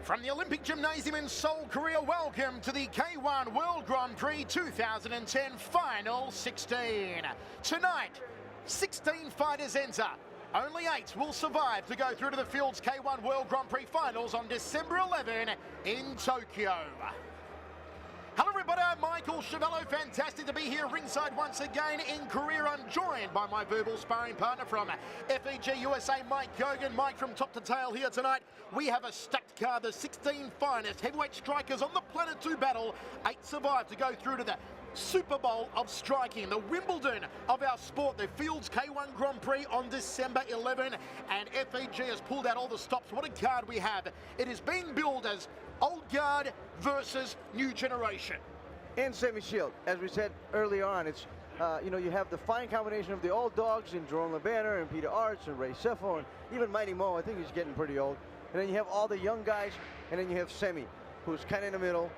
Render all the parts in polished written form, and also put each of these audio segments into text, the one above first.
From the Olympic Gymnasium in Seoul, Korea, welcome to the K1 World Grand Prix 2010 Final 16. Tonight, 16 fighters enter. Only 8 will survive to go through to the Field's K1 World Grand Prix Finals on December 11 in Tokyo. Hello everybody, I'm Michael Chavello. Fantastic to be here ringside once again in Korea. I'm joined by my verbal sparring partner from FEG USA, Mike Gogan. Mike, from top to tail here tonight. We have a stacked card, the 16 finest heavyweight strikers on the planet to battle. 8 survive to go through to the Super Bowl of striking, the Wimbledon of our sport, the Field's K1 Grand Prix on December 11, and FEG has pulled out all the stops. What a card we have. It is being billed as old guard versus new generation. And semi-shield, as we said earlier on, it's you have the fine combination of the old dogs in Jerome LeBanner and Peter Arts and Ray Sefo and even Mighty Mo. I think he's getting pretty old. And then you have all the young guys, and then you have Semi, who's kind of in the middle,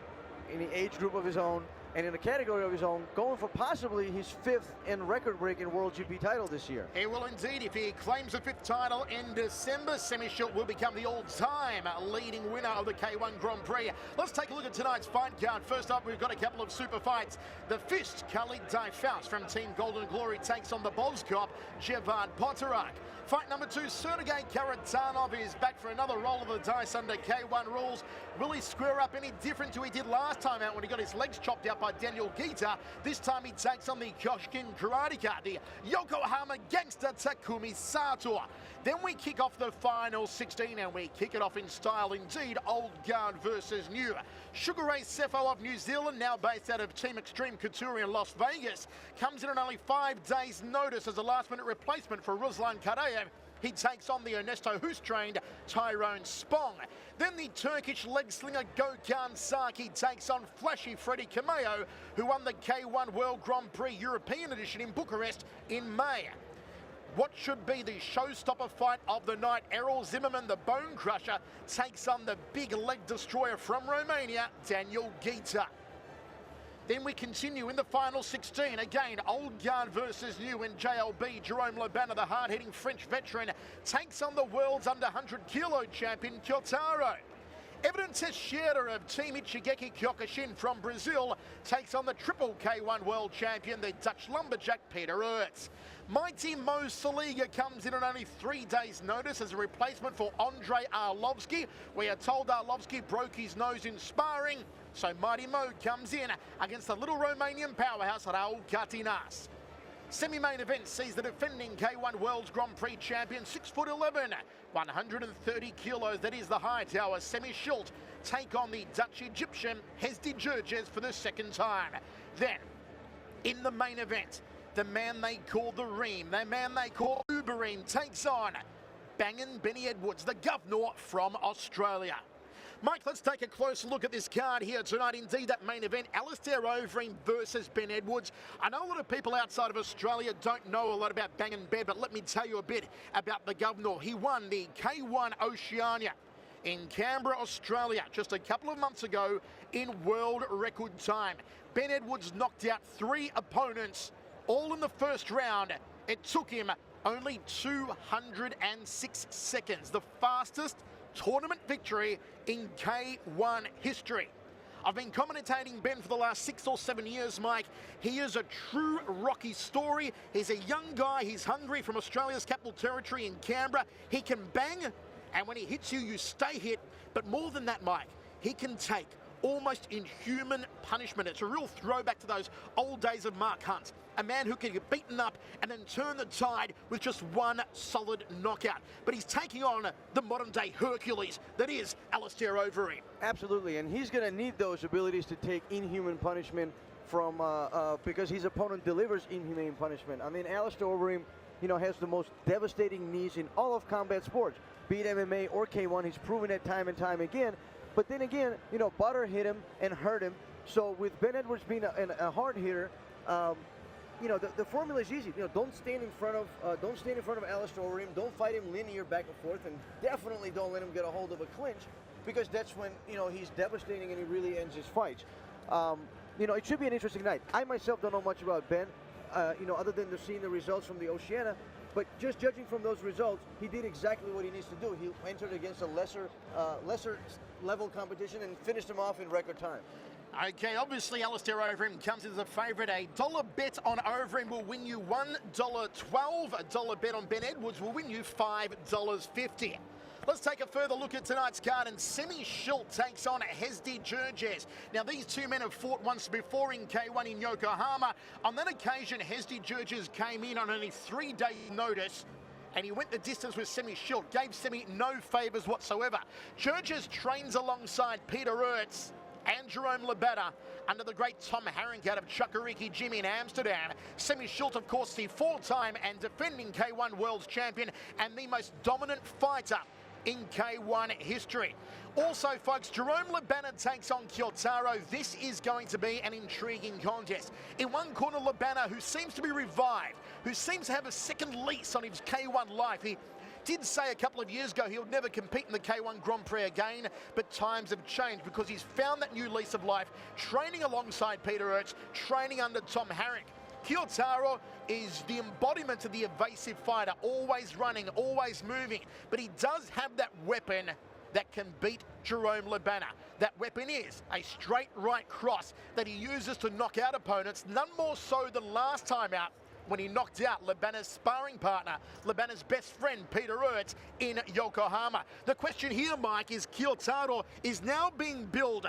in the age group of his own, and in a category of his own, going for possibly his 5th and record-breaking World GP title this year. He will indeed. If he claims the 5th title in December, Semi-Shield will become the all-time leading winner of the K1 Grand Prix. Let's take a look at tonight's fight card. First up, we've got a couple of super fights. The Fist, Khalid Daifaus from Team Golden Glory takes on the Bozkop, Jevad Potarak. Fight number 2, Sergei Karatanov is back for another roll of the dice under K1 rules. Will he square up any different to what he did last time out when he got his legs chopped out by Daniel Gita? This time he takes on the Kyoshkin karateka, the Yokohama gangster Takumi Sato. Then we kick off the final 16, and we kick it off in style indeed, old guard versus new. Sugar Ray Sefo of New Zealand, now based out of Team Extreme Couture in Las Vegas, comes in on only 5 days' notice as a last-minute replacement for Ruslan Karayev. He takes on the Ernesto Hoost-trained Tyrone Spong. Then the Turkish leg slinger Gökhan Saki takes on flashy Freddie Cameo, who won the K1 World Grand Prix European Edition in Bucharest in May. What should be the showstopper fight of the night, Errol Zimmerman, the Bone Crusher, takes on the big leg destroyer from Romania, Daniel Gita. Then we continue in the final 16. Again, old guard versus new in JLB. Jerome Lobana, the hard-hitting French veteran, takes on the world's under 100 kilo champion, Kyotaro. Evidence Teixeira of Team Ichigeki Kyokushin from Brazil takes on the triple K1 world champion, the Dutch lumberjack Peter Ertz. Mighty Mo Saliga comes in on only 3 days' notice as a replacement for Andrei Arlovsky. We are told Arlovsky broke his nose in sparring, so Mighty Mo comes in against the little Romanian powerhouse Raul Cartinas. Semi-main event sees the defending K1 World Grand Prix champion, 6'11", 130 kilos, that is the high tower, Semi-Shield, take on the Dutch Egyptian Hesdy Gerges for the second time. Then, in the main event, the man they call the Ream, the man they call Ubereem, takes on Bangin' Benny Edwards, the governor from Australia. Mike, let's take a close look at this card here tonight. Indeed, that main event, Alistair Overeem versus Ben Edwards. I know a lot of people outside of Australia don't know a lot about Bangin' Ben, but let me tell you a bit about the governor. He won the K1 Oceania in Canberra, Australia, just a couple of months ago in world record time. Ben Edwards knocked out 3 opponents, all in the first round. It took him only 206 seconds, the fastest tournament victory in K1 history. I've been commentating Ben for the last 6 or 7 years, Mike. He is a true Rocky story. He's a young guy, he's hungry, from Australia's capital territory in Canberra. He can bang, and when he hits you, you stay hit. But more than that, Mike, he can take almost inhuman punishment. It's a real throwback to those old days of Mark Hunt, a man who can get beaten up and then turn the tide with just 1 solid knockout. But he's taking on the modern-day Hercules that is Alistair Overeem. Absolutely, and he's going to need those abilities to take inhuman punishment from because his opponent delivers inhumane punishment. I mean, Alistair Overeem, has the most devastating knees in all of combat sports, be it MMA or K1. He's proven it time and time again. But then again, Butter hit him and hurt him. So with Ben Edwards being a hard hitter, the formula is easy. Don't stand in front of Alistair Overeem. Don't fight him linear back and forth, and definitely don't let him get a hold of a clinch, because that's when he's devastating and he really ends his fights. It should be an interesting night. I myself don't know much about Ben, other than seeing the results from the Oceania. But just judging from those results, he did exactly what he needs to do. He entered against a lesser level competition and finished him off in record time. Okay, obviously Alistair Overeem comes as a favourite. A dollar bet on Overeem will win you $1.12. A dollar bet on Ben Edwards will win you $5.50. Let's take a further look at tonight's card, and Semi Schilt takes on Hesdy Jurges. Now, these two men have fought once before in K1 in Yokohama. On that occasion, Hesdy Jurges came in on only 3-day notice, and he went the distance with Semi Schilt, gave Semi no favours whatsoever. Jurges trains alongside Peter Ertz and Jerome Labata under the great Tom Harink out of Chukwuemeka Gym in Amsterdam. Semi Schilt, of course, the 4-time and defending K1 World Champion and the most dominant fighter in K1 history. Also, folks, Jerome Labata takes on Kyotaro. This is going to be an intriguing contest. In one corner, Labata, who seems to be revived, who seems to have a second lease on his K1 life. He did say a couple of years ago he would never compete in the K1 Grand Prix again, but times have changed because he's found that new lease of life, training alongside Peter Ertz, training under Tom Harink. Kyotaro is the embodiment of the evasive fighter, always running, always moving, but he does have that weapon that can beat Jerome Labata. That weapon is a straight right cross that he uses to knock out opponents, none more so than last time out when he knocked out Labata's sparring partner, Labata's best friend, Peter Ertz, in Yokohama. The question here, Mike, is Kyotaro is now being billed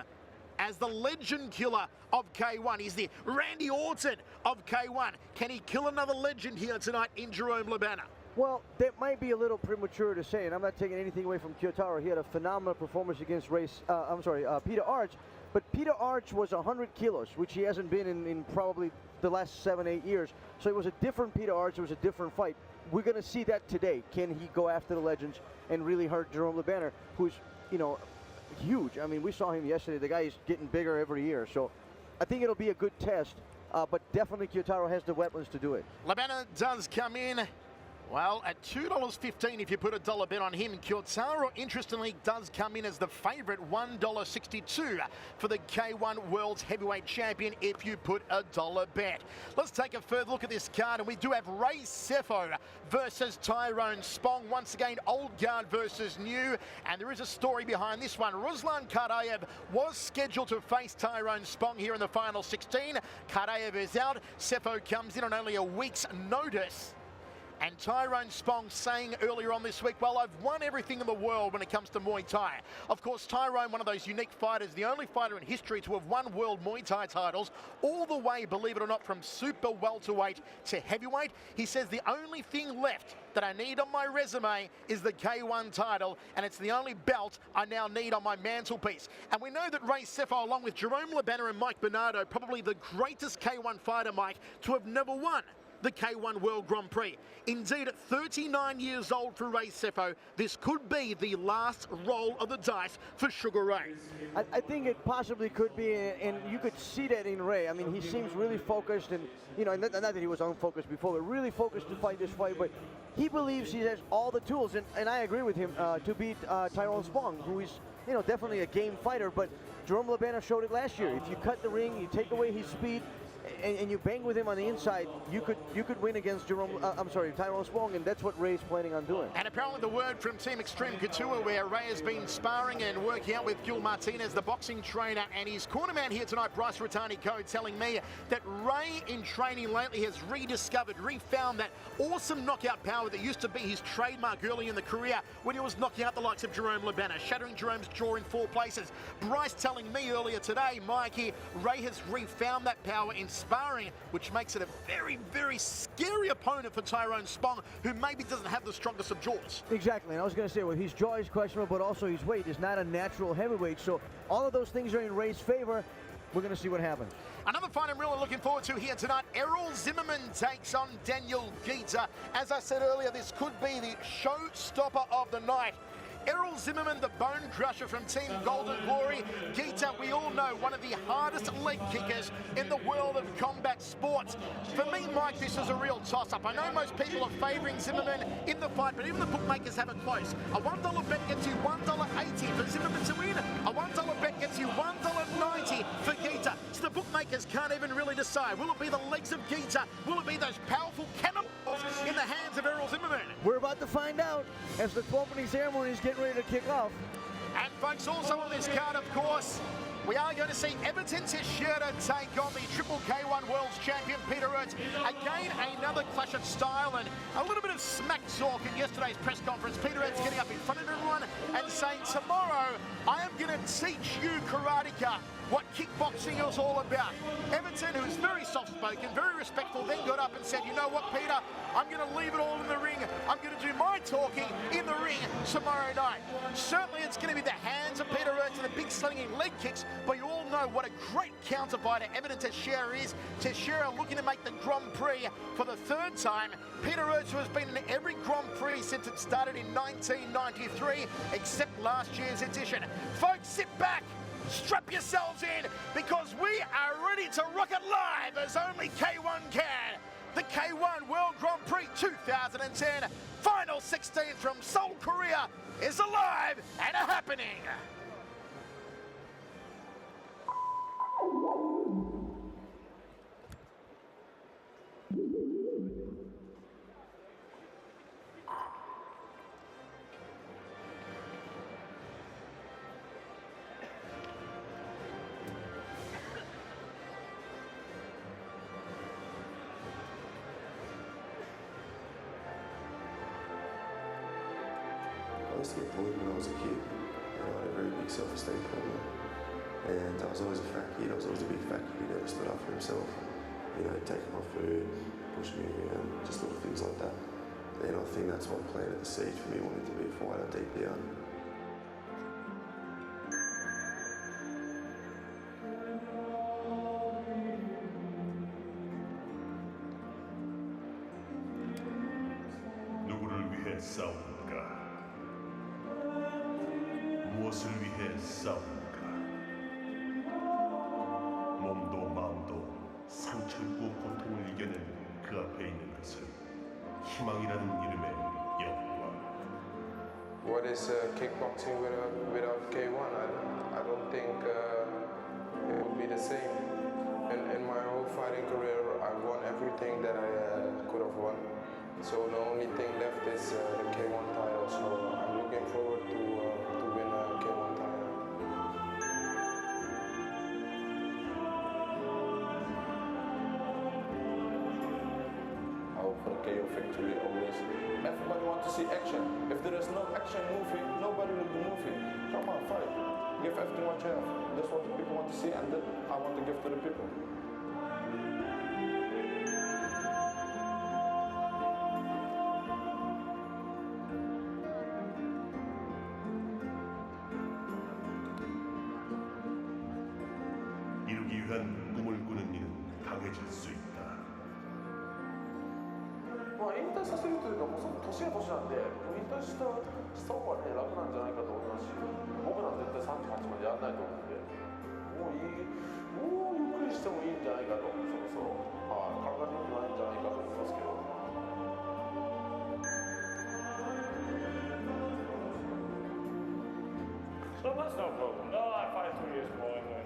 as the legend killer of K1. He's the Randy Orton of K1. Can he kill another legend here tonight in Jerome Labata? Well, that might be a little premature to say, and I'm not taking anything away from Kyotaro. He had a phenomenal performance against Peter Arch, but Peter Arch was 100 kilos, which he hasn't been in probably the last 7-8 years. So it was a different Peter Arch, it was a different fight. We're going to see that today. Can he go after the legends and really hurt Jerome Labata, who's, you know, huge? I mean, we saw him yesterday. The guy is getting bigger every year. So I think it'll be a good test, but definitely Kyotaro has the weapons to do it. Labata does come in, well, at $2.15 if you put a dollar bet on him. Kyotaro, interestingly, does come in as the favourite, $1.62 for the K1 World's Heavyweight Champion if you put a dollar bet. Let's take a further look at this card, and we do have Ray Sefo versus Tyrone Spong. Once again, old guard versus new, and there is a story behind this one. Ruslan Karayev was scheduled to face Tyrone Spong here in the final 16. Karayev is out. Sefo comes in on only a week's notice. And Tyrone Spong saying earlier on this week, well, I've won everything in the world when it comes to Muay Thai. Of course, Tyrone, one of those unique fighters, the only fighter in history to have won world Muay Thai titles, all the way, believe it or not, from super welterweight to heavyweight. He says the only thing left that I need on my resume is the K1 title, and it's the only belt I now need on my mantelpiece. And we know that Ray Sefo, along with Jerome Labata and Mike Bernardo, probably the greatest K1 fighter, Mike, to have never won the K1 World Grand Prix. Indeed, at 39 years old for Ray Sefo, this could be the last roll of the dice for Sugar Ray. I think it possibly could be, and you could see that in Ray. I mean, he seems really focused, and, you know, not that he was unfocused before, but really focused to fight this fight. But he believes he has all the tools, and I agree with him, to beat Tyrone Spong, who is, you know, definitely a game fighter. But Jerome Labata showed it last year. If you cut the ring, you take away his speed, and you bang with him on the inside, you could win against Tyrone Spong, and that's what Ray's planning on doing. And apparently the word from Team Extreme Couture, where Ray has been sparring and working out with Gil Martinez, the boxing trainer, and his cornerman here tonight, Bryce Rotani-Co, telling me that Ray in training lately has rediscovered, refound that awesome knockout power that used to be his trademark early in the career when he was knocking out the likes of Jerome Labata, shattering Jerome's jaw in 4 places. Bryce telling me earlier today, Mikey, Ray has refound that power in sparring, which makes it a very, very scary opponent for Tyrone Spong, who maybe doesn't have the strongest of jaws. Exactly, and I was going to say, well, his jaw is questionable, but also his weight is not a natural heavyweight, so all of those things are in Ray's favor. We're going to see what happens. Another fight I'm really looking forward to here tonight. Errol Zimmerman takes on Daniel Geeta. As I said earlier, this could be the showstopper of the night. Errol Zimmerman, the bone crusher from Team Golden Glory. Geeta, we all know, one of the hardest leg kickers in the world of combat sports. For me, Mike, this is a real toss-up. I know most people are favouring Zimmerman in the fight, but even the bookmakers have it close. A $1 bet gets you $1.80 for Zimmerman to win. A $1 bet gets you $1.90 for Geeta. So the bookmakers can't even really decide. Will it be the legs of Geeta? Will it be those powerful cannonballs in the hands of Errol Zimmerman? as the opening ceremony is getting ready to kick off. And folks, also on this card, of course, we are going to see Everton Teixeira take on the Triple K1 World's Champion, Peter Ertz. Again, another clash of style and a little bit of smack talk at yesterday's press conference. Peter Ertz getting up in front of everyone and saying, tomorrow, I am going to teach you, karateka, what kickboxing is all about. Everton, who is very soft-spoken, very respectful, then got up and said, you know what, Peter, I'm going to leave it all in the ring. I'm going to do my talking in the ring tomorrow night. Certainly it's going to be the hands of Peter Ertz and the big slinging leg kicks, but you all know what a great counterfighter Everton Teixeira is. Teixeira looking to make the Grand Prix for the third time. Peter Ertz, who has been in every Grand Prix since it started in 1993, except last year's edition. Folks, sit back. Strap yourselves in, because we are ready to rock it live as only K1 can. The K1 World Grand Prix 2010 Final 16 from Seoul, Korea is alive and happening. I used to get bullied when I was a kid. I had a very big self-esteem problem. And I was always a fat kid. I was always a big fat kid who never stood up for himself. You know, taking my food, pushing me around, just little things like that. And I think that's what planted the seed for me wanting to be a fighter deep down. 누구를 위해 싸우는가? 무엇을 위해 싸우는가? 몸도 마음도 상처이고 고통을 이겨낸 그 앞에 있는 것은 희망이라는 이름의 영광. What is kickboxing without K1? I don't think it would be the same. In my whole fighting career, I won everything that I could have won. So the only thing left is the K1 title. So I'm looking forward to win a K1 title. I hope for the KO victory always. Everybody wants to see action. If there is no action movie, nobody will be moving. Come on, fight. Give everything what you have. That's what the people want to see, and that I want to give to the people. 이루기 위한 꿈을 꾸는 이는 강해질 수 있다. まあ引退させるというか、もうその年が年なんで、もう引退した方がね、楽なんじゃないかと思いますし、僕なんて絶対38までやらないと思うんで、もうゆっくりしてもいいんじゃないかと、そろそろ、体に良くないんじゃないかと思いますけど。So that's no problem. No, I fight 2 years more and then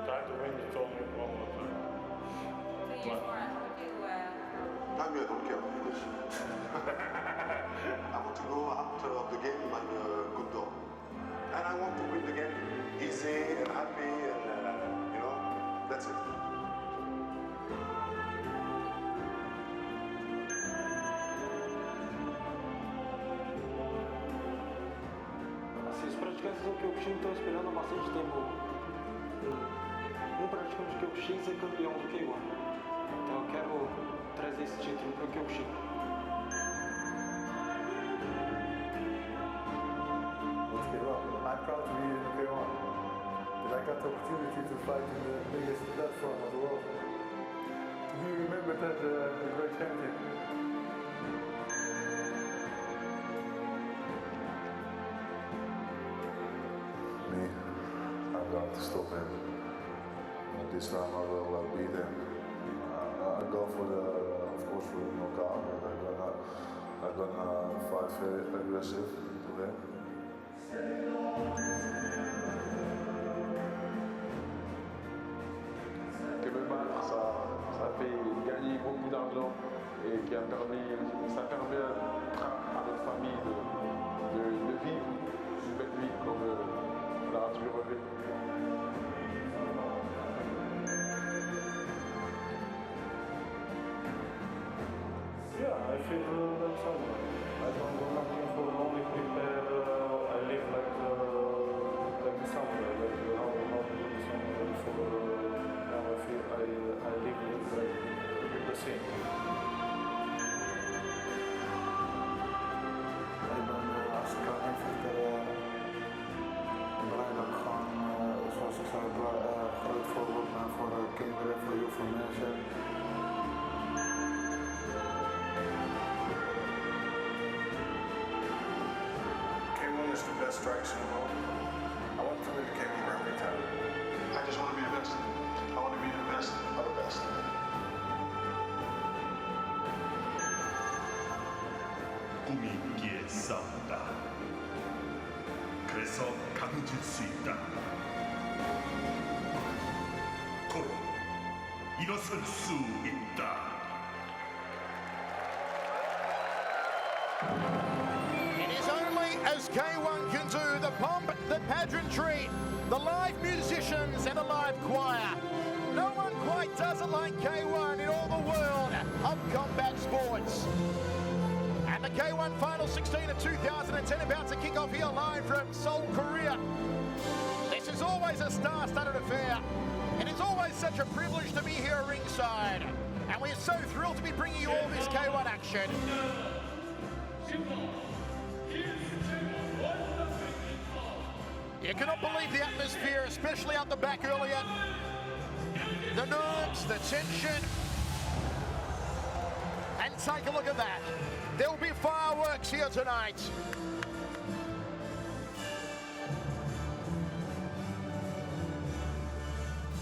try to win the tournament one more time. 2 years more, how would you I mean, I don't care. I want to go out of the game like a good dog. And I want to win the game easy and happy and, you know, that's it. Assim, os praticantes do Kyokushin estão esperando há bastante tempo um praticante do Kyokushin ser campeão do K1. Então eu quero trazer esse título para o Kyokushin. Let's get up. I'm proud to be in the K1. And I got the opportunity to fight in the biggest platform of the world. To be remembered as a great champion. Me, I'm going to stop him. But this time I will beat him. I go for the, of course, for the knockout, but I'm gonna fight very aggressive to him. Ça fait gagner beaucoup d'argent et ça permet à notre famille de fit like someone. I don't do nothing for only prepare. I live like the samurai, like how to do the samurai for. Now I feel I live like the same. Ik ben als ik kan invechten blij dat ik gewoon, zoals ik zei, groot voorbeeld ben voor kinderen, voor heel veel mensen. K1 is the best strikes in the world. I want to win the K1 Grand Prix title. I just want to be the best. I want to be the best of the best. 꿈이 있기에 싸운다. 그래서 강해질 수 있다. 도로 일어설 수 있다. It is only as K1 can do the pomp, the pageantry, the live musicians and the live choir. No one quite does it like K1 in all the world of combat sports. And the K1 Final 16 of 2010 about to kick off here live from Seoul, Korea. This is always a star-studded affair. It is always such a privilege to be here ringside. And we're so thrilled to be bringing you all this K1 action. You cannot believe the atmosphere, especially out the back earlier. The nerves, the tension. And take a look at that. There will be fireworks here tonight.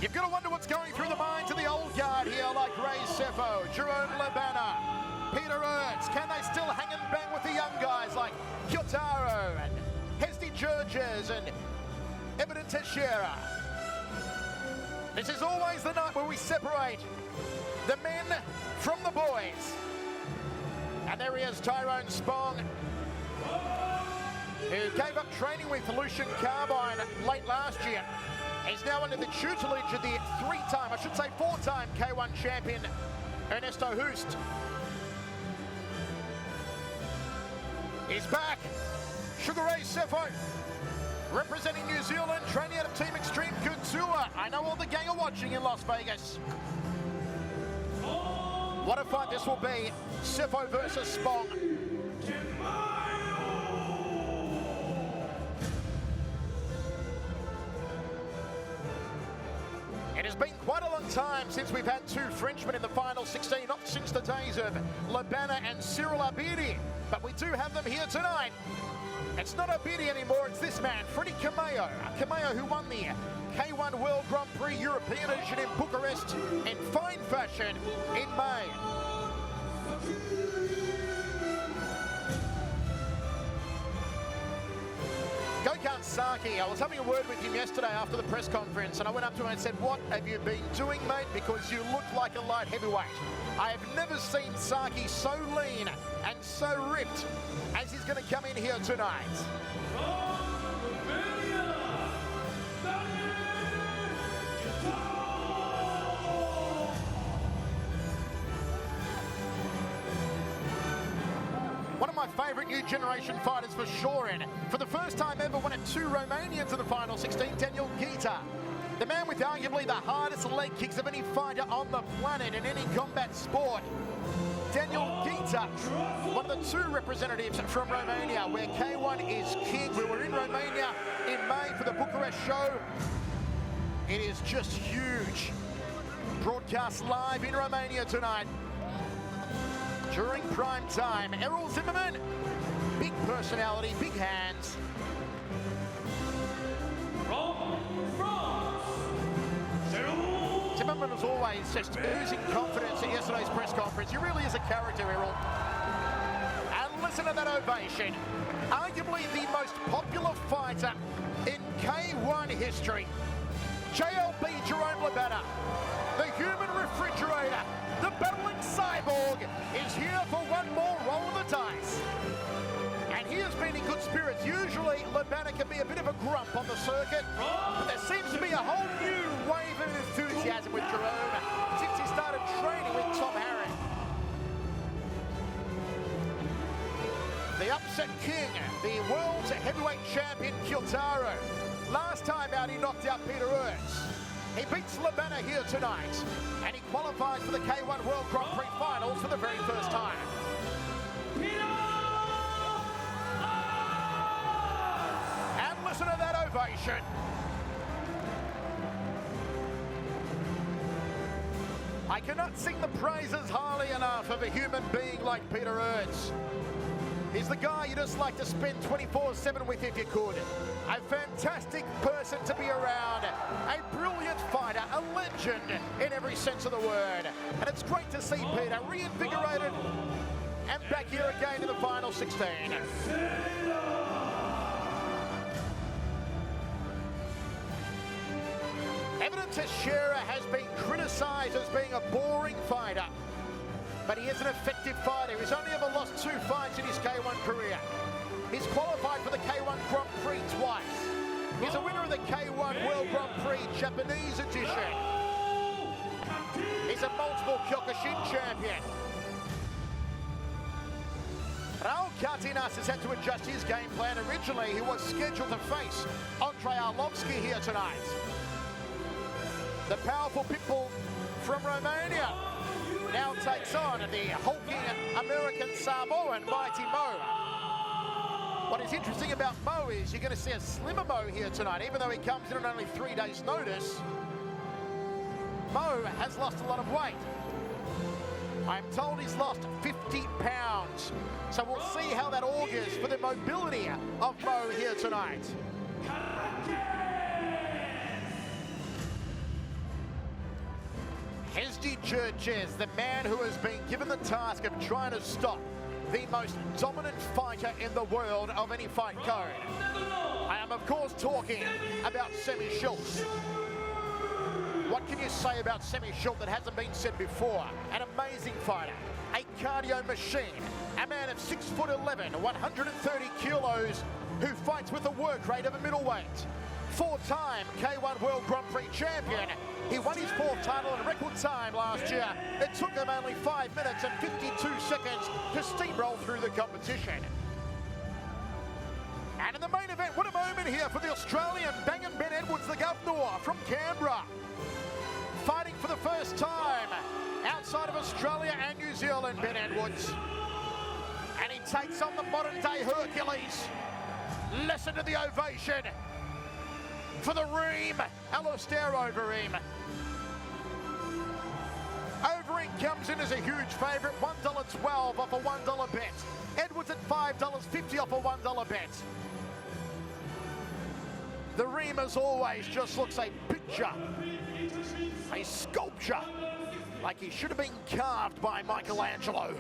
You've got to wonder what's going through the minds of the old guard here, like Ray Sefo, Jerome Labana, Peter Ernst. Can they still hang and bang with the young guys like Kyotaro and Hesdy Georges and Evident Teixeira? This is always the night where we separate the men from the boys. And there he is, Tyrone Spong, who gave up training with Lucian Carbine late last year. He's now under the tutelage of the four-time K1 champion, Ernesto Hoost. He's back. Sugar Ray Sefo, representing New Zealand, training out of Team Extreme Couture. I know all the gang are watching in Las Vegas. What a fight this will be. Sefo versus Spong. It has been quite a long time since we've had two Frenchmen in the final 16, not since the days of Labana and Cyril Abidi, but we do have them here tonight. It's not Abidi anymore, it's this man, Freddie Cameo. Cameo who won the K1 World Grand Prix European Edition in Bucharest in fine fashion in May. Gokhan Saki, I was having a word with him yesterday after the press conference, and I went up to him and said, "What have you been doing, mate? Because you look like a light heavyweight." I have never seen Saki so lean and so ripped as he's going to come in here tonight. One of my favourite new generation fighters for sure, and for the first time ever won it two Romanians in the final 16, Daniel Ghita. The man with arguably the hardest leg kicks of any fighter on the planet in any combat sport. Daniel Ghita, one of the two representatives from Romania, where K1 is king. We were in Romania in May for the Bucharest show. It is just huge. Broadcast live in Romania tonight. During prime time, Errol Zimmerman, big personality, big hands. Zimmerman was always just oozing confidence at yesterday's press conference. He really is a character, Errol. And listen to that ovation. Arguably the most popular fighter in K1 history. JLB Jerome Labana, the human refrigerator, the battling cyborg, is here for one more roll of the dice. And he has been in good spirits. Usually, Labana can be a bit of a grump on the circuit, but there seems to be a whole new wave of enthusiasm with Jerome since he started training with Tom Harris. The upset king, the world's heavyweight champion Kyoutaro. Last time out he knocked out Peter Ertz. He beats Labana here tonight, and he qualifies for the K1 World Grand Prix Finals for the very first time. And listen to that ovation. I cannot sing the praises highly enough of a human being like Peter Ertz. He's the guy you just like to spend 24/7 with if you could. A fantastic person to be around, a brilliant fighter, a legend in every sense of the word. And it's great to see Peter reinvigorated and back here again in the final 16. Evident Teixeira has been criticised as being a boring fighter, but he is an effective fighter. He's only ever lost 2 fights in his K1 career. He's qualified for the K1 Grand Prix twice. He's a winner of the K1 World Grand Prix Japanese edition. He's a multiple Kyokushin champion. Raul Cardenas has had to adjust his game plan. Originally, he was scheduled to face Andrei Arlovski here tonight. The powerful pitbull from Romania now takes on the hulking American Samoan Mighty Mo. What is interesting about Mo is you're going to see a slimmer Mo here tonight, even though he comes in on only 3 days' notice. Mo has lost a lot of weight. I'm told he's lost 50 pounds. So we'll see how that augurs for the mobility of Mo here tonight. Hezdi Churches, the man who has been given the task of trying to stop the most dominant fighter in the world of any fight code. I am, of course, talking about Semi Schultz. What can you say about Semi Schultz that hasn't been said before? An amazing fighter, a cardio machine, a man of 6'11", 130 kilos, who fights with a work rate of a middleweight. 4-time K1 World Grand Prix champion. He won his 4th title in record time last year. It took him only 5 minutes and 52 seconds to steamroll through the competition. And in the main event, what a moment here for the Australian Bangin' Ben Edwards, the governor from Canberra. Fighting for the first time outside of Australia and New Zealand, Ben Edwards. And he takes on the modern-day Hercules. Listen to the ovation for the Reem, Alistair Overeem. Overeem comes in as a huge favourite, $1.12 off a $1 bet. Edwards at $5.50 off a $1 bet. The Reem, as always, just looks a picture, a sculpture, like he should have been carved by Michelangelo.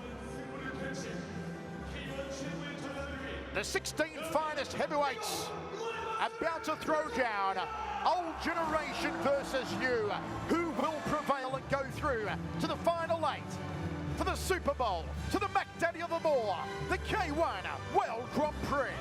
The 16 finest heavyweights about to throw down. Old generation versus new. Who will prevail and go through to the final 8 for the Super Bowl, to the Mac Daddy of them all, the K1 World Grand Prix.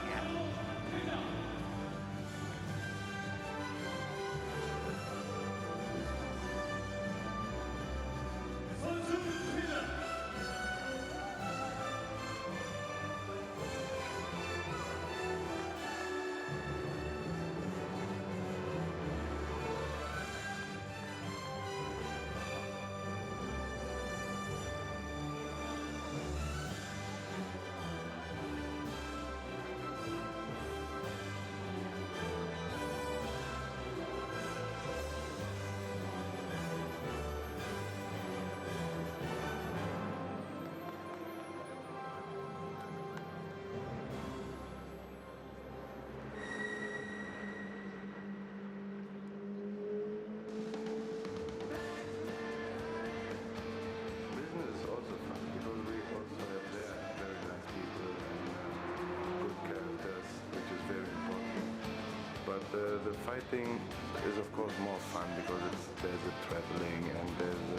The fighting is of course more fun because there's the traveling and there's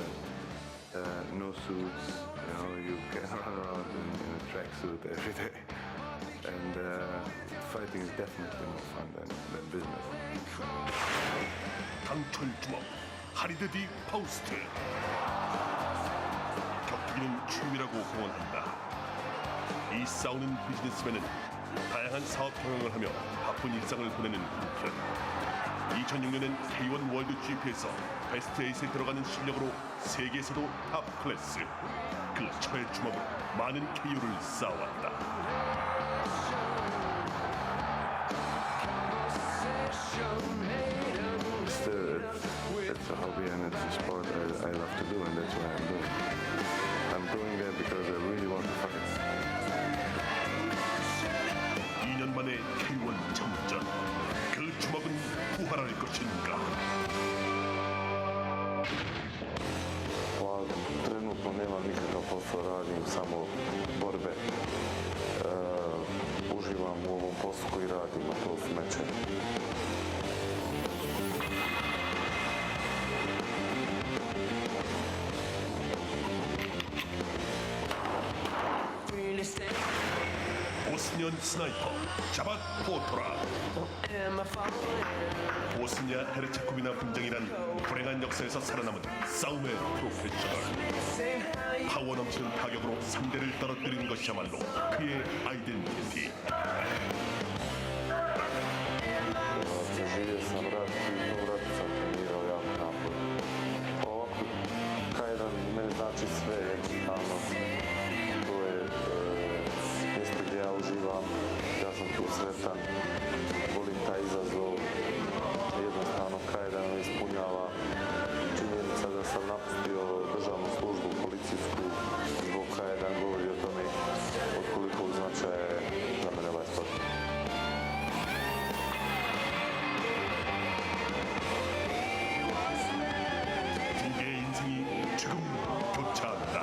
no suits. You know, you can run around in a tracksuit every day, and fighting is definitely more fun than business. 강철 주먹, 하리드 디 파우스트. 격투기는 취미라고 공언한다. 이 싸우는 비즈니스맨은 다양한 사업 경영을 하며 바쁜 일상을 보내는 한편 2006년엔 K1 월드 GP에서 베스트 8에 들어가는 실력으로 세계에서도 탑 클래스. 그 처의 주먹으로 많은 KO를 쌓아왔다. Still, it's a hobby and it's a sport I love to do, and that's why I'm doing. I'm doing that because I really want to fight. 2년 만에 K1 참전. 그 주먹은 부활할 것인가? Trenutno nemam nikakav posao, radim samo borbe. Uživam u ovom poslu koji radim, a to su mečevi. 보스니안 스나이퍼 자밭 포토라. 보스니아 헤르체코비나 분쟁이란 불행한 역사에서 살아남은 싸움의 프로페셔널. 파워 넘치는 타격으로 상대를 떨어뜨리는 것이야말로 그의 아이덴티티. Živio sam rat i u tom ratu sam trenirao jako naporno. Ovako, K1 meni znači sve jednostavno. To je mjesto gdje ja uživam, ja sam tu sretan, volim taj izazov. Jednostavno K1 me ispunjava. Činjenica da sam napustio državnu službu policijsku zbog K1 govori o tome od kolikog značaja je za mene ovaj sport. 두 개의 인생이 지금 교차한다.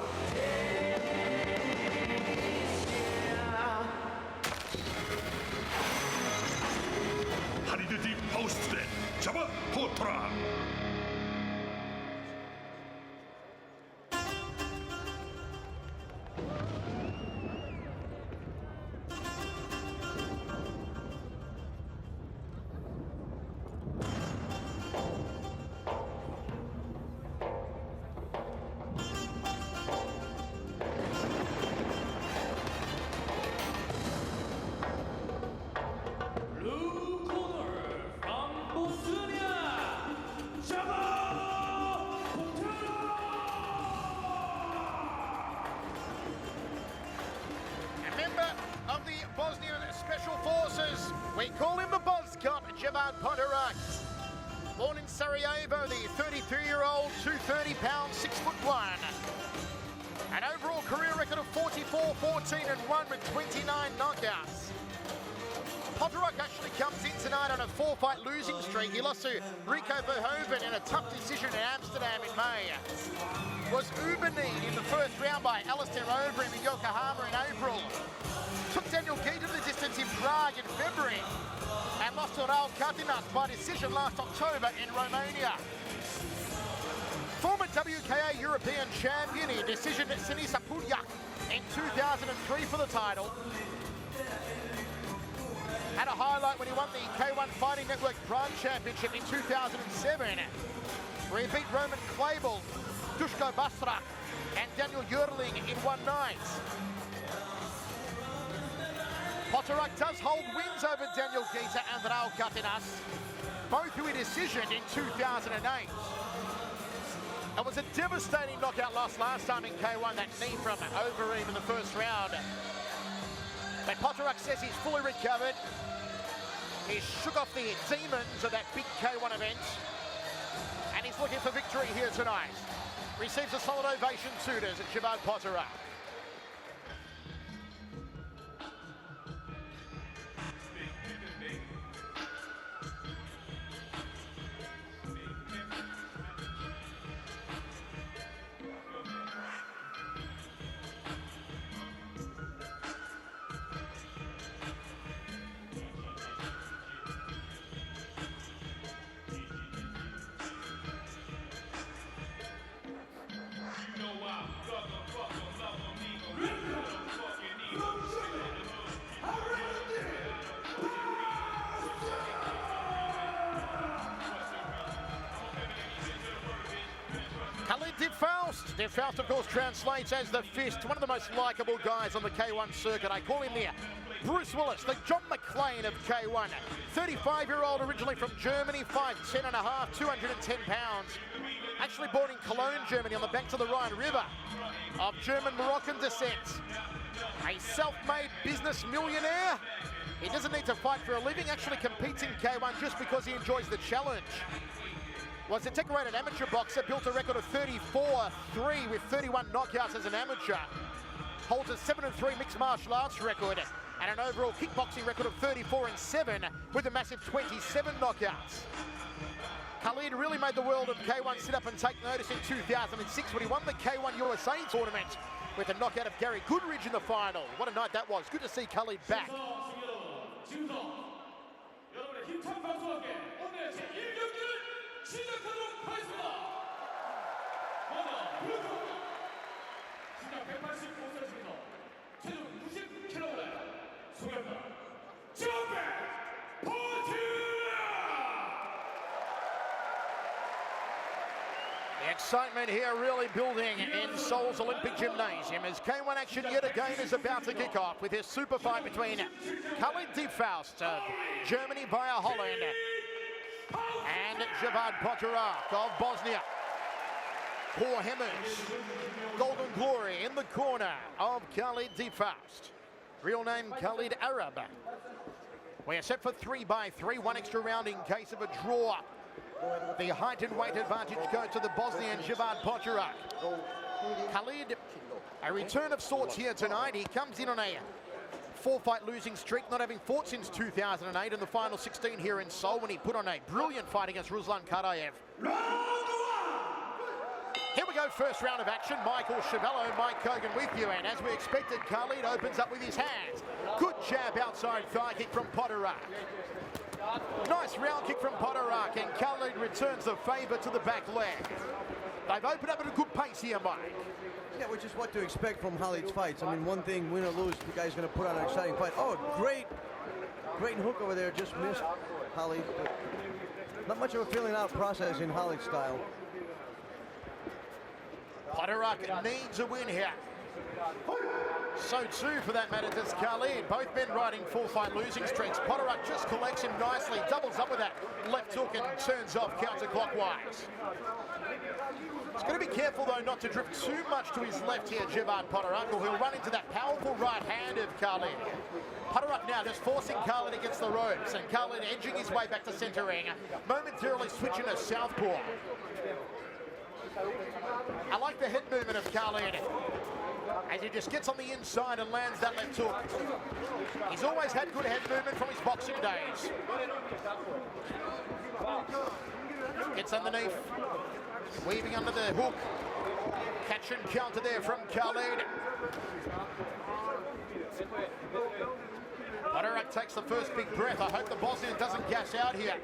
하리드 디 파우스트 대 자밭 포토라. Blue corner from Bosnia, Java A member of the Bosnian Special Forces, we call him the Buzz Cut, Javad Potorak. Born in Sarajevo, the 33-year-old, 230 pounds, 6'1". An overall career record of 44-14-1 with 29 knockouts. Potorak actually comes in tonight on a 4-fight losing streak. He lost to Rico Verhoeven in a tough decision in Amsterdam in May. Was Uber-kneed in the first round by Alistair Overeem in Yokohama in April. Took Daniel Geeta to the distance in Prague in February and lost to Raul Katinas by decision last October in Romania. Former WKA European champion in decision Sinisa Pulyak in 2003 for the title. Had a highlight when he won the K1 Fighting Network Prime Championship in 2007, where he beat Roman Klebel, Dushko Basrak, and Daniel Yerling in one night. Potorak does hold wins over Daniel Geeta and Raul Katinas, both who he decisioned in 2008. It was a devastating knockout loss last time in K1, that knee from Overeem in the first round. But Potorak says he's fully recovered. He's shook off the demons of that big K1 event. And he's looking for victory here tonight. Receives a solid ovation, suitors at Javad Potorak. Faust. De Faust, of course, translates as the Fist, one of the most likeable guys on the K1 circuit. I call him the Bruce Willis, the John McClane of K1. 35-year-old, originally from Germany, 5'10 and a half, 210 pounds. Actually born in Cologne, Germany, on the banks of the Rhine River, of German-Moroccan descent. A self-made business millionaire. He doesn't need to fight for a living, actually competes in K1 just because he enjoys the challenge. Was a decorated amateur boxer, built a record of 34-3 with 31 knockouts as an amateur. Holds a 7-3 mixed martial arts record and an overall kickboxing record of 34-7 with a massive 27 knockouts. Khalid really made the world of K1 sit up and take notice in 2006 when he won the K1 USA tournament with a knockout of Gary Goodridge in the final. What a night that was. Good to see Khalid back. The excitement here really building in Seoul's Olympic Gymnasium as K1 action yet again is about to kick off with this super fight between Khalid De Faust of Germany via Holland and Javad Potorak of Bosnia. Poor Hemmers, Golden Glory in the corner of Khalid De Faust. Real name Khalid Arab. We are set for 3x3, one extra round in case of a draw. The height and weight advantage goes to the Bosnian Javad Potorak. Khalid, a return of sorts here tonight. He comes in on a 4-fight losing streak, not having fought since 2008 in the final 16 here in Seoul when he put on a brilliant fight against Ruslan Karayev. Here we go, first round of action. Michael Chavello, Mike Kogan with you, and as we expected, Khalid opens up with his hands. Good jab outside thigh kick from Potorak. Nice round kick from Potorak, and Khalid returns the favour to the back leg. They've opened up at a good pace here, Mike. Yeah, which is what to expect from Khalid's fights. I mean, one thing, win or lose, the guy's going to put on an exciting fight. Oh, great hook over there, just missed Khalid. Not much of a feeling out process in Khalid's style. Potorak needs a win here. So too, for that matter, does Khalid. Both men riding 4-fight losing streaks. Potorak just collects him nicely, doubles up with that left hook and turns off counterclockwise. He's going to be careful, though, not to drift too much to his left here, Javad Potorak, or he'll run into that powerful right hand of Khalid. Potorak now just forcing Khalid against the ropes, and Khalid edging his way back to centering, momentarily switching to southpaw. I like the head movement of Khalid as he just gets on the inside and lands that left hook. He's always had good head movement from his boxing days. Gets underneath, weaving under the hook. Catch and counter there from Khalid. Potorak takes the first big breath. I hope the Bosnian doesn't gas out here.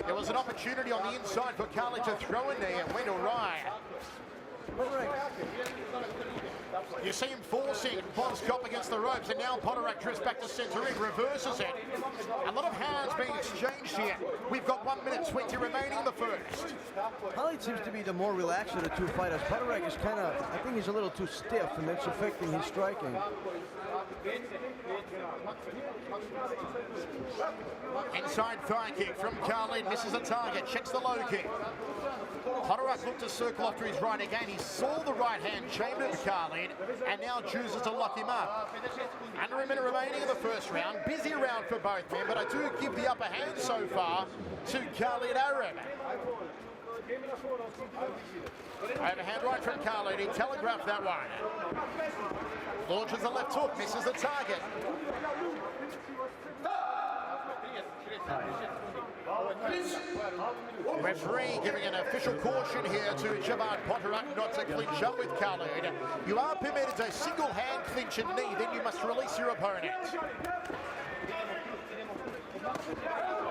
There was an opportunity on the inside for Khalid to throw in there. It went awry. You see him forcing Von Skop against the ropes, and now Potorak drifts back to centering, reverses it. A lot of hands being exchanged here. We've got 1 minute 20 remaining in the first. Khalid seems to be the more relaxed of the two fighters. Potorak is kind of, I think he's a little too stiff, and that's affecting his striking. Inside thigh kick from Khalid, misses the target, checks the low kick. Potorak looked to circle off to his right again. He saw the right hand chambered of Khalid and now chooses to lock him up. Under a minute remaining in the first round. Busy round for both men, but I do give the upper hand so far to Khalid Arab. Overhand right from Khalid. He telegraphed that one. Launches the left hook, misses the target. Referee giving an official caution here to Javad Potorak not to clinch up with Khalid. You are permitted a single hand clinch and knee, then you must release your opponent.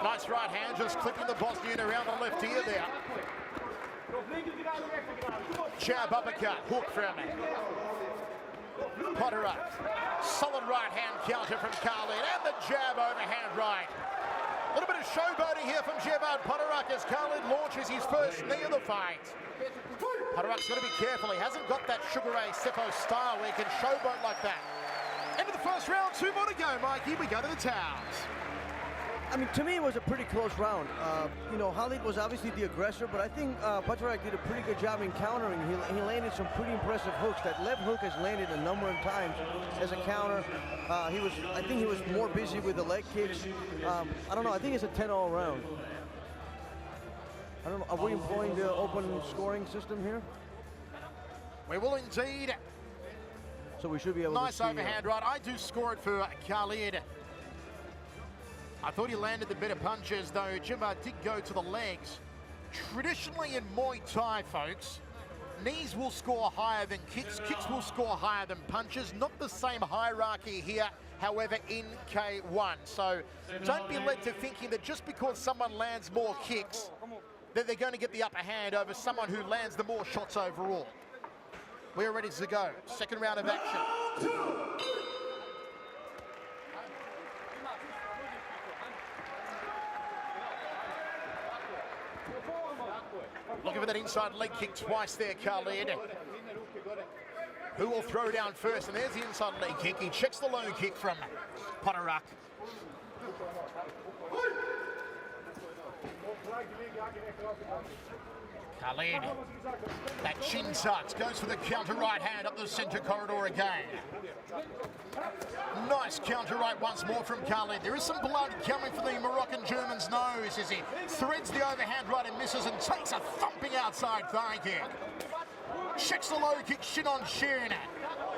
Nice right hand, just clipping the Bosnian around the left ear there. Jab uppercut, hook from Potorak. Solid right hand counter from Khalid, and the jab overhand right. A little bit of showboating here from Javad Potorak as Khalid launches his first knee of the fight. Podorak's got to be careful. He hasn't got that Sugar Ray Seppo style where he can showboat like that. End of the first round, 2 more to go, Mikey. We go to the towels. I mean, to me, it was a pretty close round. You know, Khalid was obviously the aggressor, but I think Podorak did a pretty good job in countering. He landed some pretty impressive hooks. That left hook has landed a number of times as a counter. I think he was more busy with the leg kicks. I don't know. I think it's a 10-all round. I don't know. Are we employing the open scoring system here? We will indeed. So we should be able nice to see. Nice overhand right. I do score it for Khalid. I thought he landed the better punches, though Jibba did go to the legs. Traditionally in Muay Thai, folks, knees will score higher than kicks. Kicks will score higher than punches. Not the same hierarchy here, however, in K1. So don't be led to thinking that just because someone lands more kicks, that they're going to get the upper hand over someone who lands the more shots overall. We're ready to go. Second round of action. Looking for that inside leg kick twice there, Khalid. Who will throw down first? And there's the inside leg kick. He checks the low kick from Podorak. Khalid, that chin tucks, goes for the counter right hand up the center corridor again. Nice counter right once more from Khalid. There is some blood coming from the Moroccan German's nose as he threads the overhand right and misses and takes a thumping outside thigh kick. Checks the low kick, shin on shin.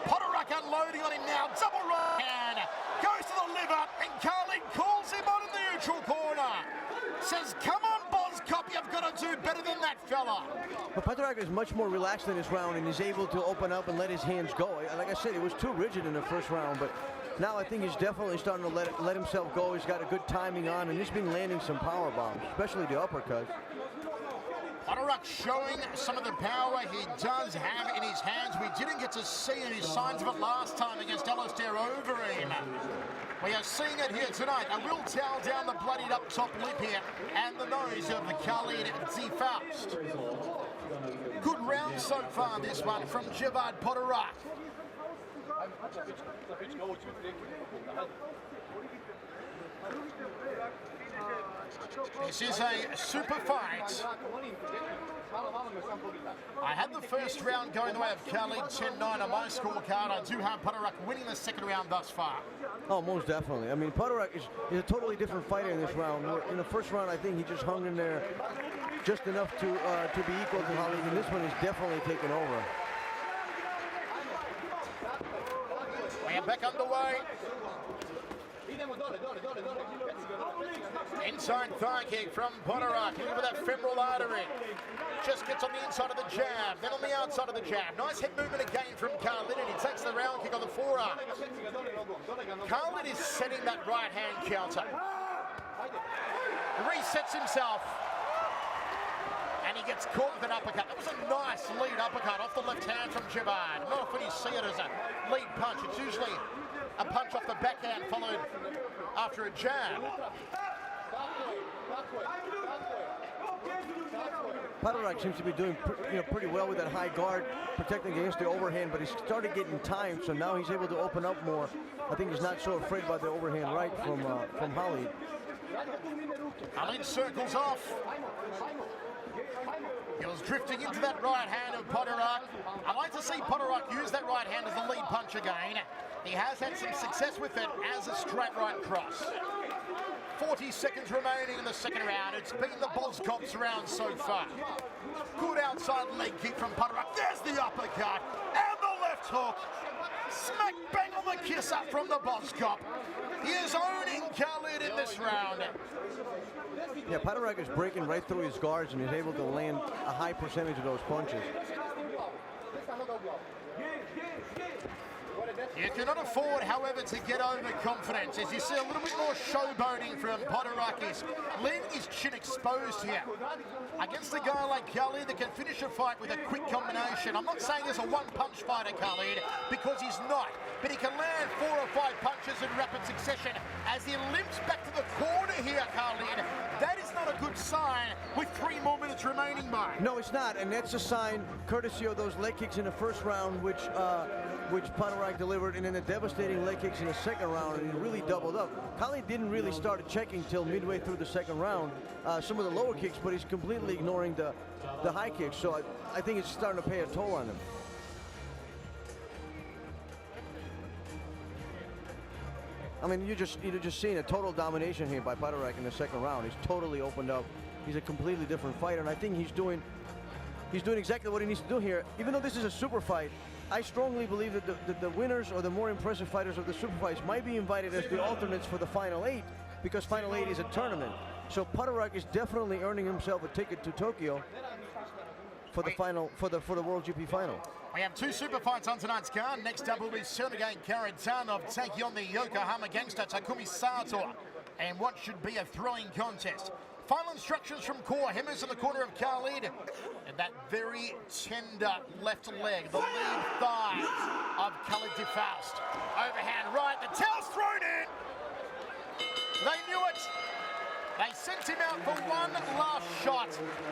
Podorak unloading on him now, double right hand. Goes to the liver and Khalid calls him on in the neutral corner. Says, come on, Bozkop, you've got to do better than that fella. But Podorak is much more relaxed in this round and is able to open up and let his hands go. Like I said, it was too rigid in the first round, but now I think he's definitely starting to let himself go. He's got a good timing on, and he's been landing some power bombs, especially the uppercuts. Podorak showing some of the power he does have in his hands. We didn't get to see any signs of it last time against Alistair Overeem. We are seeing it here tonight. A real towel down the bloodied up top lip here and the nose of the Khalid Faust. Good round so far, this one from Javad Podorak. This is a super fight. I had the first round going the way of Khalid, 10-9 on my scorecard. I do have Podorak winning the second round thus far. Oh, most definitely. I mean, Podorak is a totally different fighter in this round. In the first round, I think he just hung in there just enough to be equal to Khalid, and this one is definitely taken over. We are back underway. Inside thigh kick from Podorak. Looking for that femoral artery. Just gets on the inside of the jab, then on the outside of the jab. Nice head movement again from Khalid, and he takes the round kick on the forearm. Khalid is setting that right hand counter. Resets himself. And he gets caught with an uppercut. That was a nice lead uppercut off the left hand from Javad. Not often you see it as a lead punch. It's usually a punch off the backhand followed after a jab. Podorak seems to be doing pretty well with that high guard, protecting against the overhand, but he's started getting time, so now he's able to open up more. I think he's not so afraid about the overhand right from Khalid. Khalid circles off. He was drifting into that right hand of Podorak. I like to see Podorak use that right hand as the lead punch again. He has had some success with it as a straight right cross. 40 seconds remaining in the second round. It's been the Bozkop's round so far. Good outside leg kick from Podorak. There's the uppercut and the left hook. Smack bang on the kiss up from the Bozkop. He is owning Khalid in this round. Yeah, Podorak is breaking right through his guards and is able to land a high percentage of those punches. You cannot afford, however, to get overconfident. As you see a little bit more showboating from Podorak, he's leaving his chin exposed here. Against a guy like Khalid that can finish a fight with a quick combination. I'm not saying he's a one-punch fighter, Khalid, because he's not. But he can land 4 or 5 punches in rapid succession. As he limps back to the corner here, Khalid, that is not a good sign with 3 more minutes remaining, Mike. No, it's not, and that's a sign, courtesy of those leg kicks in the first round, which Paderak delivered, and then the devastating leg kicks in the second round, and he really doubled up. Khalid didn't really start checking till midway through the second round, some of the lower kicks, but he's completely ignoring the high kicks, so I think it's starting to pay a toll on him. I mean, you're just seeing a total domination here by Paderak in the second round. He's totally opened up. He's a completely different fighter, and I think he's doing exactly what he needs to do here. Even though this is a super fight, I strongly believe that the winners or the more impressive fighters of the super fights might be invited as the alternates for the Final 8, because Final 8 is a tournament. So Paderak is definitely earning himself a ticket to Tokyo for the final, for the World GP final. We have 2 super fights on tonight's card. Next up will be Sergei Karatanov taking on the Yokohama gangster Takumi Sato, and what should be a thrilling contest. Final instructions from Core. Hemmers in the corner of Khalid, and that very tender left leg, the lead thigh of Khalid DeFaust. Overhand right, the towel's thrown in. They knew it. They sent him out for one last shot.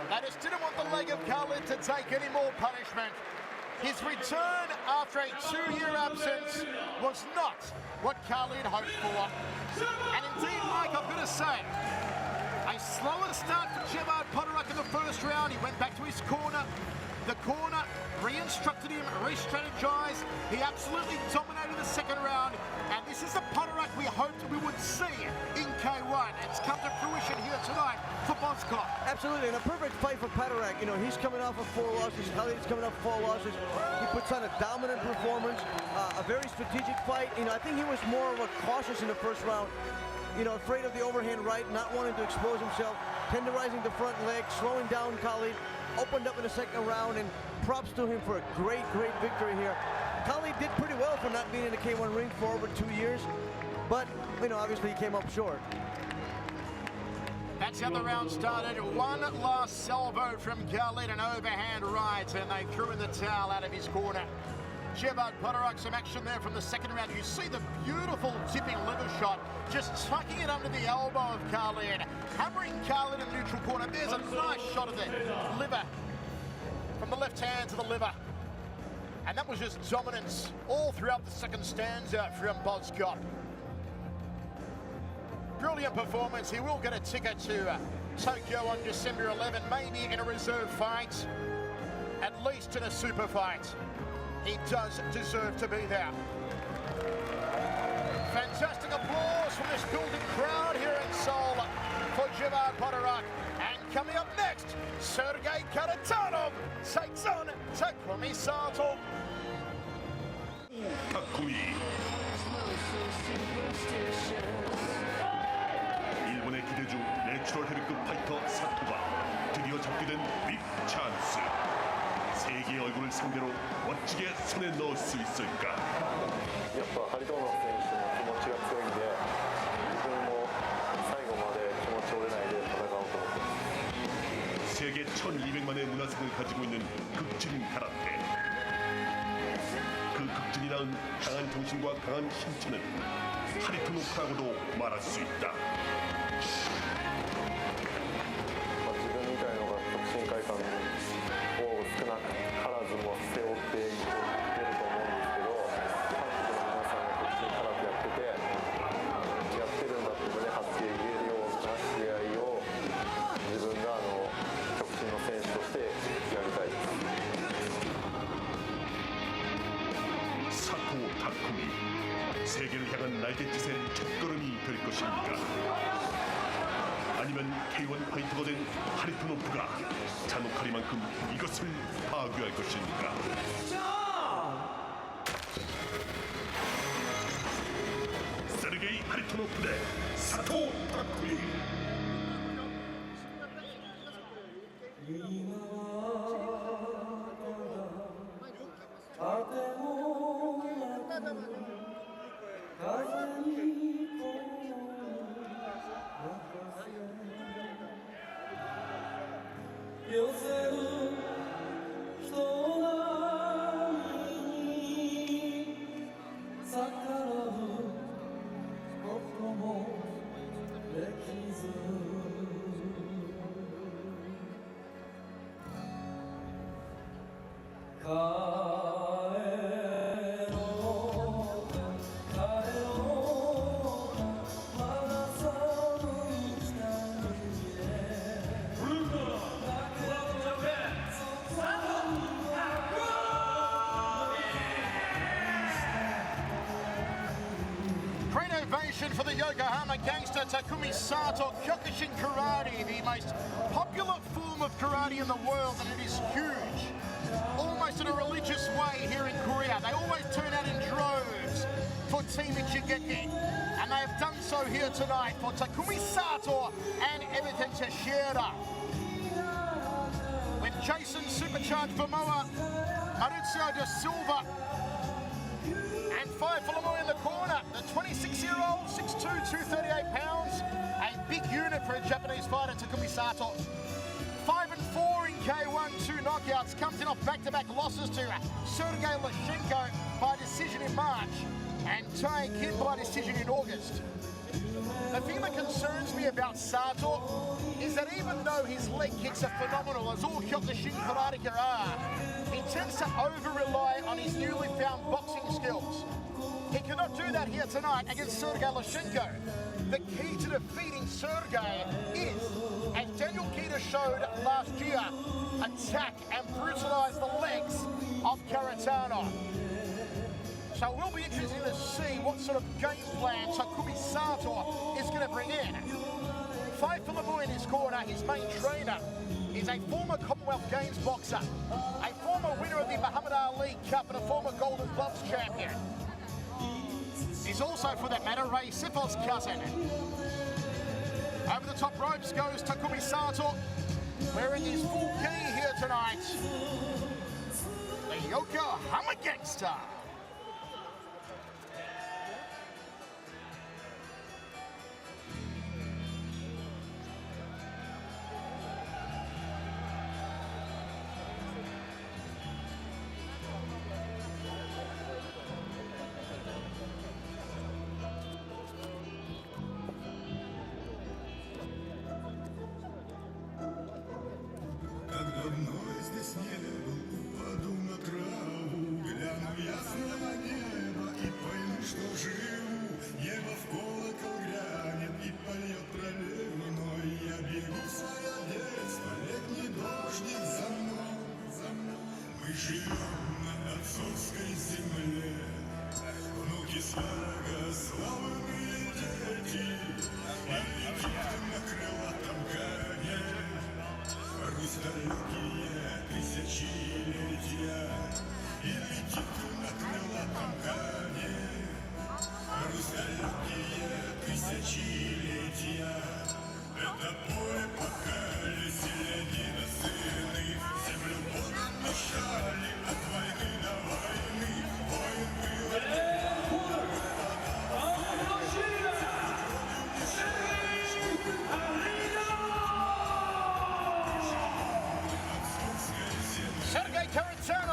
They just didn't want the leg of Khalid to take any more punishment. His return after a 2-year absence was not what Khalid hoped for. And indeed, Mike, I've got to say, a slower start for Gerard Paderak in the first round. He went back to his corner. The corner re-instructed him, re-strategized. He absolutely dominated the second round. And this is the Paderak we hoped we would see in K1. It's come to fruition here tonight for Boskop. Absolutely, and a perfect fight for Paderak. You know, he's coming off of 4 losses. Khalid's coming off 4 losses. He puts on a dominant performance, a very strategic fight. You know, I think he was more of a cautious in the first round. You know, afraid of the overhand right, not wanting to expose himself, tenderizing the front leg, slowing down Khalid, opened up in the second round, and props to him for a great, great victory here. Khalid did pretty well for not being in the K1 ring for over 2 years, but, you know, obviously he came up short. That's how the round started. One last salvo from Khalid, an overhand right, and they threw in the towel out of his corner. Gerard Paderak, some action there from the second round. You see the beautiful tipping liver shot, just tucking it under the elbow of Khalid, hammering Khalid in the neutral corner. There's a nice shot of the liver, from the left hand to the liver. And that was just dominance all throughout the second stanza from Boskop. Brilliant performance. He will get a ticket to Tokyo on December 11, maybe in a reserve fight, at least in a super fight. He does deserve to be there. Fantastic applause from this building crowd here in Seoul for Gerard Paderak. And coming up next, Sergei Karatanov takes on Takumi Sato. 타쿠미. 일본의 기대주 내추럴 헤비급 파이터 사토가 드디어 잡게 된 빅 찬스. 세계의 얼굴을 상대로 멋지게 손에 넣을 수 있을까? やっぱハリトーノ選手の気持ちが強いんで、自分も最後まで気持ち折れないで戦おうと思ってます。 세계 1200만의 문화상을 가지고 있는 극진 가라테. 그 극진이 낳은 강한 정신과 강한 신체는 하리토노프라고도 말할 수 있다. 自分みたいのが極真会館を少なからずも背負っていると思うんですけど、韓国の皆さんが極真空手やってるんだって胸張って言えるような試合を自分が極真の選手としてやりたいです。 사토 타쿠미. 세계를 향한 날갯짓의 첫걸음이 될 것입니까? 아니면 K1 파이터가 된 하리토노프가 잔혹하리만큼 이것을 파괴할 것입니까? 세르게이 하리토노프 대 사토 타쿠미. ovation for the Yokohama gangster Takumi Sato. Kyokushin karate, the most popular form of karate in the world, and it is huge. Almost in a religious way here in Korea. They always turn out in droves for Team Ichigeki. And they have done so here tonight for Takumi Sato and Everton Teixeira. With Jason Supercharged Momoa, Mauricio da Silva, and Five Fulamu in the corner. The 26-year-old, 6'2", 238 pounds. A big unit for a Japanese fighter, Takumi Sato. 5-4 in K1, 2 knockouts. Comes in off back-to-back losses to Sergei Lashenko by decision in March and Tae Kim by decision in August. The thing that concerns me about Sato is that even though his leg kicks are phenomenal, as all Kyokushin karateka are, he tends to over-rely on his newly found boxing skills. He cannot do that here tonight against Sergei Lashenko. The key to defeating Sergei is, as Daniel Kita showed last year, attack and brutalise the legs of Karatano. So it will be interesting to see what sort of game plan Takumi Sato is going to bring in. Five Fulamu in his corner, his main trainer, is a former Commonwealth Games boxer, a former winner of the Muhammad Ali Cup and a former Golden Gloves champion. He's also, for that matter, Ray Siffel's cousin. Over the top ropes goes Takumi Sato, wearing his full gi here tonight. The Yokohama gangster.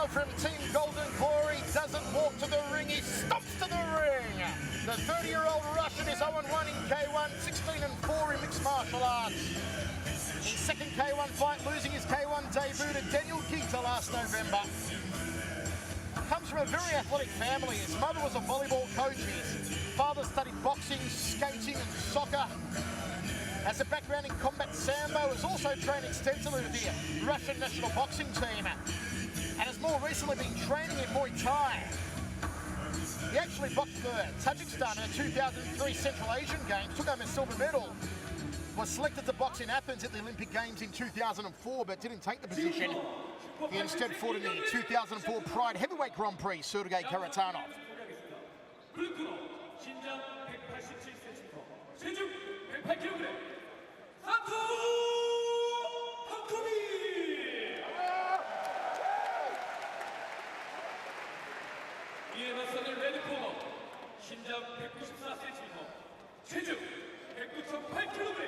From Team Golden Glory doesn't walk to the ring, he stomps to the ring. The 30-year-old Russian is 0-1 in K1, 16-4 in mixed martial arts. His second K1 fight, losing his K1 debut to Daniel Kita last November. Comes from a very athletic family. His mother was a volleyball coach. His father studied boxing, skating and soccer. Has a background in combat sambo, has also trained extensively with the Russian national boxing team, and has more recently been training in Muay Thai. He actually boxed for Tajikistan in the 2003 Central Asian Games, took home a silver medal, was selected to box in Athens at the Olympic Games in 2004, but didn't take the position. He instead fought in the 2004 Pride Heavyweight Grand Prix, Sergei Karatanov. 이에 맞서는 레드코너 신장 194cm, 체중 109.8kg,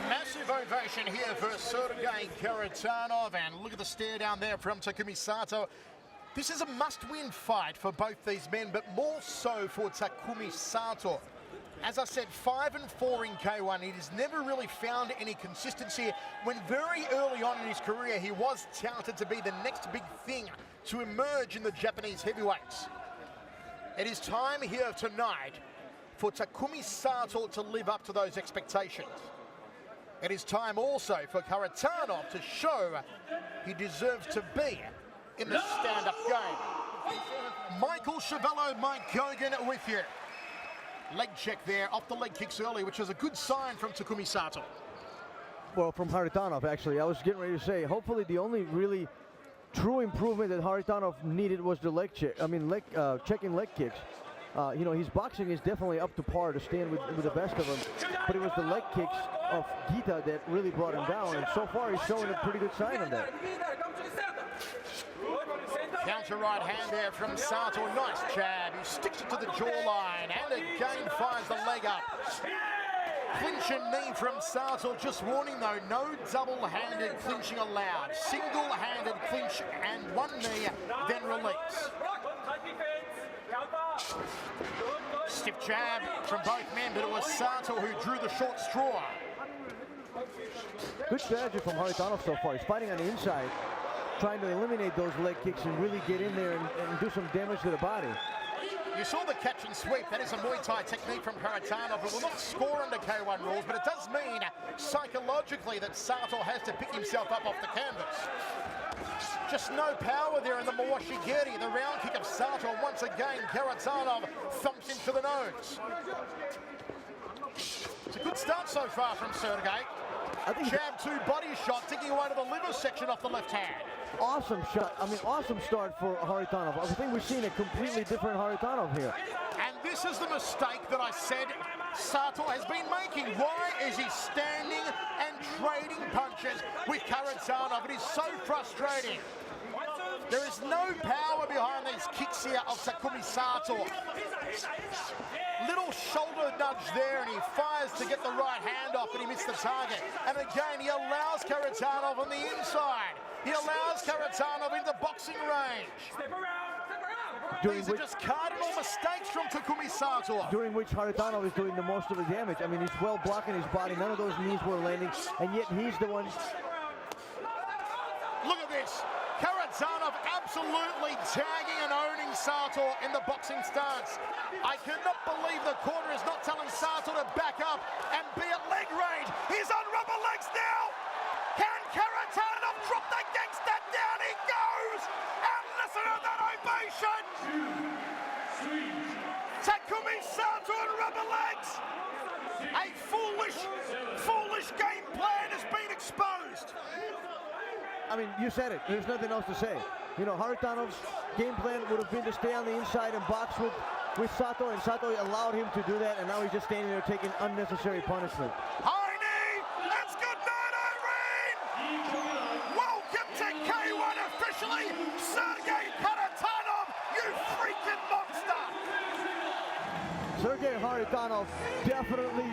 Massive ovation here for Sergei Karatanov, and look at the stare down there from Takumi Sato. This is a must-win fight for both these men, but more so for Takumi Sato. As I said, 5-4 in K1. He has never really found any consistency when very early on in his career he was touted to be the next big thing to emerge in the Japanese heavyweights. It is time here tonight for Takumi Sato to live up to those expectations. It is time also for Karatanov to show he deserves to be in the stand-up game. Michael Chavello, Mike Gogan with you. Leg check there, off the leg kicks early, which is a good sign from Takumi Sato. Well, from Haritonov, actually. I was getting ready to say, hopefully the only really true improvement that Haritonov needed was the leg check. I mean, checking leg kicks. You know, his boxing is definitely up to par to stand with the best of them, but it was the leg kicks of Gita that really brought him down, and so far he's showing a pretty good sign of that. Counter right hand there from Sato, nice jab, he sticks it to the jawline, and again finds the leg up. Clinch and knee from Sato, just warning though, no double-handed clinching allowed. Single-handed clinch and one knee, then release. Stiff jab from both men, but it was Sato who drew the short straw. Good strategy from Haritonov so far. He's fighting on the inside, trying to eliminate those leg kicks and really get in there and do some damage to the body. You saw the catch and sweep. That is a Muay Thai technique from Haritonov. It will not score under K1 rules, but it does mean psychologically that Sato has to pick himself up off the canvas. Just no power there in the Mawashigiri. The round kick of Sato. Once again, Haritonov thumps into the nose. It's a good start so far from Sergey. Jab 2 body shot, taking away to the liver section off the left hand. Awesome shot. I mean, awesome start for Haritonov. I think we're seeing a completely different Haritonov here. And this is the mistake that I said Sato has been making. Why is he standing and trading punches with Haritonov? It is so frustrating. There is no power behind these kicks here of Takumi Sato. Little shoulder nudge there, and he fires to get the right hand off, but he missed the target. And again, he allows Haritonov on the inside. He allows Haritonov into boxing range. These are just cardinal mistakes from Takumi Sato. During which Haritonov is doing the most of the damage. I mean, he's well blocking his body. None of those knees were landing, and yet he's the one. Look at this. Haritonov absolutely tagging and owning Sato in the boxing stance. I cannot believe the corner is not telling Sato to back up and be at leg range. He's on rubber legs now. Can Haritonov drop the gangster down? He goes! And listen to that ovation! Takumi Sato on rubber legs! A foolish game plan has been exposed. I mean, you said it. There's nothing else to say. You know, Haritonov's game plan would have been to stay on the inside and box with Sato, and Sato allowed him to do that, and now he's just standing there taking unnecessary punishment. High knee! That's good night, Irene! Welcome to K1 officially, Sergey Haritonov, you freaking monster! Sergey Haritonov definitely,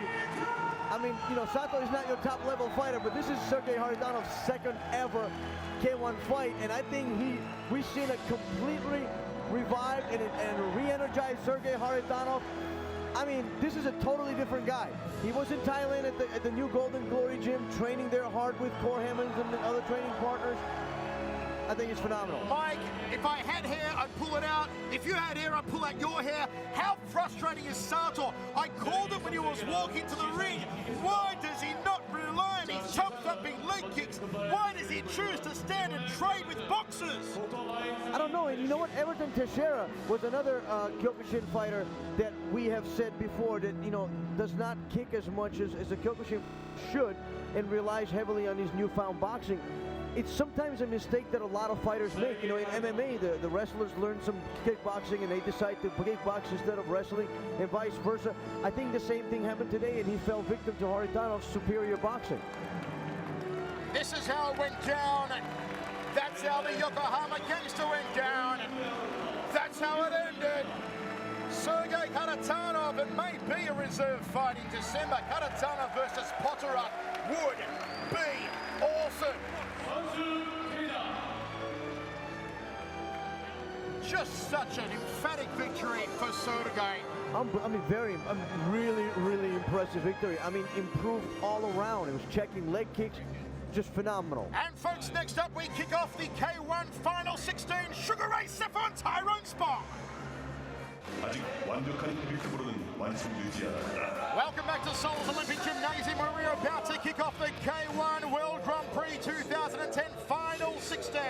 I mean, you know, Sato is not your top level fighter, but this is Sergey Haritonov's second ever K1 fight, and I think we've seen a completely revived and re-energized Sergey Haritonov. I mean, this is a totally different guy. He was in Thailand at the new Golden Glory gym, training there hard with Cor Hammonds and the other training partners. I think it's phenomenal. Mike, if I had hair, I'd pull it out. If you had hair, I'd pull out your hair. How frustrating is Sato? I called it when he was walking to the ring. Why does he not rely on his chop-thumping leg kicks? Why does he choose to stand and trade with boxers? I don't know, and you know what? Everton Teixeira was another Kyokushin fighter that we have said before that, you know, does not kick as much as a Kyokushin should and relies heavily on his newfound boxing. It's sometimes a mistake that a lot of fighters make. You know, in MMA, the wrestlers learn some kickboxing and they decide to kickbox instead of wrestling, and vice versa. I think the same thing happened today, and he fell victim to Haritonov's superior boxing. This is how it went down. That's how the Yokohama Gangster went down. That's how it ended. Sergey Haritonov, it may be a reserve fight in December. Haritonov versus Potterup would be awesome. Just such an emphatic victory for Sergey. Really impressive victory. I mean, improved all around. It was checking leg kicks, just phenomenal. And folks, next up we kick off the K1 Final 16 Sugar Ray Saffron Tyrone Spot. 아직 완벽한 헤비급으로는 완성 유지하다. Welcome back to Seoul's Olympic Gymnasium, where we're about to kick off the K1 World Grand Prix 2010 Final 16.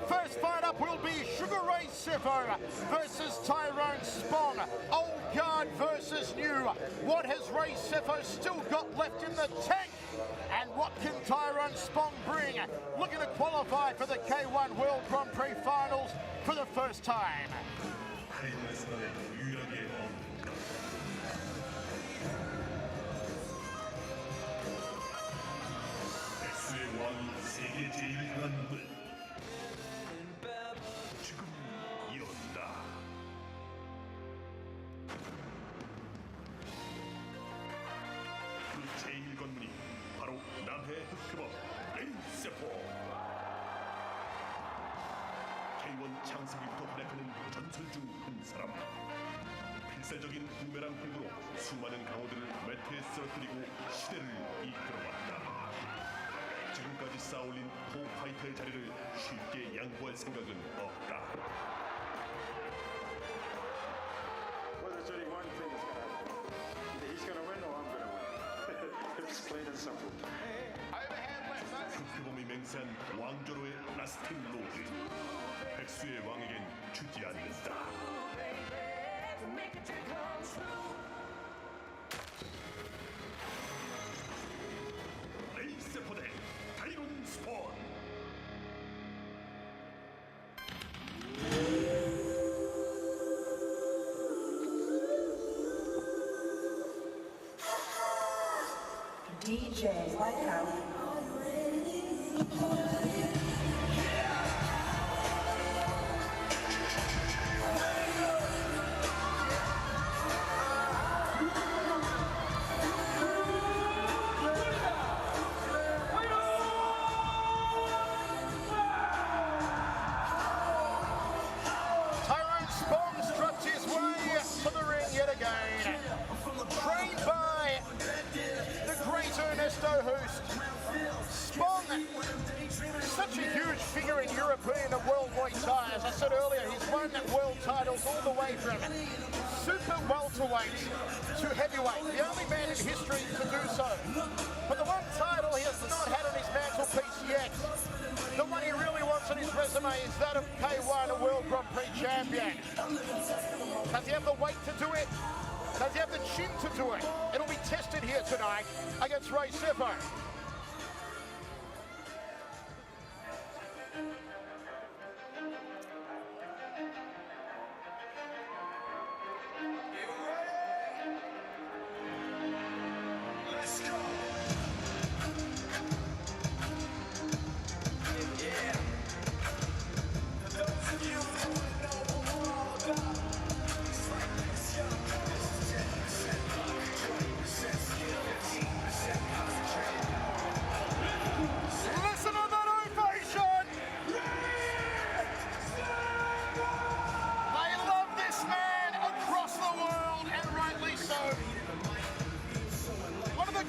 First fight up will be Sugar Ray Sefo versus Tyrone Spong. Old guard versus new. What has Ray Sefo still got left in the tank? And what can Tyrone Spong bring? Looking to qualify for the K1 World Grand Prix Finals for the first time. 세계 제일 강한 분 지금 연다. 그 제일 건물이 바로 남해 흑흑업 레이세포. K1 창세기부터 활약하는 전설 중 한 사람. 필살적인 부메랑 공으로 수많은 강호들을 매트에 쓰러뜨리고 시대를 이끌어왔다. 지금까지 쌓아올린 포파이터의 자리를 쉽게 양보할 생각은 없다. Well, there's only one thing that's going to happen. Either he's going to win or I'm going to win. It's plain and simple. 흑표범이 맹세한 왕조로의 라스틴 로드. 백수의 왕에겐 주지 않는다. 레이세포 대 타이론 스폰. DJ Whitehouse. Spong, such a huge figure in European and world Muay Thai. As I said earlier, he's won world titles all the way from super welterweight to heavyweight. The only man in history to do so. But the one title he has not had on his mantelpiece yet, the one he really wants on his resume, is that of K1, a World Grand Prix champion. Does he have the weight to do it? Does he have the chin to do it? It'll be tested here tonight against Ray Sefo.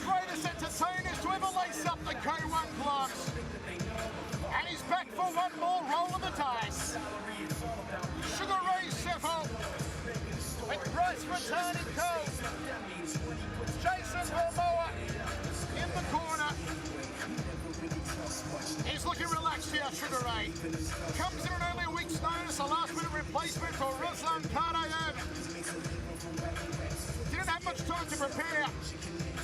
Greatest entertainers to ever lace up the K1 gloves. And he's back for one more roll of the dice. Sugar Ray Sefo with Bryce returning cold. Jason Balboa in the corner. He's looking relaxed here, Sugar Ray. Comes in on only a week's notice, a last-minute replacement for Ruslan Karayev. Didn't have much time to prepare,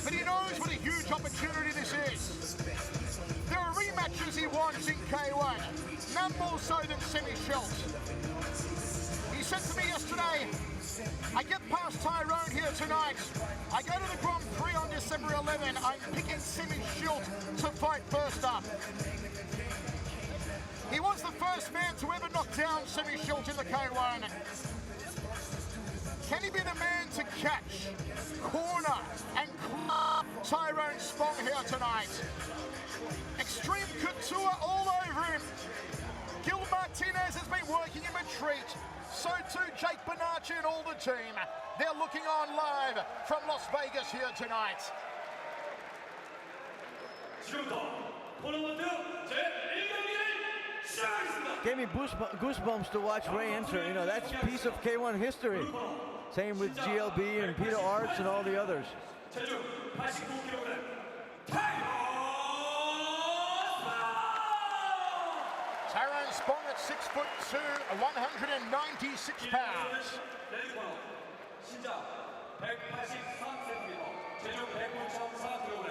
but he knows what a huge opportunity this is. There are rematches he wants in K1, none more so than Semi Schultz. He said to me yesterday, I get past Tyrone here tonight. I go to the Grand Prix on December 11. I'm picking Semi Schultz to fight first up. He was the first man to ever knock down Semi Schultz in the K1. Can he be the man to catch, corner, and claw Tyrone Spong here tonight? Extreme couture all over him. Gil Martinez has been working in retreat. So too Jake Bonacci and all the team. They're looking on live from Las Vegas here tonight. Gave me goosebumps to watch Ray enter. You know, that's a piece of K1 history. Same with GLB and Peter Arts and all the others. 체중 89kg 타이거 Tyrone Spong at 6'2", 196 pounds. 신장 183cm, 체중 109.4kg.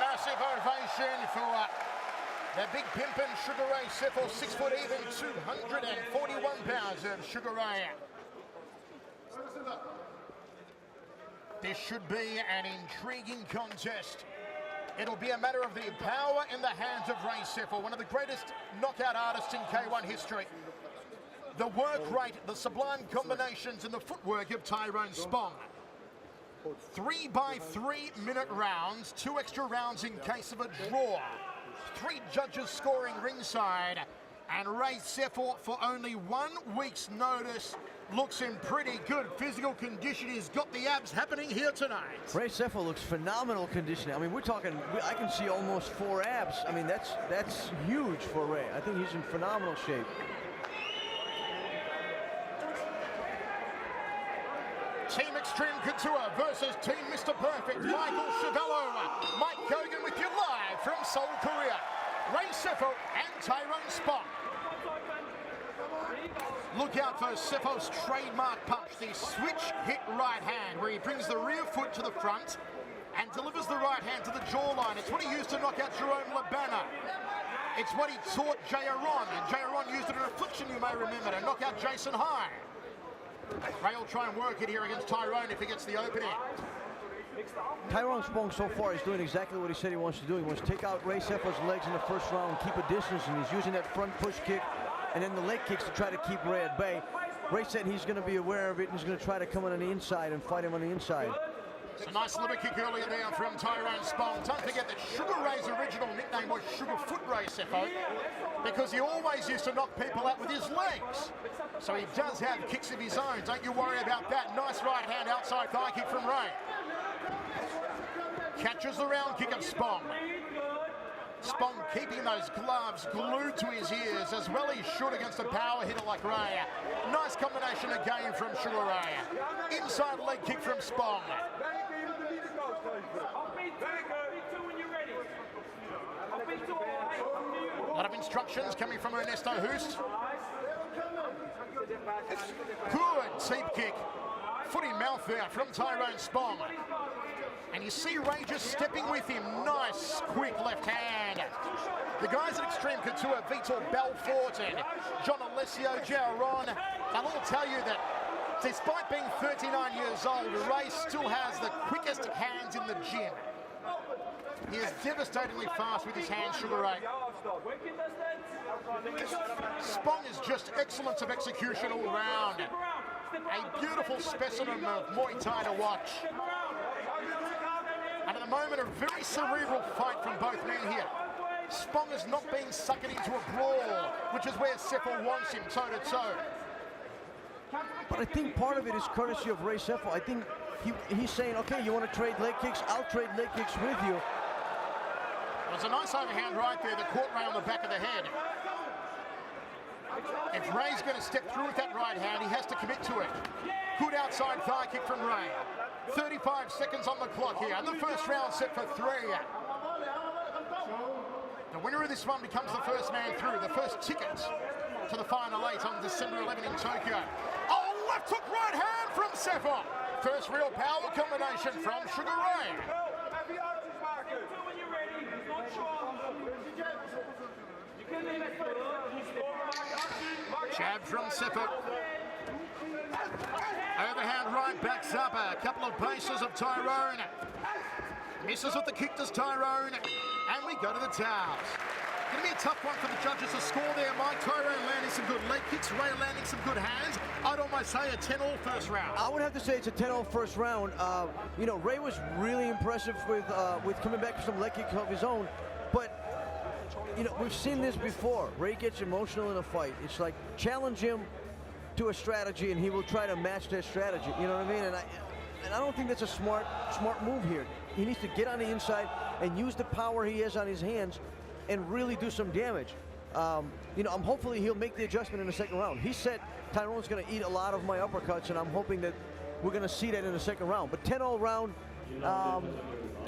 Massive ovation for the big pimpin' Sugar Ray Seffel, 6 foot even, 241 pounds of Sugar Ray. This should be an intriguing contest. It'll be a matter of the power in the hands of Ray Seffel, one of the greatest knockout artists in K1 history. The work rate, the sublime combinations and the footwork of Tyrone Spong. 3 by 3 minute rounds, 2 extra rounds in case of a draw. 3 judges scoring ringside, and Ray Seffel, for only 1 week's notice, looks in pretty good physical condition. He's got the abs happening here tonight. Ray Seffel looks phenomenal conditioning. I mean, we're talking, I can see almost 4 abs. I mean, that's huge for Ray. I think he's in phenomenal shape. Team Extreme Couture versus Team Mr. Perfect. Michael Chiavello, Mike Kogan with you live from Seoul, Korea. Ray Seffel and Tyrone Spong. Look out for Seffel's trademark punch, the switch hit right hand, where he brings the rear foot to the front and delivers the right hand to the jawline. It's what he used to knock out Jerome Labana. It's what he taught Jay Aron, and Jay Aron used it in Affliction, you may remember, to knock out Jason High. Ray will try and work it here against Tyrone if he gets the opening. Tyrone Spong so far is doing exactly what he said he wants to do. He wants to take out Ray Seffel's legs in the first round, keep a distance, and he's using that front push kick and then the leg kicks to try to keep Ray at bay. Ray said he's going to be aware of it and he's going to try to come on the inside and fight him on the inside. It's a nice liver kick earlier there from Tyrone Spong. Don't forget that Sugar Ray's original nickname was Sugarfoot Ray Seffel, because he always used to knock people out with his legs. So he does have kicks of his own. Don't you worry about that. Nice right hand outside thigh kick from Ray. Catches the round kick of Spong. Spong keeping those gloves glued to his ears, as well he should against a power hitter like Ray. Nice combination again from Sugar Ray. Inside leg kick from Spong. A lot of instructions coming from Ernesto Hoost. Good teep kick. Foot in mouth there from Tyrone Spong. And you see Ray just stepping with him. Nice, quick left hand. The guys at Extreme Couture, Vitor Belfort and John Alessio Giaron, they'll all tell you that despite being 39 years old, Ray still has the quickest hands in the gym. He is devastatingly fast with his hands, Sugar Ray. Spong is just excellence of execution all round. A beautiful specimen of Muay Thai to watch. And at the moment, a very cerebral fight from both men here. Spong is not being sucked into a brawl, which is where Seffel wants him toe-to-toe. But I think part of it is courtesy of Ray Seffel. I think he's saying, okay, you want to trade leg kicks? I'll trade leg kicks with you. There's a nice overhand right there that caught Ray on the back of the head. If Ray's going to step through with that right hand, he has to commit to it. Good outside thigh kick from Ray. 35 seconds on the clock here, and the first round set for 3. The winner of this one becomes the first man through, the first ticket to the Final 8 on December 11 in Tokyo. Oh, left hook right hand from Seffel. First real power combination from Sugar Ray. Jab from Seffel. Overhand right, backs up a couple of paces of Tyrone. Misses with the kick does Tyrone. And we go to the towels. Going to be a tough one for the judges to score there, Mike. Tyrone landing some good leg kicks, Ray landing some good hands. I'd almost say a 10-all first round. I would have to say it's a 10-all first round. You know, Ray was really impressive with coming back with some leg kicks of his own. But, you know, we've seen this before. Ray gets emotional in a fight. It's like, challenge him to a strategy and he will try to match that strategy. You know what I mean? And I don't think that's a smart move here. He needs to get on the inside and use the power he has on his hands and really do some damage. I'm hopefully he'll make the adjustment in the second round. He said Tyrone's going to eat a lot of my uppercuts, and I'm hoping that we're going to see that in the second round. But 10-all round,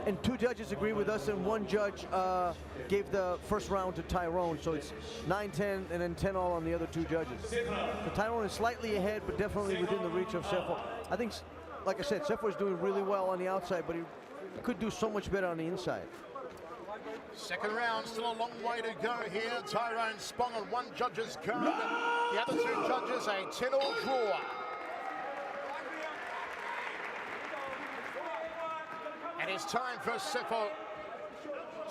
and 2 judges agree with us, and 1 judge gave the first round to Tyrone. So it's 9-10, and then 10-all on the other 2 judges. So Tyrone is slightly ahead, but definitely within the reach of Sefo. I think, like I said, Sefo is doing really well on the outside, but he could do so much better on the inside. Second round, still a long way to go here. Tyrone Spong on 1 judge's card. The other 2 judges, a 10-all draw. And it's time for Sefo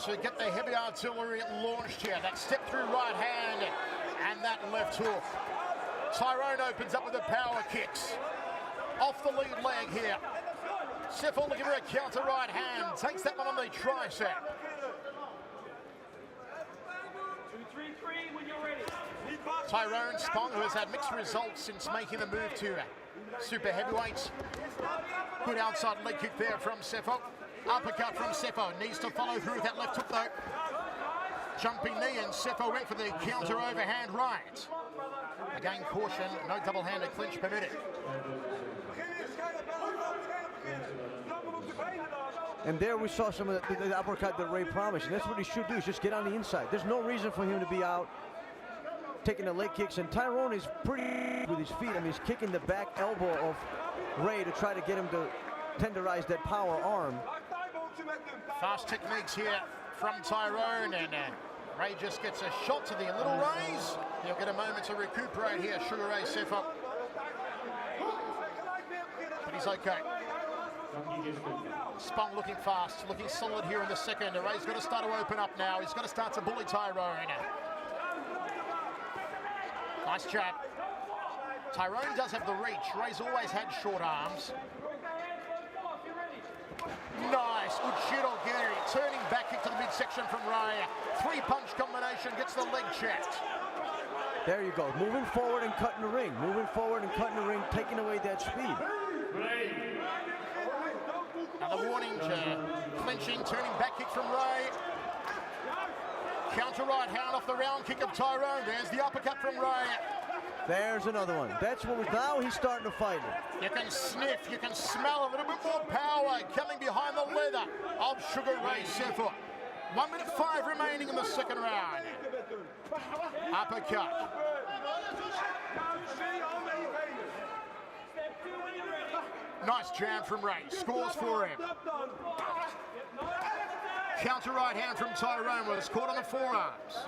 to get the heavy artillery launched here. That step through right hand and that left hook. Tyrone opens up with the power kicks. Off the lead leg here. Sefo looking for a counter right hand. Takes that one on the tricep. 2-3-3 when you're ready. Tyrone Spong, who has had mixed results since making the move to super heavyweights. Good outside leg kick there from Sefo. Uppercut from Sefo. Needs to follow through with that left hook though. Jumping knee, and Sefo went for the counter overhand right. Again, caution, no double-handed clinch permitted. And there we saw some of the uppercut that Ray promised, and that's what he should do, is just get on the inside. There's no reason for him to be out taking the leg kicks, and Tyrone is pretty with his feet. I mean, he's kicking the back elbow of Ray to try to get him to tenderize that power arm. Fast techniques here from Tyrone, and Ray just gets a shot to the little raise. He'll get a moment to recuperate here, Sugar Ray Sefo. But he's okay. Spong looking fast, looking solid here in the second. Ray's got to start to open up now. He's got to start to bully Tyrone. Nice jab. Tyrone does have the reach. Ray's always had short arms. Nice, Uchiro Geri, turning back kick to the midsection from Ray. 3-punch combination, gets the leg checked. There you go, moving forward and cutting the ring. Moving forward and cutting the ring, taking away that speed. Now the warning, clinching, turning back kick from Ray. Counter right hand off the round kick of Tyrone. There's the uppercut from Ray. There's another one. That's what now he's starting to fight it. You can sniff, you can smell a little bit more power coming behind the leather of Sugar Ray Sefo. 1 minute 5 remaining in the second round. Uppercut. Nice jam from Ray. Scores for him. Counter right hand from Tyrone, was caught on the forearms.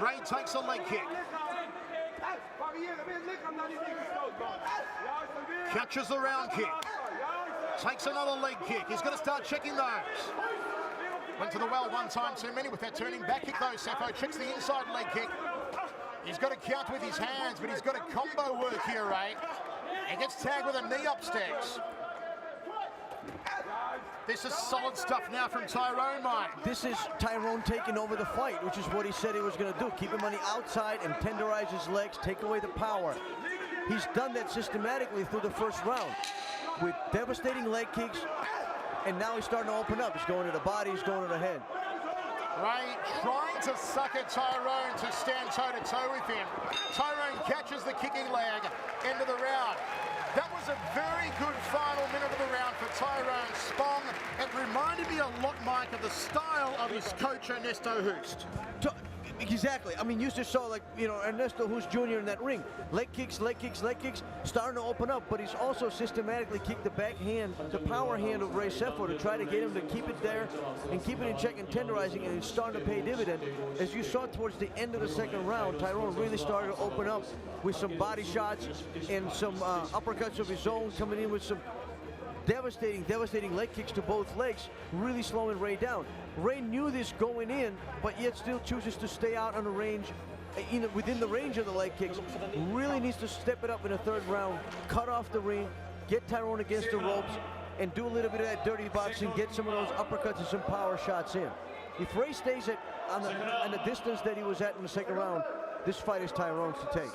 Ray takes a leg kick. Catches the round kick. Takes another leg kick. He's got to start checking those. Went to the well 1 time too many with that turning back kick though. Sefo checks the inside leg kick. He's got to count with his hands, but he's got a combo work here, Ray. He gets tagged with a knee upstairs. This is solid stuff now from Tyrone, Mike. This is Tyrone taking over the fight, which is what he said he was going to do. Keep him on the outside and tenderize his legs, take away the power. He's done that systematically through the first round with devastating leg kicks, and now he's starting to open up. He's going to the body, he's going to the head. Ray trying to sucker Tyrone to stand toe-to-toe with him. Tyrone catches the kicking leg, end of the round. That was a very good final minute of the round for Tyrone Spong. It reminded me a lot, Mike, of the style of his coach, Ernesto Hoost. Exactly. I mean, you just saw, like, you know, Ernesto Hoost Jr. in that ring. Leg kicks, leg kicks, leg kicks, starting to open up, but he's also systematically kicked the back hand, the power hand of Ray Sefo to try to get him to keep it there and keep it in check and tenderizing, and it's starting to pay dividend. As you saw towards the end of the second round, Tyrone really started to open up with some body shots and some uppercuts of his own, coming in with some devastating leg kicks to both legs, really slowing Ray down. Ray knew this going in, but yet still chooses to stay out on the range, within the range of the leg kicks. Really needs to step it up in the third round, cut off the ring, get Tyrone against the ropes, and do a little bit of that dirty boxing, get some of those uppercuts and some power shots in. If Ray stays on the distance that he was at in the second round, this fight is Tyrone's to take.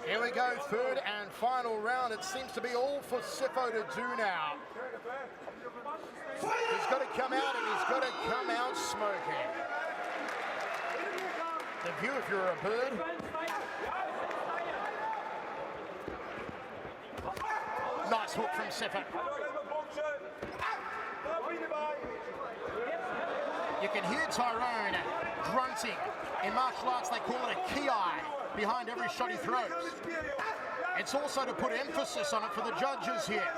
Here we go, third and final round. It seems to be all for Sefo to do now. He's got to come out, and he's got to come out smoking. The view if you're a bird. Nice hook from Sefer. You can hear Tyrone grunting. In martial arts, they call it a ki behind every shot he throws. It's also to put emphasis on it for the judges here.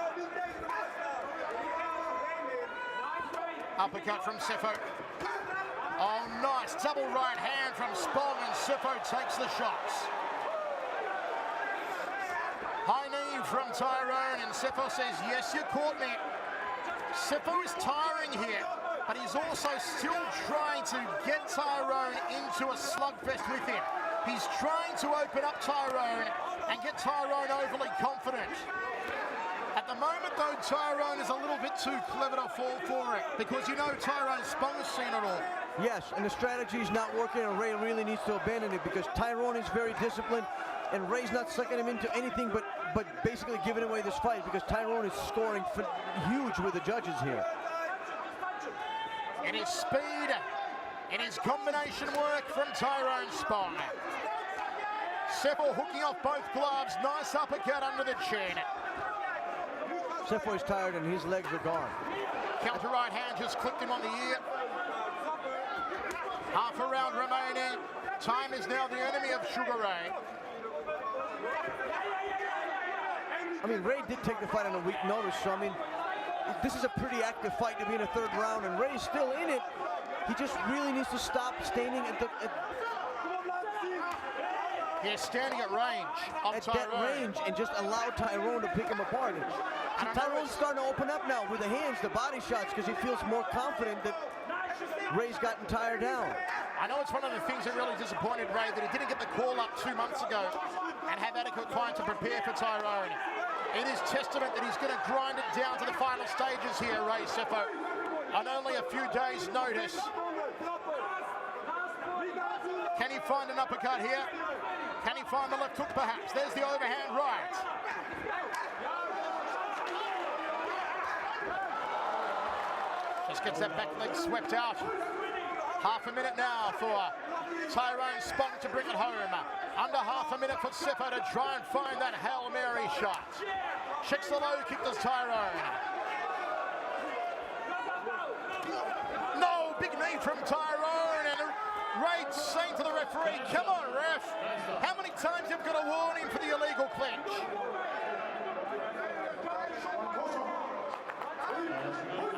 Uppercut from Sefo. Oh, nice double right hand from Spong, and Sefo takes the shots. High knee from Tyrone, and Sefo says, yes, you caught me. Sefo is tiring here, but he's also still trying to get Tyrone into a slugfest with him. He's trying to open up Tyrone and get Tyrone overly confident. At the moment, though, Tyrone is a little bit too clever to fall for it, because you know Tyrone Spong has seen it all. Yes, and the strategy is not working, and Ray really needs to abandon it, because Tyrone is very disciplined, and Ray's not sucking him into anything but basically giving away this fight, because Tyrone is scoring huge with the judges here. It is speed, it is combination work from Tyrone Spong. Sefo hooking off both gloves, nice uppercut under the chin. Sefo is tired and his legs are gone. Counter right hand just clipped him on the ear. Half a round remaining. Time is now the enemy of Sugar Ray. I mean, Ray did take the fight on a week notice, so I mean, this is a pretty active fight to be in a third round, and Ray's still in it. He just really needs to stop standing at the... He's standing at range of at Tyrone. that range, and just allow Tyrone to pick him apart. Tyrone's starting to open up now with the hands, the body shots, because he feels more confident that Ray's gotten tired down. I know it's one of the things that really disappointed Ray, that he didn't get the call up 2 months ago and have adequate time to prepare for Tyrone. It is testament that he's going to grind it down to the final stages here, Ray Sefo, on only a few days' notice. Can he find an uppercut here? Can he find the left hook perhaps? There's the overhand right. Just gets that back leg swept out. Half a minute now for Tyrone Spong to bring it home. Under half a minute for Sefo to try and find that Hail Mary shot. Checks the low kick, does Tyrone. No, big knee from Tyrone, and Ray saying to the referee, come on, ref. How many times have you got to warn him for the illegal clinch?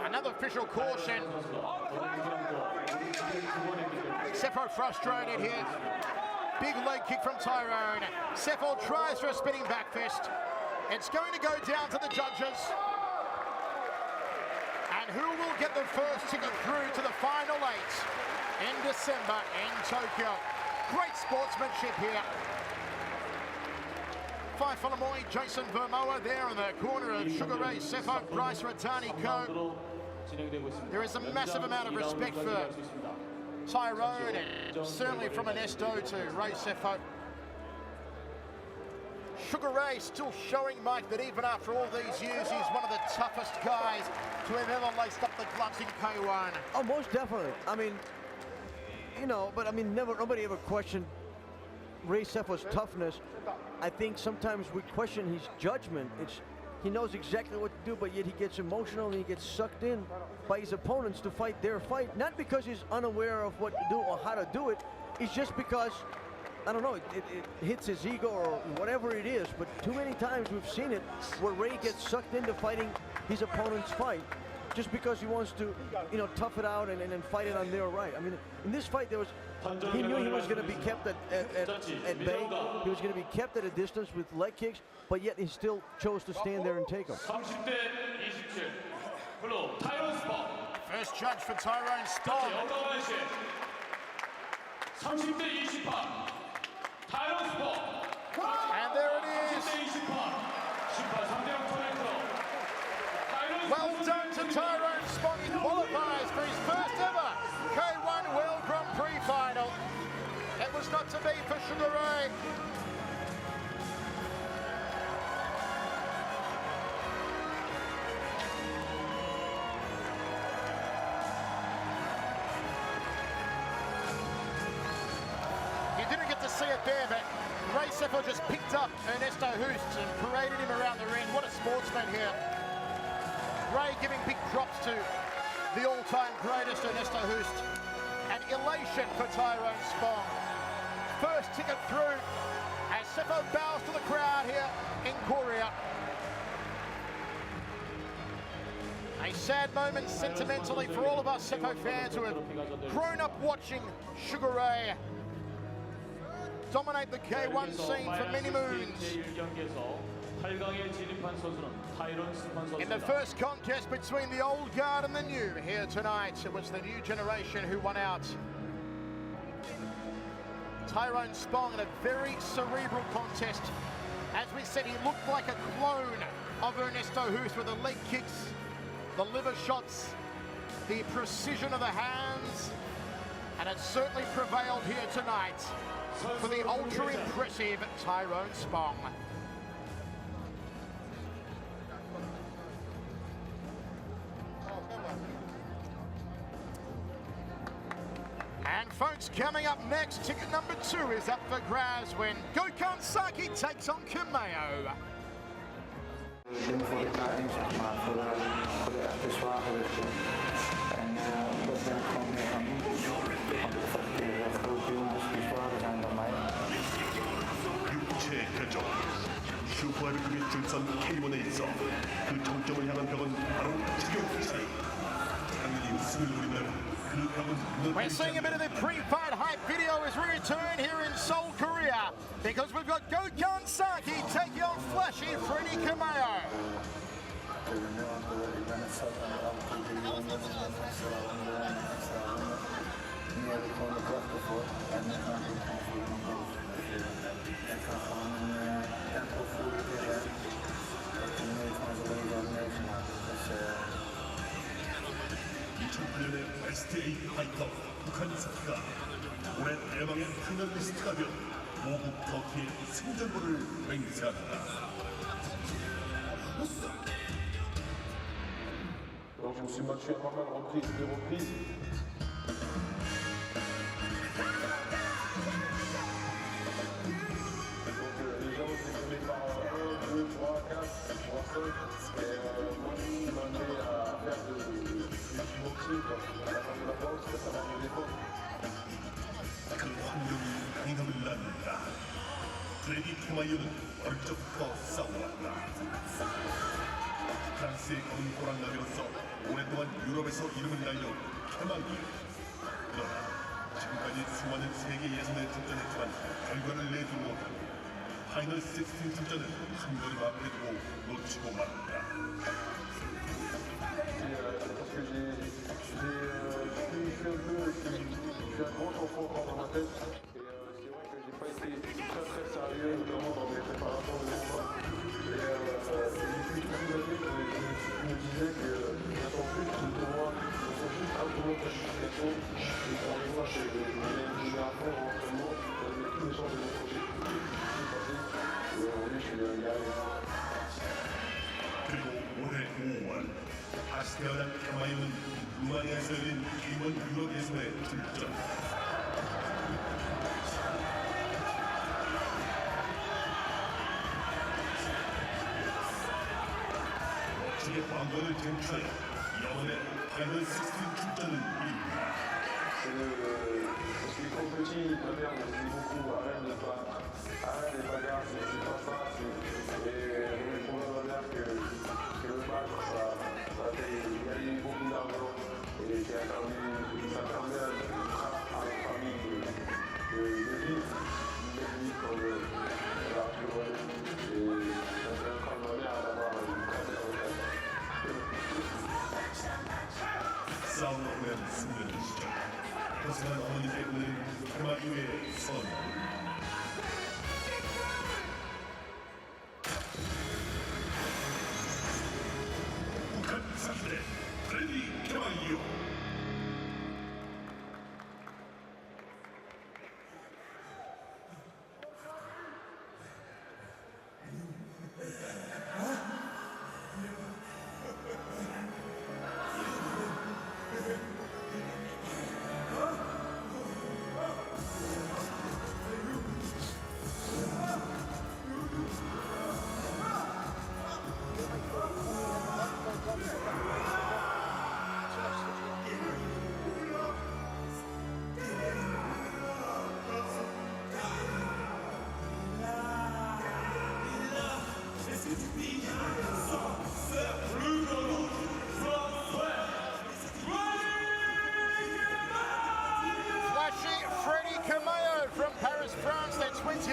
Another official caution. Sefo frustrated here. Big leg kick from Tyrone. Sefo tries for a spinning back fist. It's going to go down to the judges. And who will get the first ticket through to the final 8 in December in Tokyo? Great sportsmanship here. Five Falamoy, Jason Vermoa there in the corner of Sugar Ray Sefo, Bryce Ratani Co. There is a massive amount of respect for Tyrone, and certainly from Ernesto to Ray Sefo. Sugar Ray still showing, Mike, that even after all these years, he's one of the toughest guys to have ever laced up the gloves in K1. Oh, most definitely. I mean, you know, but I mean, nobody ever questioned Ray Sefo's toughness. I think sometimes we question his judgment. He knows exactly what to do, but yet he gets emotional and he gets sucked in by his opponents to fight their fight. Not because he's unaware of what to do or how to do it. It's just because, I don't know, it hits his ego or whatever it is. But too many times we've seen it where Ray gets sucked into fighting his opponent's fight just because he wants to, you know, tough it out and fight it on their right. I mean, in this fight, he knew he was going to be kept at bay. He was going to be kept at a distance with leg kicks, but yet he still chose to stand there and take them. First judge for Tyrone Spong. And there it is. Well done to Tyrone Spong. He qualifies for his first ever K1 World Grand Prix final. It was not to be for Sugar Ray. You didn't get to see it there, but Ray Sefo just picked up Ernesto Hoost and paraded him around the ring. What a sportsman here. Ray giving big props to the all-time greatest Ernesto Hoost. And elation for Tyrone Spong. First ticket through as Sefo bows to the crowd here in Korea. A sad moment sentimentally for all of us Sefo fans who have grown up watching Sugar Ray dominate the K1 scene for many moons. In the first contest between the old guard and the new here tonight, it was the new generation who won out. Tyrone Spong in a very cerebral contest. As we said, he looked like a clone of Ernesto Hoost with the leg kicks, the liver shots, the precision of the hands, and it certainly prevailed here tonight for the ultra-impressive Tyrone Spong. And folks, coming up next, ticket number 2 is up for grabs when Gokhan Saki takes on Kameo. Voor de K1, zeg maar, voor de echte zwaargewichten. En dat ben ik gewoon meer gaan doen. Want ik verkeer grote jongens die zwaarder zijn dan mij. 육체 결정. 슈퍼헤비급의 줄선 K1에 있어 그 정점을 향한 벽은 바로 체격치. 당연히 우승을 노린다면 그 벽은 We're seeing a bit of the pre-fight hype video as we return here in Seoul, Korea, because we've got Gokhan Saki taking on flashy Freddie Kameo. Nu heb ik gewoon de krachten voor en nu ga ik gewoon voor mijn boven. Ik ga gewoon een tempo voeren tegen hem. Dat hij nooit van zijn leven had meegemaakt. Dus 2008년의 베스트 8 파이터 북한 사키가 올해 대망의 파이널리스트가 되어 모국 터키의 승전보를 맹세한다. Donc je me suis battu à pas mal de reprises. Donc les gens étaient tombés par 1, 2, 3, 4, 3, 5. Et moi ce qui m'a amené à faire du kickboxing, à la fin de la boxe, ça m'a amené des fois. 그 환경이 강인함을 낳는다. 프레디 케마이어는 어릴 적부터 싸워왔다. 프랑스의 검은 호랑나비로서 오랫동안 유럽에서 이름을 날려온 케마이어. 그러나 지금까지 수많은 세계 예선에 출전했지만 결과를 내지 못하고 파이널 16 출전을 한 걸음 앞에 두고 놓치고 말았다. Parce que je suis un grand enfant encore dans ma tête. Et c'est vrai que j'ai pas été très sérieux, notamment dans mes préparations de combat. Et depuis toutes ces années, je me disais que j'attends plus de tournois, j'attends juste un tournoi de qualification. Et pour les fois, je vais à fond dans l'entraînement, j'avais tous les chances de m'approcher. Et aujourd'hui, je suis un gars. 그리고 올해 5월 다시 태어난 케마이어는 루마니아에서 열린 K1 유럽 예선에 출전. 멋지게 왕관을 쟁취하여 영원의 파이널 16 출전을 이룬다. Parce que quand petit, ma mère me disait beaucoup, arrête les bagarres, c'est pas ça. Et je répondais à ma mère que le match, ça fait gagner beaucoup d'argent. Et ça permet à la famille de vivre une vie comme la plus bonne. Et ça fait encore ma mère d'avoir une très belle retraite. 싸움으로 보낸 승리의 시절. 고생한 어머니 때문에 케마이어의 선. 북한 사람들의 프레디 케마이어.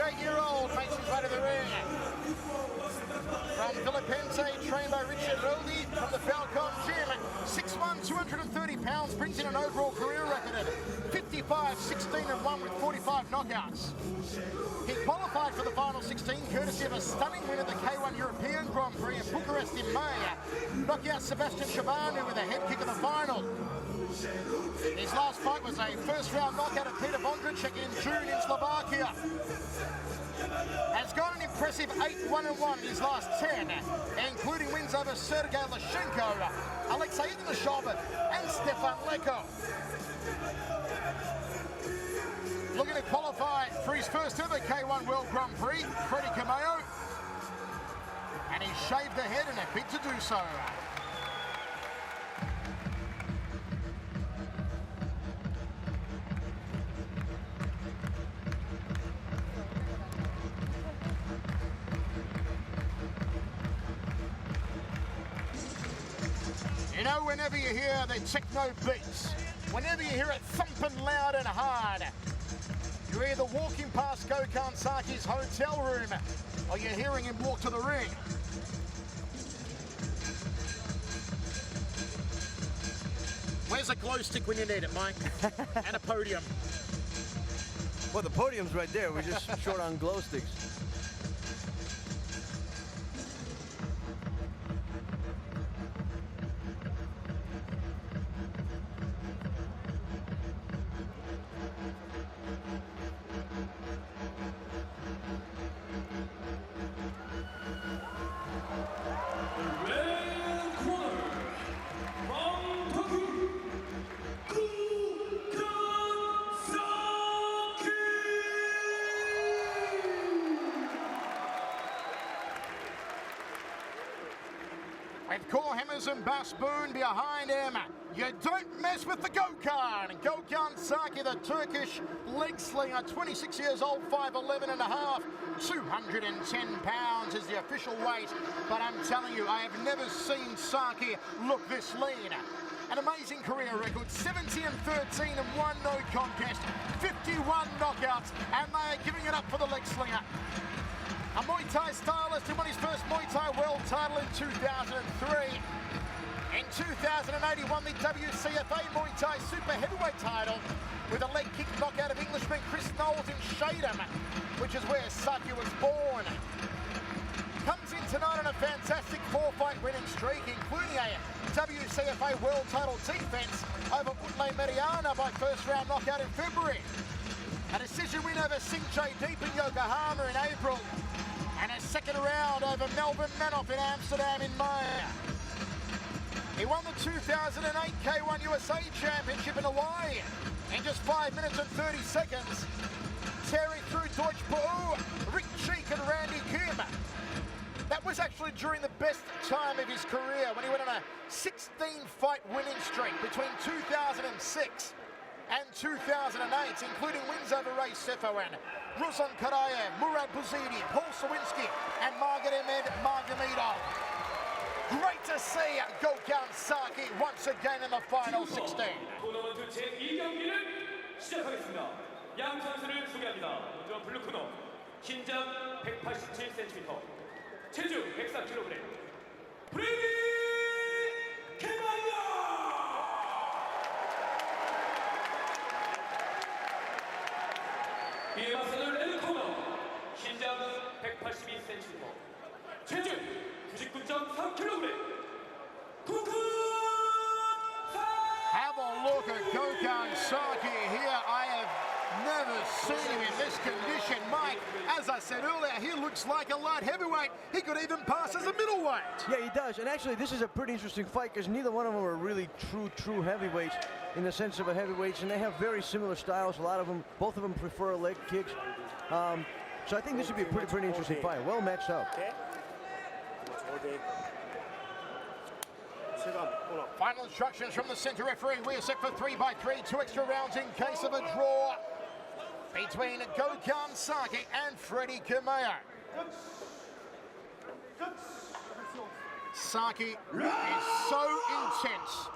28-year-old makes his way to the ring. From Philippines, trained by Richard Rodi from the Falcon Gym. 6'1", 230 pounds, brings in an overall career record of 55, 16-1 with 45 knockouts. He qualified for the final 16 courtesy of a stunning win at the K1 European Grand Prix in Bucharest in May. Knocked out Sebastian Shabanu with a head kick in the final. His last fight was a first-round knockout of Peter Bondricek in June in Slovakia. Has got an impressive 8-1-1 in his last 10, including wins over Sergei Lashenko, Alexei Ignashov, and Stefan Leko. Looking to qualify for his first ever K1 World Grand Prix, Freddie Cameo, and he shaved the head in a bid to do so. You know, whenever you hear the techno beats, whenever you hear it thumping loud and hard, you're either walking past Gokhan Saki's hotel room or you're hearing him walk to the ring. Where's a glow stick when you need it, Mike? And a podium. Well, the podium's right there. We're just short on glow sticks. With Korhemers and Basboon behind him, you don't mess with the Gokhan. Gokhan Saki, the Turkish leg slinger, 26 years old, 5'11 and a half, 210 pounds is the official weight. But I'm telling you, I have never seen Saki look this lean. An amazing career record, 70 and 13 and 1 no contest, 51 knockouts, and they are giving it up for the leg slinger. A Muay Thai stylist who won his first Muay Thai world title in 2003. In 2008, he won the WCFA Muay Thai super heavyweight title with a leg kick knockout of Englishman Chris Knowles in Shadham, which is where Saki was born. Comes in tonight on a fantastic 4-fight winning streak, including a WCFA world title defense over Utlay Mediana by first-round knockout in February. A decision win over Singche Deep in Yokohama in April. And a second round over Melvin Manoff in Amsterdam in May. He won the 2008 K1 USA Championship in Hawaii in just 5 minutes and 30 seconds. Tearing through Deutsch Pau, Rick Cheek and Randy Kim. That was actually during the best time of his career when he went on a 16-fight winning streak between 2006 and 2008, including wins over Ray Sefoan, Ruslan Karayev, Murad Buzidi, Paul Sawinski, and Magomed Magomedov. Great to see Gokhan Saki once again in the final 16. 토너먼트 제2경기를 시작하겠습니다. 양 선수를 소개합니다. 먼저 블루 코너, 신장 187cm, 체중 104kg, 프레디 케마야! 이에 맞서는 레드 코너, 신장 182cm, 체중 99.3kg, Have a look at Gokhan Saki here. I have never seen him in this condition. Mike, as I said earlier, he looks like a light heavyweight. He could even pass as a middleweight. Yeah, he does. And actually, this is a pretty interesting fight because neither one of them are really true heavyweights in the sense of a heavyweights, and they have very similar styles. A lot of them, both of them prefer leg kicks. So I think this would be a pretty interesting fight. Well matched up. Final instructions from the center referee. We are set for 3x3, 2 extra rounds in case of a draw between Gokhan Saki and Freddie Cameo. Saki is so intense.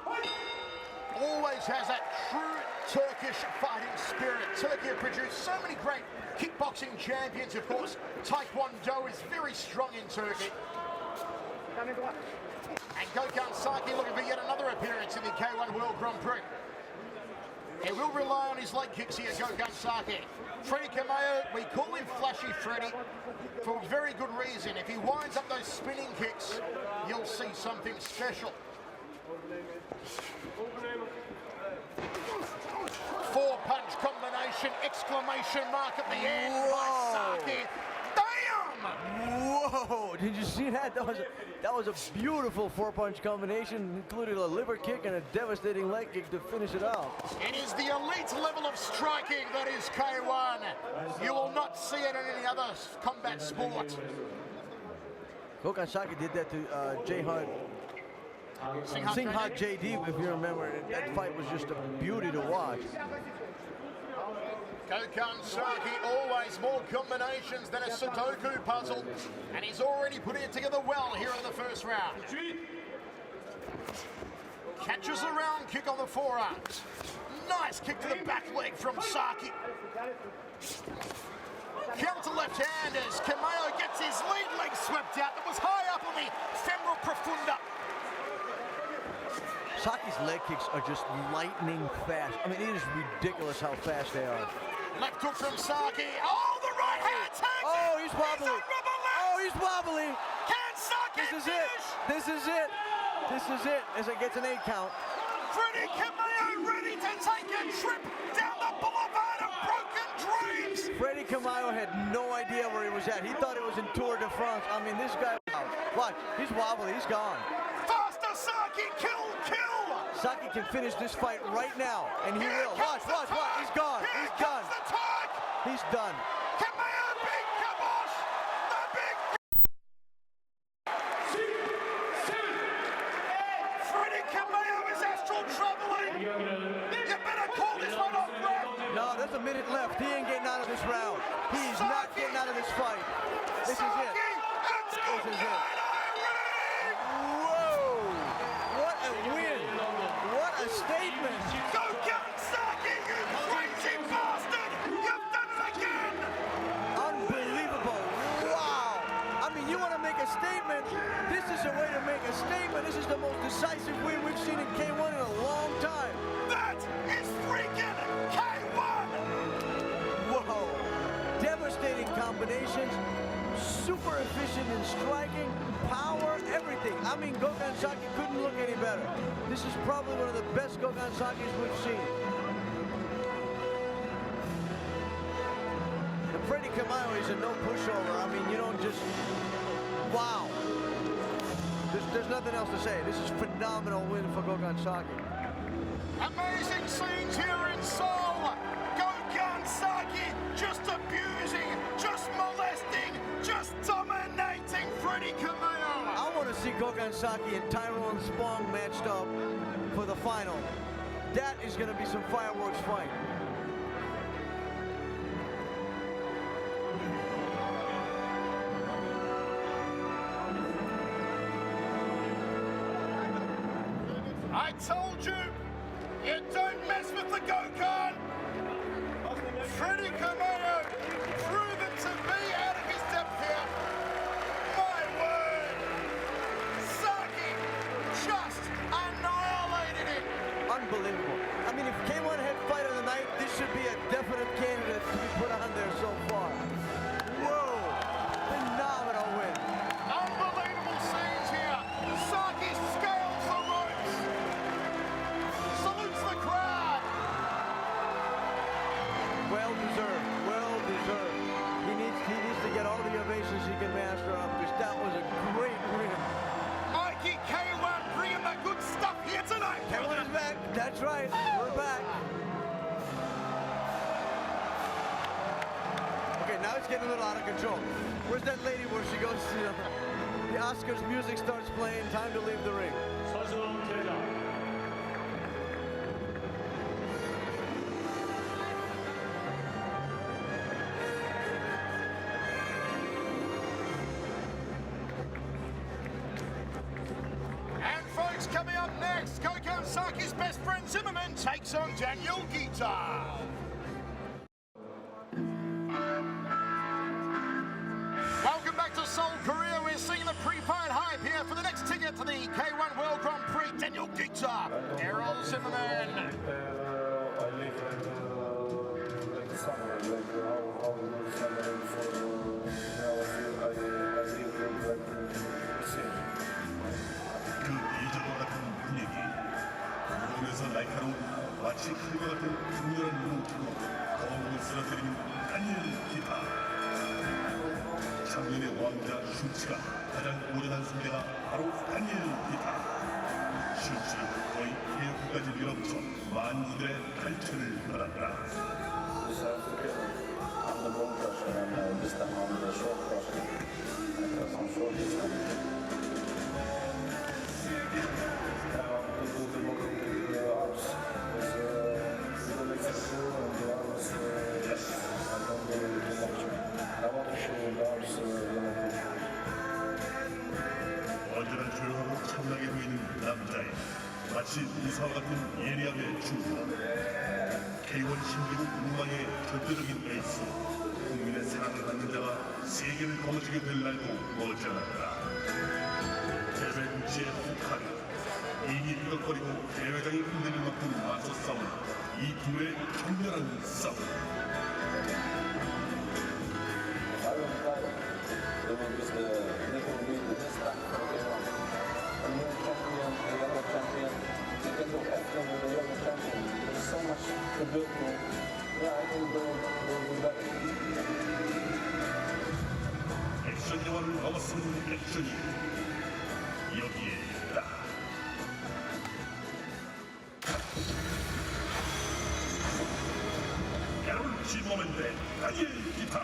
Always has that true Turkish fighting spirit. Turkey produced so many great kickboxing champions, of course. Taekwondo is very strong in Turkey. And Gökhan Saki looking for yet another appearance in the K1 World Grand Prix. He will rely on his leg kicks here, Gökhan Saki. Freddie Kameo, we call him Flashy Freddy for a very good reason. If he winds up those spinning kicks, you'll see something special. Four-punch combination, exclamation mark at the end by Saki. Damn! Whoa! Did you see that? That was a beautiful four-punch combination, including a liver kick and a devastating leg kick to finish it off. It is the elite level of striking that is K1. You will not see it in any other combat sport. Gökhan Saki did that to Jay Hunt. Singhat JD, if you remember. That fight was just a beauty to watch. Gökhan Saki, always more combinations than a Sudoku puzzle, and he's already putting it together well here in the first round. Catches a round kick on the forearms. Nice kick to the back leg from Saki. Counter left-handers. Kameo gets his lead leg swept out. That was high up on the femoral profunda. Saki's leg kicks are just lightning fast. I mean, it is ridiculous how fast they are. Left hook from Saki. Oh, the right hand tags it. Oh, he's wobbly. Oh, he's wobbly. Can Saki This is finish? it. This is it. This is it as it gets an 8 count. Freddie Kameo ready to take a trip down the boulevard of broken dreams. Freddie Kameo had no idea where he was at. He thought it was in Tour de France. I mean, this guy, watch, he's wobbly, he's gone. Faster Saki, kill! Saki can finish this fight right now, and he will. Watch, he's gone. He's done. He's done. Kameo, big kabosh! The big... Freddie Kameo is astral traveling! You better call this one off, Brad! No, there's a minute left. He ain't getting out of this round. He's not getting out of this fight. This is it. This is it. Whoa! What a win! What a statement! Gökhan Saki, you crazy bastard! You've done it again! Unbelievable! Wow! I mean, you want to make a statement? This is a way to make a statement. This is the most decisive win we've seen in K1 in a long time. That is freaking K1! Whoa! Devastating combinations, super efficient in striking, power, everything. I mean, Gökhan Saki couldn't look any better. This is probably one of the best Gökhan Sakis we've seen. And Freddie Kameo is a no pushover. I mean, you don't just, wow. There's nothing else to say. This is a phenomenal win for Gökhan Saki. Amazing scenes here in Seoul. Gökhan Saki just abusing, just molesting, just dominating Freddie Kameo. I want to see Gökhan Saki and Tyrone Spong matched up for the final. That is going to be some fireworks fight. I told you, you don't mess with the Gökhan. Freddie Kameo proven to be out of his depth here. My word, Saki just annihilated him. Unbelievable. I mean, if K1 had fight of the night, this should be a definite candidate to be put on there so far. Whoa! Phenomenal win. Unbelievable scenes here. Saki scales the ropes. Salutes the crowd. Well deserved. Well deserved. He needs to get all the ovations he can master up because that was a great win. Mikey K1 bringing the good stuff here tonight. K1 is back. That's right. We're back. Okay, now it's getting a little out of control. Where's that lady where she goes to the Oscars music starts playing, time to leave the ring. And folks, coming up next, Gökhan Saki's best friend Zimmerman takes on Daniel Guitar. to the K1 World Grand Prix, Daniel Gita, Errol Zimmerman. I live like summer, like how we do summer before. Now I live like the same. 그 예전과 같은 분위기, 무덤에서 날카로운 마치 칼과 같은 강렬한 무릎으로 거울을 쓰러뜨리는 다니엘 기타. 작년의 왕자 슐츠가 가장 오래된 상대가 바로 다니엘 기타. 슐츠는 거의 해역까지 밀어붙여 만인들의 탈퇴를 받았다. This together on the bone crusher and this time on the short crusher. Because I'm short this time. The arms is the legs are full and the arms I don't really do much. I want to show the arms 언제나 조용하고 차분하게 보이는 남자애, 마치 이사와 같은 예리함의 주인공. K1 신기루 웅망의 절대적인 에이스, 국민의 사랑을 받는 자가 세계를 거머쥐게 될 날도 머지않았다. 대회 국지의 후카르, 이미 삐걱거리고 대회장이 흔들릴 만큼 맞서 싸운 이 둘의 격렬한 싸움. They will be the this time. Okay, a new champion, a younger champion. They can go after the younger champion. There's so much to build for. Yeah, I think they'll be better. 액션 영화를 넘어서는 액션이 여기에 있다. 여러분 지도하면 다니엘 기타.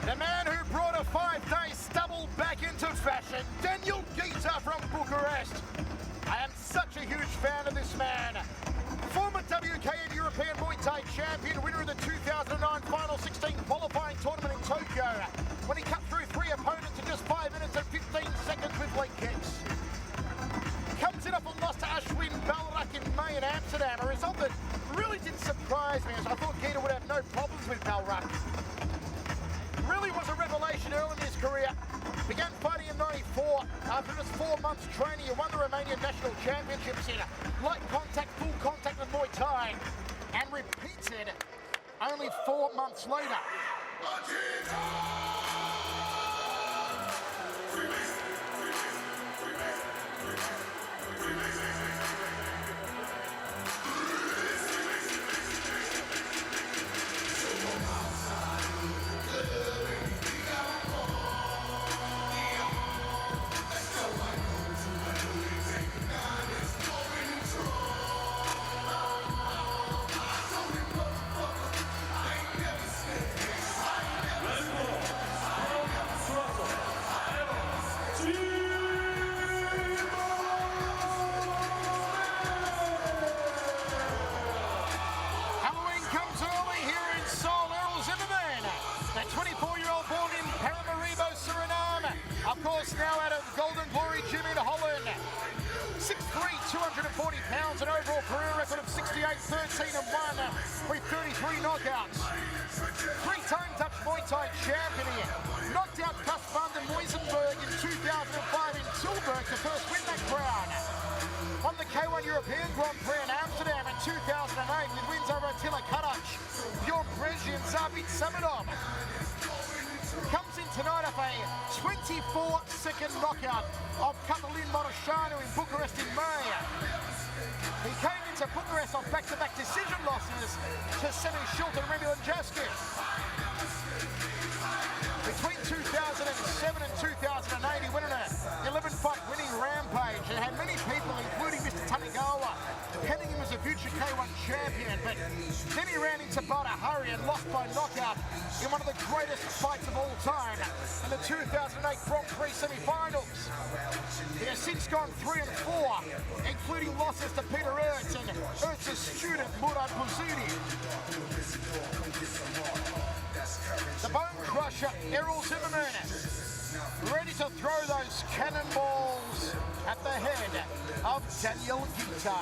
The man who brought a 5-day stubble back into fashion, Daniel Gita from Bucharest. I am such a huge fan of this man. Former WK and European Muay Thai champion, winner of the 2009 Final 16 qualifying tournament in Tokyo, when he cut through 3 opponents in just 5 minutes and 15 seconds with leg kicks. Comes in off a loss to Ashwin Balrak in May in Amsterdam, a result that really didn't surprise me, as I thought Gita would have no problems with Balrak. Really was a revelation early in his career. Began fighting in '94. After just 4 months training, he won the Romanian National Championships in light contact, full contact with Muay Thai, and repeated only 4 months later. overall career record of 68, 13 and 1 with 33 knockouts. Three-time Dutch Muay Thai champion here. Knocked out Cas van der Muizenberg in 2005 in Tilburg to first win that crown. Won the K1 European Grand Prix in Amsterdam in 2008 with wins over Attila Karac, Bjorn Brezzi and Zabit Samadov. Comes in tonight off a 24-second knockout of Catalin Morașanu in Bucharest in May. He came into Bucharest on back-to-back decision losses to Semi Schultz and Remy Lanjaski. Between 2007 and 2008, he went on an 11-fight winning rampage and had many people, including Mr. Tanigawa, penning him as a future K1 champion. But then he ran into Bada Hari and lost by knockout in one of the greatest fights of all time in the 2008 Grand Prix semi-finals. He has since gone 3 and 4, including losses to Peter Ertz and Ertz's student Murad Buzidi. The bone crusher, Errol Zimmerman, ready to throw those cannonballs at the head of Daniel Guita.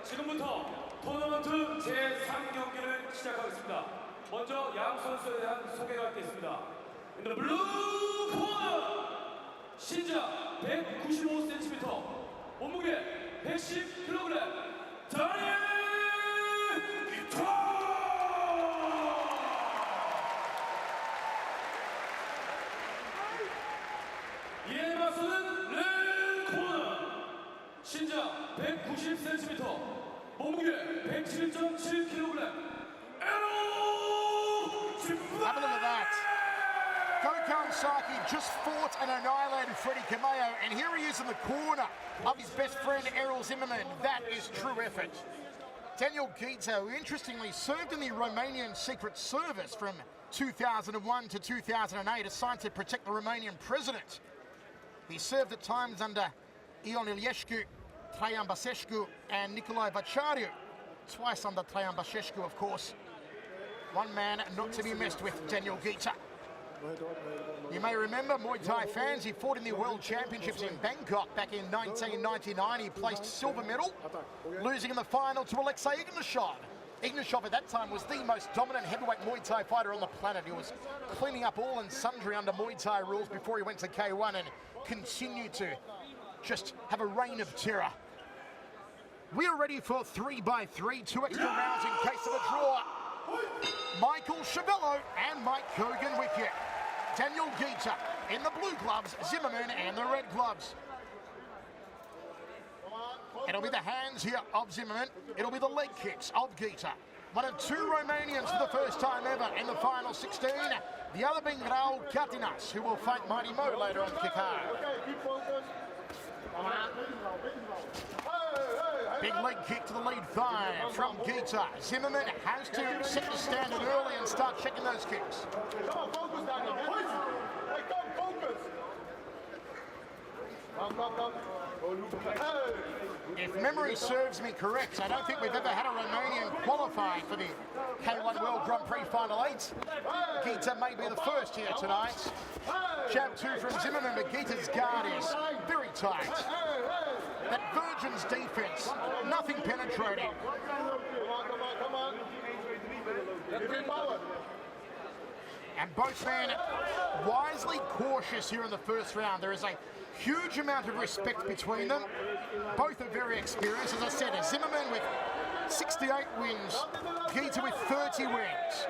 지금부터 토너먼트 제3경기를 시작하겠습니다. 먼저 양 선수에 대한 소개가 있겠습니다. In the blue corner, 신장 195cm, 몸무게 110kg, 다니엘 기타! 이에 맞서는 레드 코너, 신장 190cm, 몸무게 107.7kg, Have a look at that. Gokhan Saki just fought and annihilated Freddie Cameo, and here he is in the corner of his best friend Errol Zimmerman. That is true effort. Daniel Guita, who interestingly served in the Romanian Secret Service from 2001 to 2008, assigned to protect the Romanian president. He served at times under Ion Iliescu, Traian Băsescu, and Nicolae Vacariu. Twice under Traian Băsescu, of course. One man not to be messed with, Daniel Guita. You may remember, Muay Thai fans, he fought in the World Championships in Bangkok back in 1999. He placed silver medal, losing in the final to Alexei Ignashov. Ignashov at that time was the most dominant heavyweight Muay Thai fighter on the planet. He was cleaning up all and sundry under Muay Thai rules before he went to K1 and continued to just have a reign of terror. We are ready for 3x3, 2 extra rounds in case of a draw. Michael Chavello and Mike Kogan with you. Daniel Guita in the blue gloves, Zimmerman in the red gloves. It'll be the hands here of Zimmerman. It'll be the leg kicks of Guita. One of 2 Romanians for the first time ever in the final 16. The other being Raul Cartinas, who will fight Mighty Mo later on Kikar. Big leg kick to the lead thigh from Guita. Zimmerman has to set the standard early and start checking those kicks. Come on, focus down there, boys. Hey, come, focus. Come. If memory serves me correct, I don't think we've ever had a Romanian qualify for the K1 World Grand Prix Final 8. Guita may be the first here tonight. Jab 2 from Zimmerman, but Guita's guard is very tight. That Virgin's defense, nothing penetrating. Come on. Give him power. And both men wisely cautious here in the first round. There is a huge amount of respect between them. Both are very experienced. As I said, Zimmerman with 68 wins, Guita with 30 wins.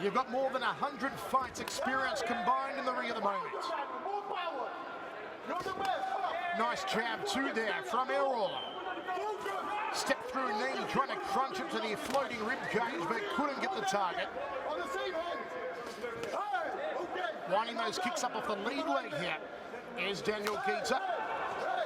You've got more than 100 fights experience combined in the ring at the moment. Nice jab 2 there from Errol. Step through knee, trying to crunch it to the floating rib cage, but couldn't get the target. Winding those kicks up off the lead leg here is Daniel Guita.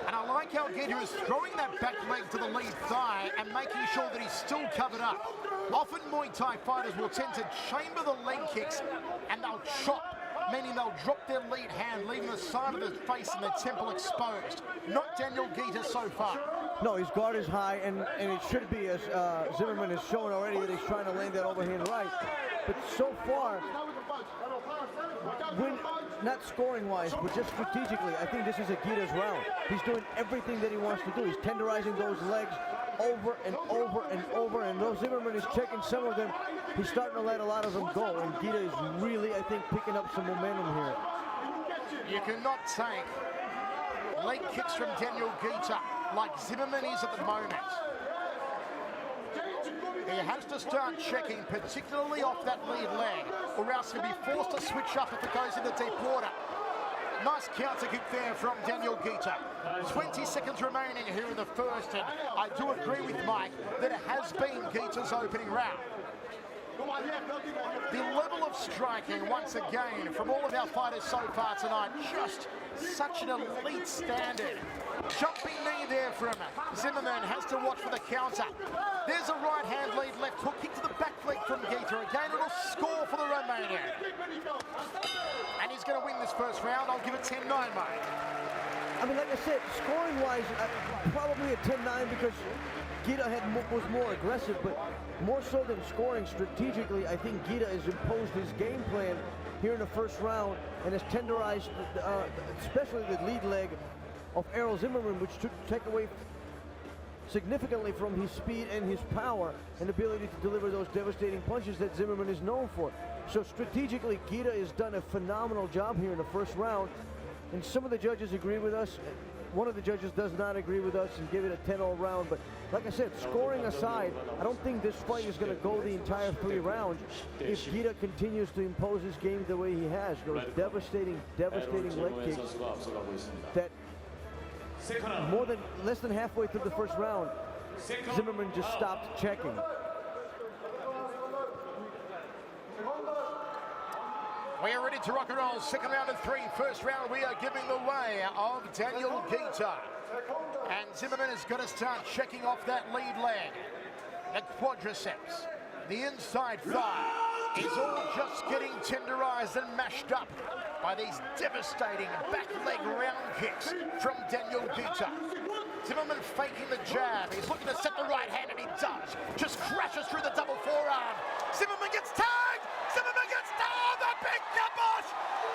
And I like how Guita is throwing that back leg to the lead thigh and making sure that he's still covered up. Often Muay Thai fighters will tend to chamber the leg kicks and they'll chop, meaning they'll drop their lead hand, leaving the side of the face and the temple exposed. Not Daniel Guita so far. No, his guard is high, and it should be, as Zimmerman has shown already, that he's trying to land that overhand right. But so far, not scoring-wise, but just strategically, I think this is a Guida's round. He's doing everything that he wants to do. He's tenderizing those legs over and over and over, and though Zimmerman is checking some of them, he's starting to let a lot of them go, and Guida is really, I think, picking up some momentum here. You cannot take leg kicks from Daniel Guida like Zimmerman is at the moment. He has to start checking, particularly off that lead leg, or else he'll be forced to switch up if it goes into deep water. Nice counter kick there from Daniel Guida. 20 seconds remaining here in the first, and I do agree with Mike that it has been Guida's opening round. The level of striking, once again, from all of our fighters so far tonight, just such an elite standard. Jumping knee there from Zimmerman, has to watch for the counter. There's a right hand lead, left hook kick to the back leg from Guida. Again, it'll score for the Romanian. And he's going to win this first round. I'll give it 10-9, mate. I mean, like I said, scoring-wise, probably a 10-9 because Guida was more aggressive, but more so than scoring strategically, I think Guida has imposed his game plan here in the first round and has tenderized, especially the lead leg of Errol Zimmerman, which took away significantly from his speed and his power and ability to deliver those devastating punches that Zimmerman is known for. So strategically, Guida has done a phenomenal job here in the first round, and some of the judges agree with us. One of the judges does not agree with us and give it a 10-all round, but like I said, scoring aside, I don't think this fight is going to go the entire 3 rounds if Guida continues to impose his game the way he has. Those devastating leg kicks that less than halfway through the first round, Zimmerman just stopped checking. We are ready to rock and roll. Second round of 3. First round, we are giving the way of Daniel Guida. And Zimmerman has got to start checking off that lead leg. The quadriceps, the inside thigh is all just getting tenderized and mashed up by these devastating back leg round kicks from Daniel Guida. Zimmerman faking the jab. He's looking to set the right hand, and he does. Just crashes through the double forearm. Zimmerman gets tagged! Zimmerman gets down! The big kibosh!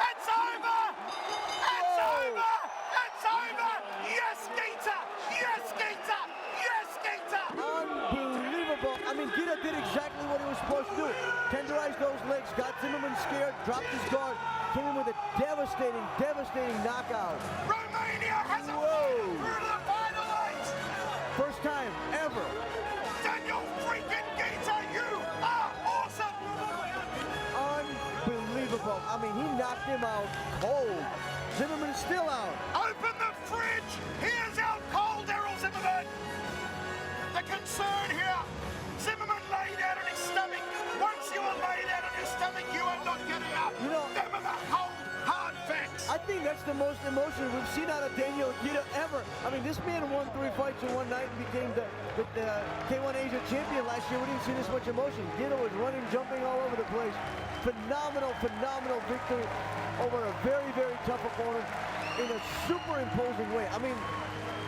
It's over! It's over! It's over! Yes, Guida! Yes, Guida! Yes, Guida! Unbelievable. I mean, Guida did exactly what he was supposed to do. Tenderized those legs, got Zimmerman scared, dropped his guard, came in with a devastating knockout. Romania has a fight through to the final 8! First time ever. Daniel freaking Guida, you are awesome! Unbelievable. I mean, he knocked him out cold. Zimmerman is still out. Open the fridge! He is out cold, Errol Zimmerman! The concern here, Zimmerman laid out on his stomach. Once you are laid out on your stomach, you are not getting up. You know, them are the hard facts. I think that's the most emotion we've seen out of Daniel Guida ever. I mean, this man won 3 fights in one night and became the K1 Asia champion last year. We didn't see this much emotion. Guida was running, jumping all over the place. Phenomenal victory over a very tough opponent in a super imposing way. I mean,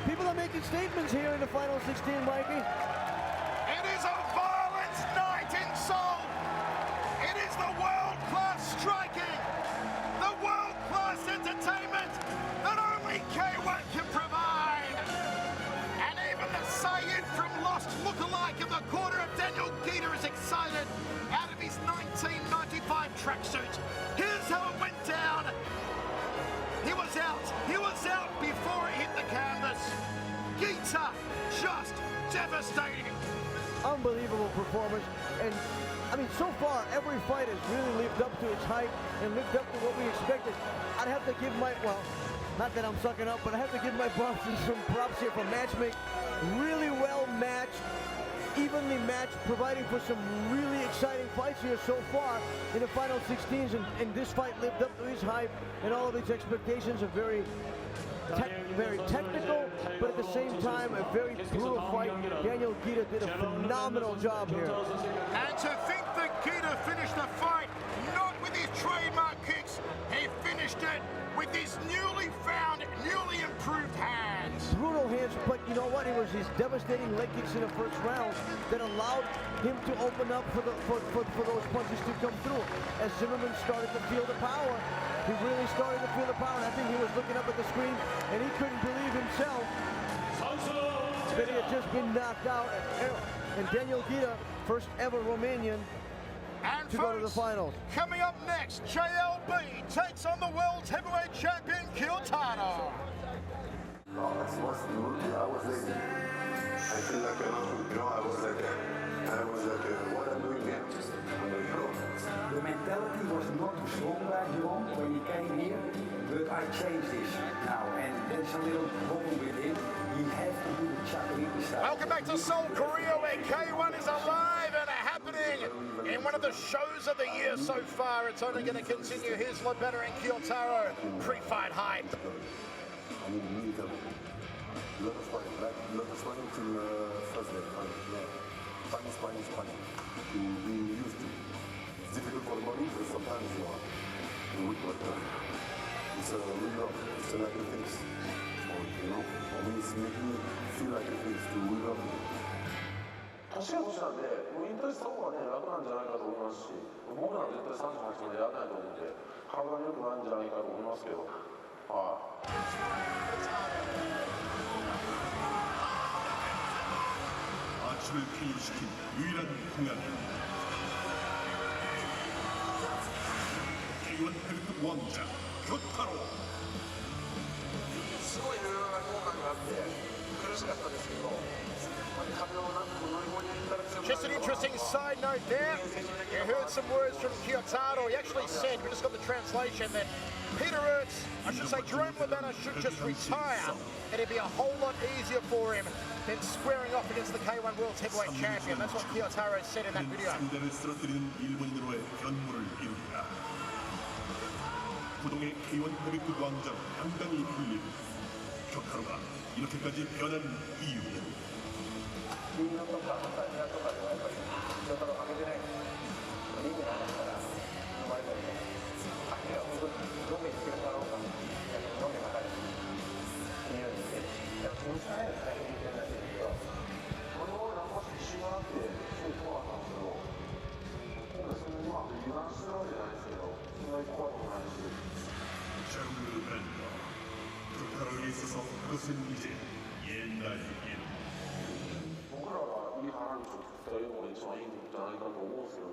people are making statements here in the final 16, Mikey. It is a violent night in Seoul. It is the world-class striking, the world-class entertainment that only K1 can provide. And even the Sayed from Lost lookalike in the corner of Daniel Guida is excited out of his 1995 tracksuit. Here's how it went down. He was out before it hit the canvas. Guida just devastating. Unbelievable performance, and I mean, so far every fight has really lived up to its hype and lived up to what we expected. I'd have to give not that I'm sucking up, but I have to give my bosses some props here for matchmaking. Really well matched, evenly matched, providing for some really exciting fights here so far in the final 16s, and this fight lived up to his hype and all of its expectations. A very technical, but at the same time, a very brutal fight. Daniel Guida did a phenomenal job here. And to think that Guida finished the fight not with his trademark kicks. He finished it with his newly found, newly improved hands. Brutal hands, but you know what? It was his devastating leg kicks in the first round that allowed him to open up for those punches to come through. As Zimmerman started to feel the power, he really started to feel the power. And I think he was looking up at the screen and he couldn't believe himself that he had just been knocked out. And Daniel Guida, first ever Romanian and to go to the finals. Coming up next, JLB takes on the world heavyweight champion Kiyotaro. I was like, I feel like I was like, what I'm doing here. The mentality was not too strong back then when he came here, but I changed this now, and there's a little problem with him. He has to do the Chaparita style. Welcome back to Seoul, Korea, where K1 is alive and happening in one of the shows of the year so far. It's only going to continue. Here's Lebeda and Kiyotaro, pre-fight hype. I need to meet them. Lot of sparring till first day. Sparring. To be used to. It's difficult for the body, but sometimes you are weak, but it's a rhythm. It's like a things. You know, for me, it's making me feel like a things to rhythm. 年が年なんで、もう引退した方がね、楽なんじゃないかと思いますし、僕なんて絶対38までやらないと思うんで、体に良くないんじゃないかと思いますけど、はい。 아치를 KO시킨 유일한 공약이 K1 헤비급 왕자 교타로. すごいいろいろな後悔があって苦しかったですけど、壁をなんとか乗り越えていったら強くなる。 Just an interesting side note there. You heard some words from Kiyotaro. He actually said, we just got the translation, that Peter Ertz, I should say Jerome Lebeda, should just retire. It'd be a whole lot easier for him than squaring off against the K1 World Heavyweight Champion. That's what Kiyotaro said in that video. 상대를 쓰러뜨리는 일본인으로의 변모를 이룬다. 부동의 K1 헤비급 왕자로 당당히 불리고 교타로가 이렇게까지 변한 이유는 金色とかタイヤとかではやっぱり京太郎上げてないリングの話から生まれたりとかあれは本当にロケに京太郎がロケばかり見るんで気にしないで大変見てないんだけどこれをなんか自信があってすごい怖かったんですけど今回そんなにうまく油断してるわけじゃないですけどそんなに怖くもないし 샤르르 밴더 교타로에 있어서 그것은 이제 옛날 일. 僕らがいい花道を作ったのが一番いいんじゃないかと思うんですよね。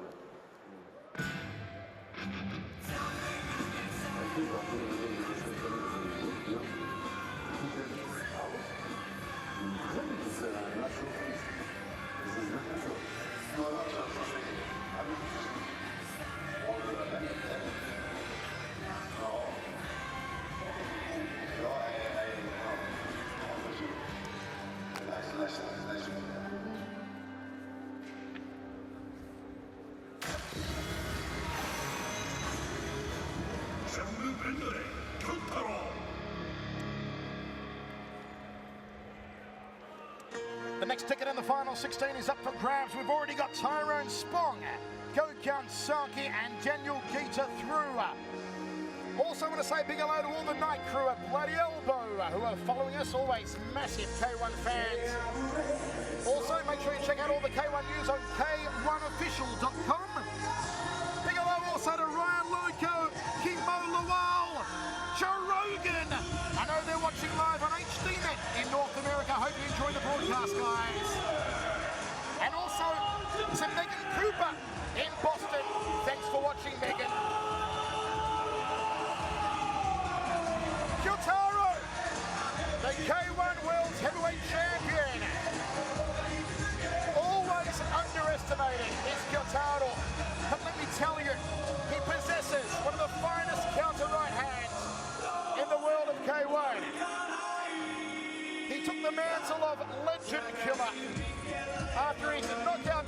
샤르르 밴더의 교타로. The next ticket in the final 16 is up for grabs. We've already got Tyrone Spong, Gokhan Saki and Daniel Guida through. Also want to say big hello to all the night crew at Bloody Elbow who are following us, always massive K1 fans. Also make sure you check out all the K1 news on K1official.com. Big hello also to Ryan Loco, Kimbo Lawal, Joe Rogan. I know they're watching live on HDNet in North America. Hope you enjoy the broadcast, guys. And also to Megan Cooper in Boston. Thanks for watching, Megan. Kiyotaro, the K1 World Heavyweight Champion. Always underestimated is Kiyotaro. But let me tell you, he possesses one of the finest counter right hands in the world of K1. He took the mantle of legend killer after his knockout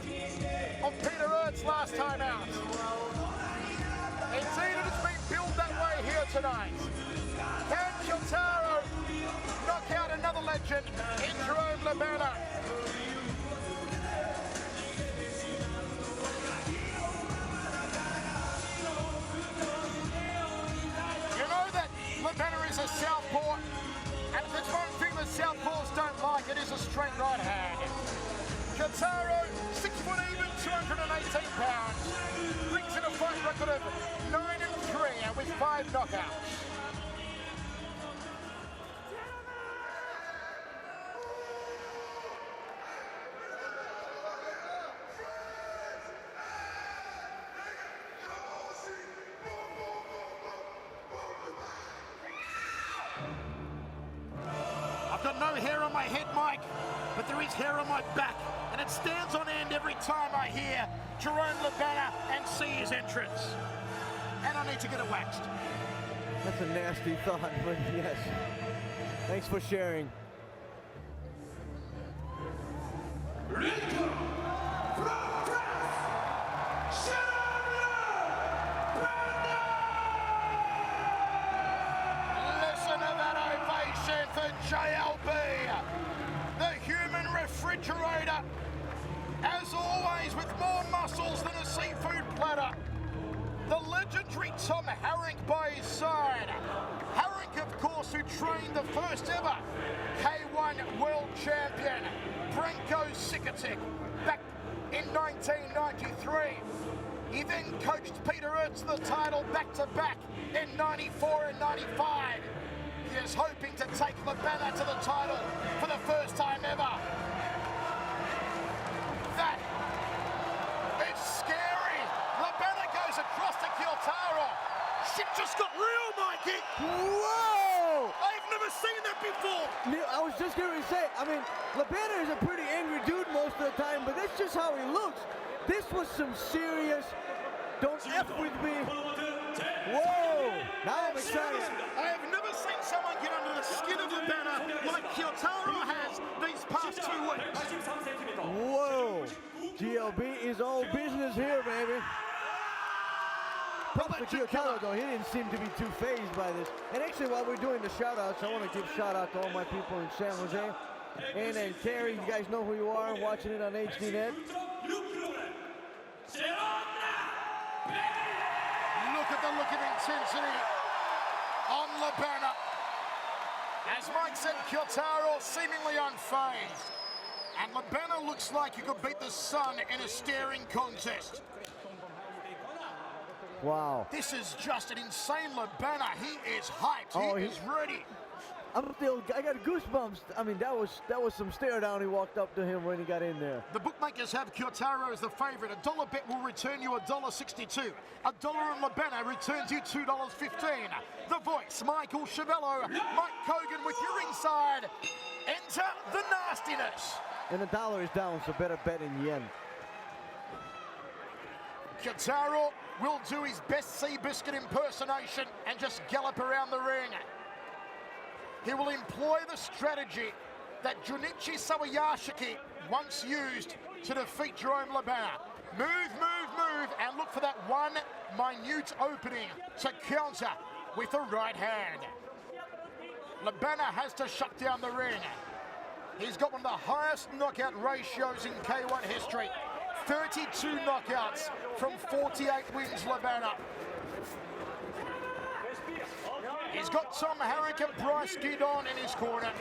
of Peter Ertz last time out. Indeed, it has been built that way here tonight. Can Kiyotaro knock out another legend in Jerome Lebeda? straight right hand. Kyontaro, 6 foot even, 218 pounds. Brings in a fight record of 9-3 with 5 knockouts. I've got no hair on my head, Mike, but there is hair on my back, and it stands on end every time I hear Jerome Labana and see his entrance. And I need to get it waxed. That's a nasty thought, but yes. Thanks for sharing. For JLB, the human refrigerator, as always with more muscles than a seafood platter. The legendary Tom Harink by his side. Harink, of course, who trained the first ever K1 world champion, Branko Sikatic, back in 1993. He then coached Peter Ertz to the title back-to-back in 94 and 95. He is hoping to take Labana to the title for the first time ever. That is scary. Labana goes across to Kyontaro. Shit just got real, Mikey. Whoa! I've never seen that before. Neil, I was just going to say, I mean, Labana is a pretty angry dude most of the time, but that's just how he looks. This was some serious, don't F with me. Whoa! Now I'm excited. I have never seen someone get under the skin of Labana like Kyontaro has these past 2 weeks. Whoa! GLB is all business here, baby. Props to Kyontaro, though. He didn't seem to be too fazed by this. And actually, while we're doing the shout-outs, I want to give shout-out to all my people in San Jose. Anna and Carrie, you guys know who you are, watching it on HDNet. Look at the look of intensity on Labana. As Mike said, Kyontaro seemingly unfazed. And Labana looks like he could beat the sun in a staring contest. Wow. This is just an insane Labana. He is hyped. He is ready. I got goosebumps. I mean, that was some stare down. He walked up to him when he got in there. The bookmakers have Kyontaro as the favorite. $1 bet will return you $1.62. $1 on Labana returns you $2.15. The voice, Michael Chavello. Mike Kogan with your inside. Enter the nastiness. And the dollar is down, so better bet in yen. Kyontaro will do his best Seabiscuit impersonation and just gallop around the ring. He will employ the strategy that Junichi Sawayashiki once used to defeat Jerome Labana. Move, move, move, and look for that one minute opening to counter with the right hand. Labana has to shut down the ring. He's got one of the highest knockout ratios in K1 history. 32 knockouts from 48 wins, Labana. He's got Tom Harink and Bryce Guidon in his corner.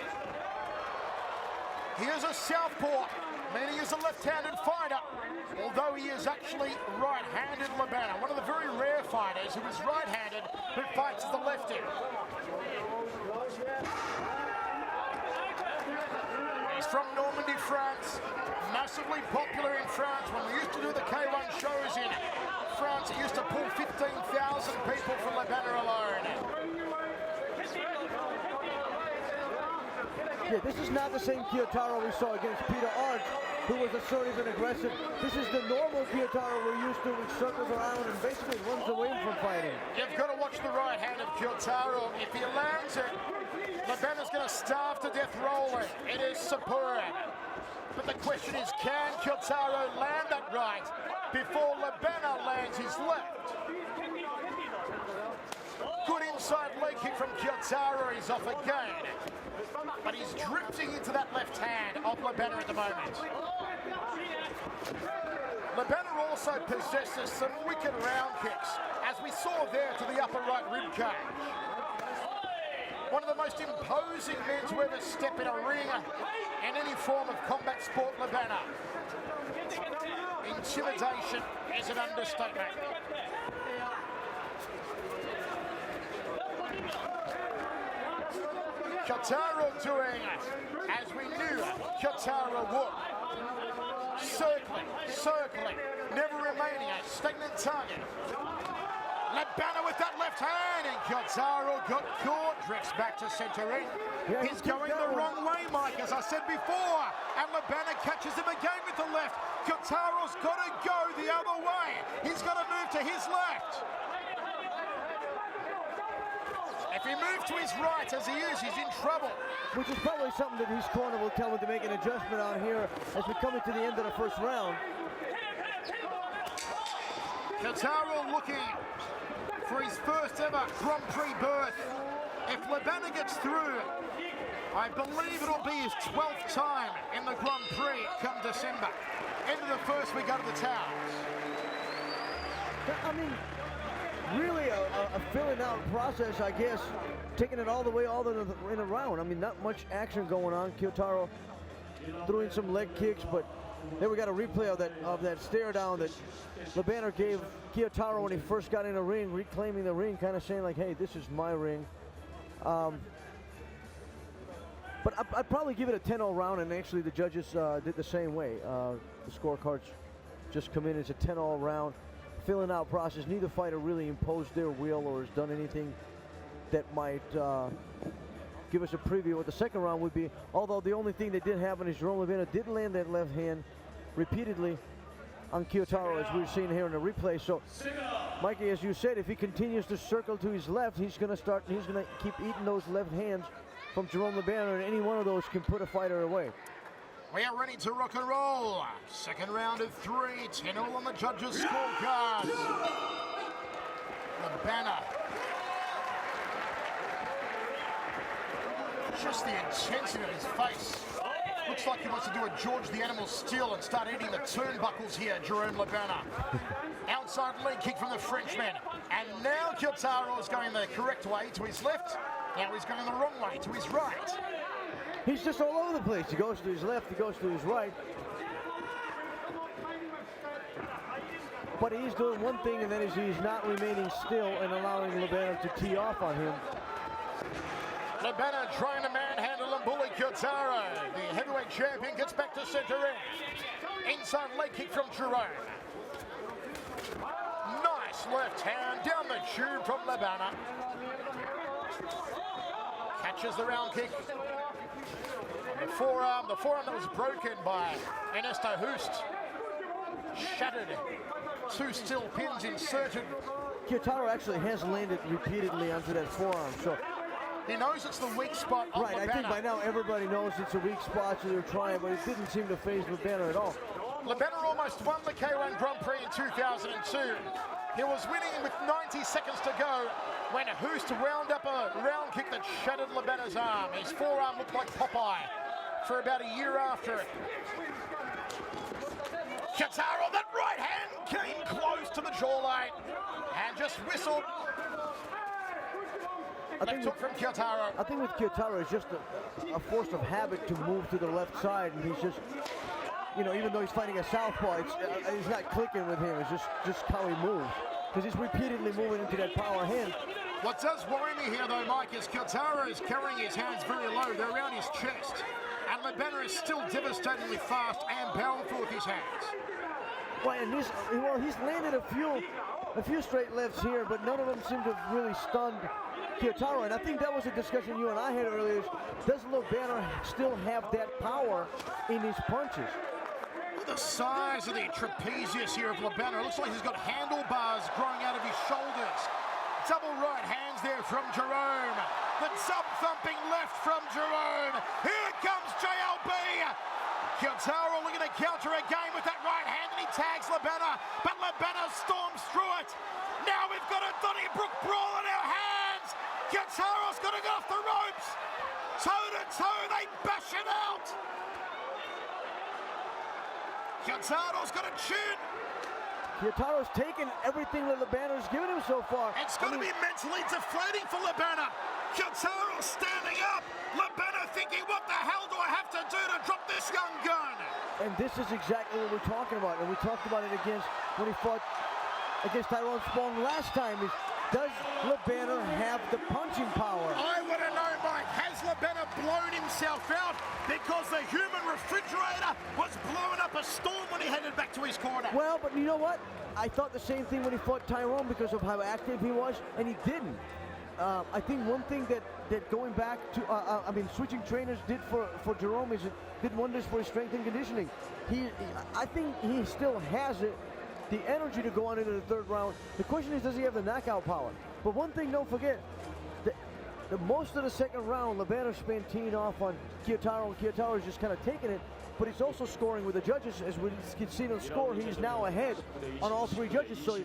He is a southpaw, meaning he's a left-handed fighter, although he is actually right-handed Labana, one of the very rare fighters who is right-handed who fights as a lefty. He's from Normandy, France, massively popular in France. When we used to do the K1 shows in France, it used to pull 15,000 people from Labana alone. Yeah, this is not the same Kyontaro we saw against Peter Arts, who was assertive and aggressive. This is the normal Kyontaro we're used to, which circles around and basically runs away from fighting. You've got to watch the right hand of Kyontaro. If he lands it, Labana's going to starve to death rolling. It is superb. But the question is, can Kyontaro land that right before Labana lands his left? Good inside leg kick from Kyontaro. He's off again. But he's drifting into that left hand of Labana at the moment. Labana also possesses some wicked round kicks, as we saw there to the upper right rib cage. One of the most imposing men to ever step in a ring in any form of combat sport, Lebana. Intimidation is an understatement. Kyoutaro doing as we knew Kyoutaro would. Circling, never remaining a stagnant target. Lebana with that left hand, and Kyoutaro got caught, drifts back to center ring. Yeah, he's going the wrong way, Mike, as I said before, and Lebana catches him again with the left. Kyoutaro's got to go the other way. He's got to move to his left. If he moves to his right, as he is, he's in trouble. Which is probably something that his corner will tell him to make an adjustment on here as we come into the end of the first round. Kyoutaro looking for his first ever Grand Prix berth. If Lebana gets through, I believe it'll be his 12th time in the Grand Prix come December. End of the first, we go to the towers. I mean, really a filling out process, I guess, taking it all the way in a round. I mean, not much action going on. Kyoutaro threw in some leg kicks, but then we got a replay of that stare down that Lebana gave Kyoutaro when he first got in the ring, reclaiming the ring, kind of saying like, hey, this is my ring. But I'd probably give it a 10-0 round, and actually the judges did the same way. The scorecards just come in as a 10-0 round. Filling out process. Neither fighter really imposed their will or has done anything that might give us a preview of what the second round would be. Although the only thing that did happen is Jerome Lebana did land that left hand repeatedly on Kyoutaro, as we're seeing here in the replay. So, Mikey, as you said, if he continues to circle to his left, he's going to keep eating those left hands from Jerome Lebana, and any one of those can put a fighter away. We are ready to rock and roll. Second round of 3, 10-0 on the judges' scorecards. Lebana. Just the intensity of his face. Looks like he wants to do a George the Animal Steel and start eating the turnbuckles here, Jerome Lebana. Outside leg kick from the Frenchman. And now Kyoutaro is going the correct way to his left. Now he's going the wrong way to his right. He's just all over the place. He goes to his left, he goes to his right. But he's doing one thing, and that is he's not remaining still and allowing Lebana to tee off on him. Lebana trying to manhandle and bully Kyoutaro. The heavyweight champion gets back to center ring. Inside leg kick from Jerome. Nice left hand down the tube from Lebana. Catches the round kick. The forearm that was broken by Ernesto Hoost. Shattered. 2 steel pins inserted. Kyoutaro actually has landed repeatedly onto that forearm, so he knows it's the weak spot on right, Lebana. I think by now everybody knows it's a weak spot, so they're trying, but it didn't seem to phase Lebana at all. Lebana almost won the K1 Grand Prix in 2002. He was winning with 90 seconds to go when Hoost wound up a round kick that shattered Lebana's arm. His forearm looked like Popeye for about a year after it. Kyoutaro, that right hand came close to the jawline and just whistled. Left hook from Kyoutaro. I think with Kyoutaro, it's just a force of habit to move to the left side, and he's just, you know, even though he's fighting a southpaw, it's not clicking with him. It's just how he moves, because he's repeatedly moving into that power hand. What does worry me here, though, Mike, is Kyoutaro is carrying his hands very low. They're around his chest. And Lebana is still devastatingly fast and powerful with his hands. Well, and he's landed a few straight lefts here, but none of them seem to have really stunned Kyoutaro. And I think that was a discussion you and I had earlier. Does Lebana still have that power in his punches? Look at the size of the trapezius here of Lebana. It looks like he's got handlebars growing out of his shoulders. Double right hands there from Jerome. The sub-thumping left from Jerome. Here comes JLB. Kyoutaro looking to counter again with that right hand, and he tags Lebana, but Lebana storms through it. Now we've got a Donnybrook brawl in our hands. Kyoutaro's got to go off the ropes. Toe to toe, they bash it out. Kyoutaro's got a chin. Kyoutaro's taken everything that Lebana's given him so far. It's going to be mentally deflating for Lebana. Kyoutaro standing up. Lebena thinking, what the hell do I have to do to drop this young gun? And this is exactly what we're talking about. And we talked about it against when he fought against Tyrone Spong last time. Is, does Lebena have the punching power? I want to know, Mike, has Lebena blown himself out because the human refrigerator was blowing up a storm when he headed back to his corner? Well, but you know what? I thought the same thing when he fought Tyrone because of how active he was, and he didn't. I think one thing that going back to, switching trainers did for Jerome is it did wonders for his strength and conditioning. I think he still has it, the energy to go on into the third round. The question is, does he have the knockout power? But one thing, don't forget, the most of the second round, Lebena spent teeing off on Kyoutaro, and Kyoutaro is just kind of taking it, but he's also scoring with the judges. As we can see on the score, he's now ahead on all three judges. So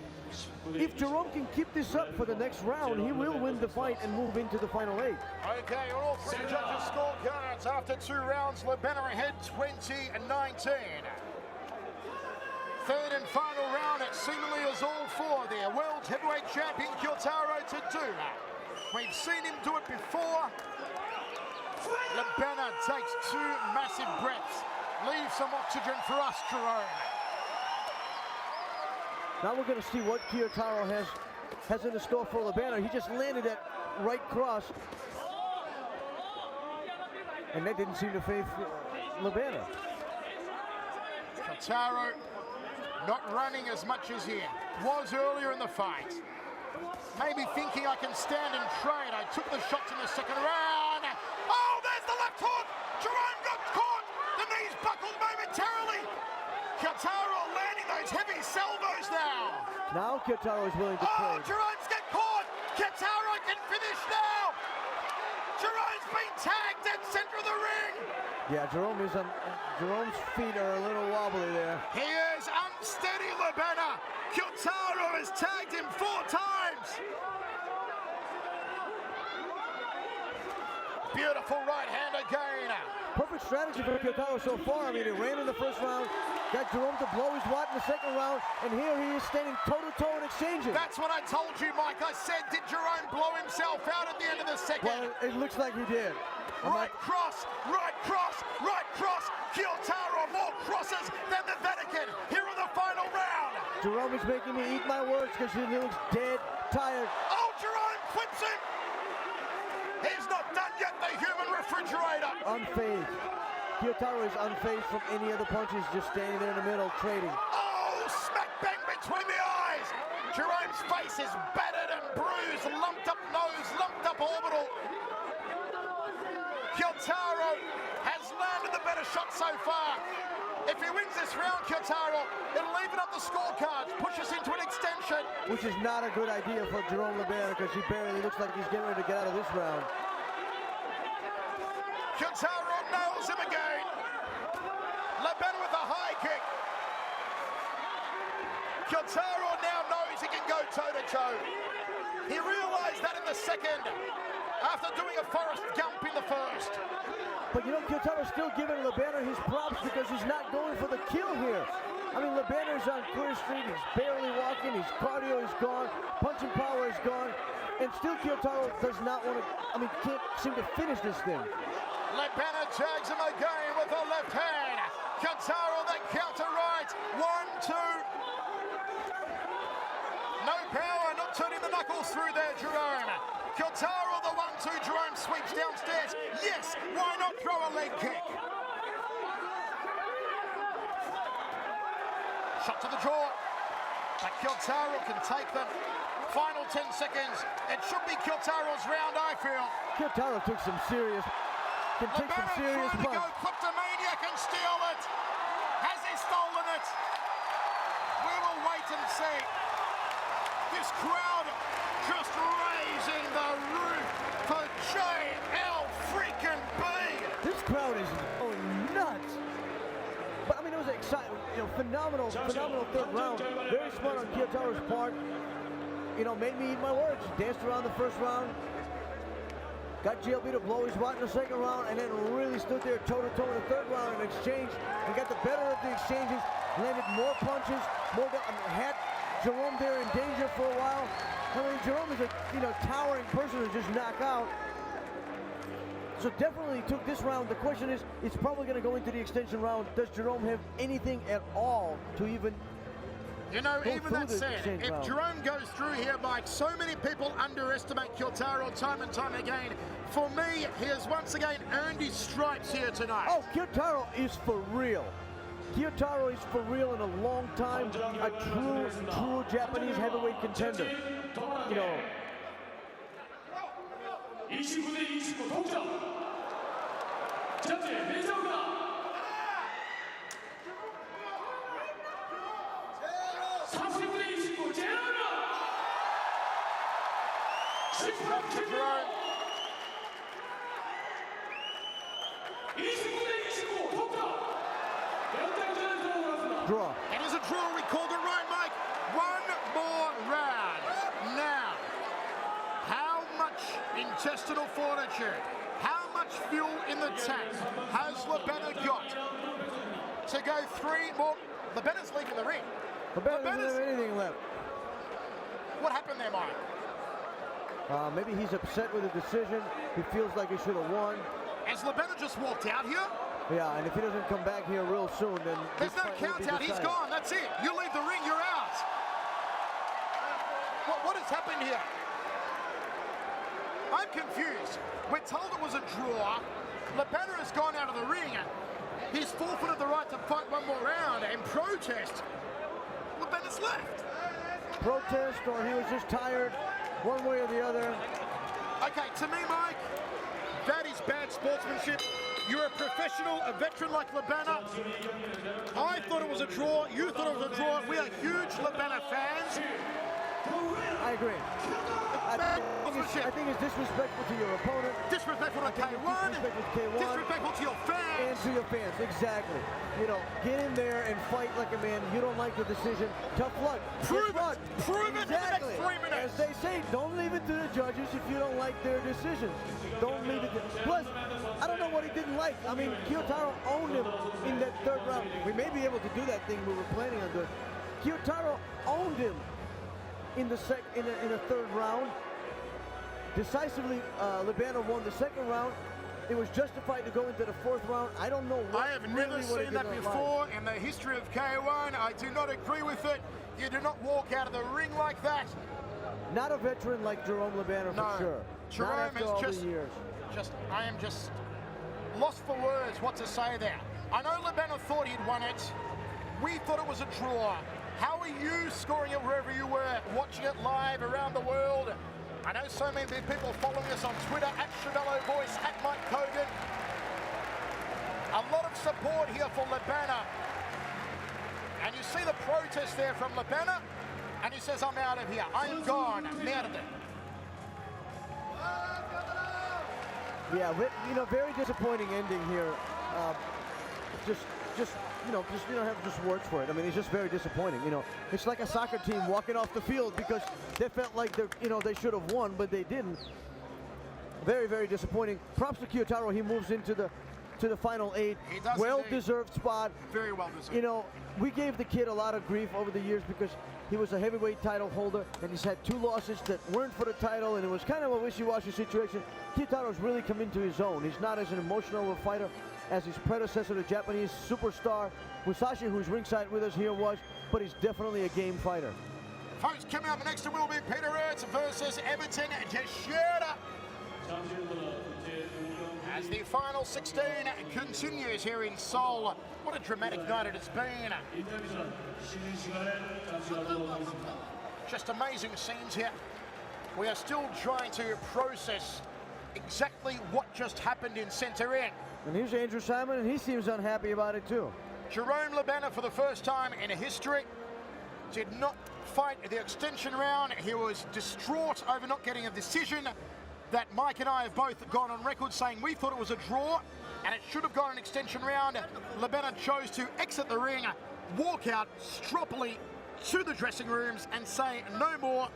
if Jerome can keep this up for the next round, he will win the fight and move into the final 8. Okay, on all three judges' scorecards after 2 rounds, Lebena ahead 20-19. Third and final round, it seemingly is all for their world heavyweight champion Kyoutaro to do. We've seen him do it before. Lebena takes 2 massive breaths. Leave some oxygen for us, Jerome. Now we're going to see what Kyoutaro has in the store for Lebena. He just landed that right cross, and that didn't seem to faze Lebena. Kyoutaro not running as much as he was earlier in the fight. Maybe thinking I can stand and trade. I took the shots in the second round. Oh, there's the left hook. Jerome got caught. The knees buckled momentarily. Kyoutaro landing those heavy salvos now. Now Kyoutaro is willing to trade. Oh, Jerome's get caught. Kyoutaro can finish now. Jerome's been tagged at center of the ring. Yeah, Jerome's feet are a little wobbly there. He is unsteady, Lebena. Kyoutaro has tagged him 4 times. Beautiful right hand again. Perfect strategy for Kyoutaro so far. I mean, he ran in the first round, got Jerome to blow his wad in the second round, and here he is standing toe-to-toe and exchanging. That's what I told you, Mike. I said, did Jerome blow himself out at the end of the second? Well, it looks like he did. Right cross, right cross, right cross. Kyoutaro, more crosses than the Vatican here in the final round. Jerome is making me eat my words because he looks dead tired. Oh, Jerome flips him. He's not done yet, the human refrigerator. Unfazed. Kyoutaro is unfazed from any of the punches, just standing there in the middle, trading. Oh, smack bang between the eyes. Jerome's face is battered and bruised, lumped up nose, lumped up orbital. Kyoutaro has landed the better shot so far. If he wins this round, Kyoutaro, it'll even up the scorecards, push us into an extension. Which is not a good idea for Jerome Lebena because he barely looks like he's getting ready to get out of this round. Kyoutaro nails him again. Lebena with a high kick. Kyoutaro now knows he can go toe-to-toe. He realized that in the second, after doing a Forrest Gump in the first. But you know, Kyoutaro's still giving Lebena his props because he's not going for the kill here. I mean, Lebena is on clear street, he's barely walking, his cardio is gone, punching power is gone, and still Kyoutaro does not want to, can't seem to finish this thing. Lebena tags him again with the left hand. Kyoutaro then counter right. 1, 2. No power, not turning the knuckles through there, Jerome. Kyoutaro the 1-2, Jerome sweeps downstairs. Yes, why not throw a leg kick? Shot to the jaw. But Kyoutaro can take them. Final 10 seconds. It should be Kyoutaro's round, I feel. Kyoutaro took some serious, punches. To go kleptomaniac and steal it. Has he stolen it? We will wait and see. This crowd just raising the roof for JL freaking B. This crowd is going nuts. But I mean, it was exciting, phenomenal third round. Very smart on Kyoutaro's part. Made me eat my words. Danced around the first round. Got JLB to blow his wad in the second round, and then really stood there toe-to-toe in the third round and exchanged, and got the better of the exchanges, landed more punches, had Jerome there in danger for a while. I mean, Jerome is a towering person to just knock out, So definitely took this round. The question is, it's probably going to go into the extension round. Does Jerome have anything at all to even You know, go even through that the said, exchange if round? Jerome goes through here, Mike, so many people underestimate Kyotaro time and time again. For me, he has once again earned his stripes here tonight. Oh, Kyotaro is for real. Kyotaro is for real in a long time. A true Japanese heavyweight contender. You know, 29대 29 동점. 전체 매점가 39대 29 제라나. 18 킬로. 29대 29 동점. 연장전에 들어갔습니다. draw. It is a draw. We called it right, Mike. One more round. Now, how much intestinal fortitude, how much fuel in the tank has Lebena got to go three more? Lebena's leaving the ring. Lebena doesn't have anything left. What happened there, Mike? Maybe he's upset with the decision. He feels like he should have won. Has Lebena just walked out here? Yeah, and if he doesn't come back here real soon, then There's this no fight will be count out. He's decided. gone. That's it. You leave the ring, you're out. What has happened here? I'm confused. We're told it was a draw. Lebena has gone out of the ring. He's forfeited the right to fight one more round. In protest, Lebena's left. Protest, or he was just tired, one way or the other. Okay, to me, Mike, that is bad sportsmanship. You're a professional, a veteran like Lebena. I thought it was a draw. You thought it was a draw. We are huge Lebena fans. I agree. I think it's disrespectful to your opponent. Disrespectful to K1. Disrespectful to K1. Disrespectful to your fans. And to your fans, exactly. You know, get in there and fight like a man. You don't like the decision. Tough luck. Prove Tough luck. it. Prove it in the next Exactly. 3 minutes. As they say, don't leave it to the judges if you don't like their decisions. Don't leave it to... Plus, I don't know what he didn't like. I mean, Kyotaro owned him in that third round. We may be able to do that thing we were planning on doing. Kyotaro owned him in the third round. Decisively, Lebena won the second round. It was justified to go into the fourth round. I don't know what. I have really never what he seen did that not before in the history of K1. I do not agree with it. You do not walk out of the ring like that. like. Not a veteran like Jerome Lebena No. for sure. Jerome not after has all just- the years. I am just lost for words what to say there. I know Lebena thought he'd won it. We thought it was a draw. How are you scoring it wherever you were, watching it live around the world? I know so many people following us on Twitter, @Chevello Voice, @Mike Kogan. A lot of support here for Lebena. And you see the protest there from Lebena, and he says, I'm out of here. I'm gone. I'm out of it. Yeah, you know, very disappointing ending here. Just you don't have just words for it. I mean, it's just very disappointing. You know, it's like a soccer team walking off the field because they felt like they should have won, but they didn't. Very, very disappointing. Props to Kyotaro. He moves into the final 8. He does Well-deserved spot. Very well deserved. You know, we gave the kid a lot of grief over the years because he was a heavyweight title holder and he's had 2 losses that weren't for the title, and it was kind of a wishy-washy situation. Kyutaro's really come into his own. He's not as an emotional a fighter as his predecessor, the Japanese superstar Musashi, who's ringside with us here, was, but he's definitely a game fighter. Folks, coming up next will be Peter Ertz versus Everton Teixeira. As the final 16 continues here in Seoul. What a dramatic night it has been. Just amazing scenes here. We are still trying to process exactly what just happened in centre ring. And here's Andrew Simon, and he seems unhappy about it too. Jerome Lebena, for the first time in history, did not fight the extension round. He was distraught over not getting a decision that Mike and I have both gone on record saying we thought it was a draw and it should have gone an extension round. Lebena chose to exit the ring, walk out stroppily to the dressing rooms and say no more.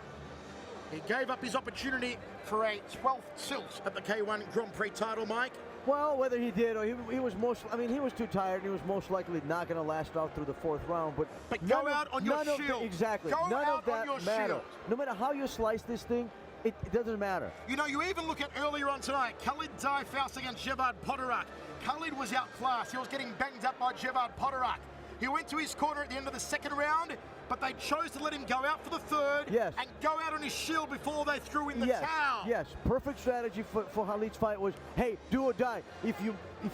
He gave up his opportunity for a 12th tilt at the K1 Grand Prix title, Mike. Well, whether he did or he was he was too tired. He was most likely not going to last out through the 4th round. But go out on your shield. Exactly. Go none out of that on your matter. shield. No matter how you slice this thing, it doesn't matter. You know, you even look at earlier on tonight, Khalid Faust against Gervard Podorak. Khalid was outclassed. He was getting banged up by Gervard Podorak. He went to his corner at the end of the second round, but they chose to let him go out for the third and go out on his shield before they threw in the towel. Yes, perfect strategy for Khalid's fight was, hey, do or die. If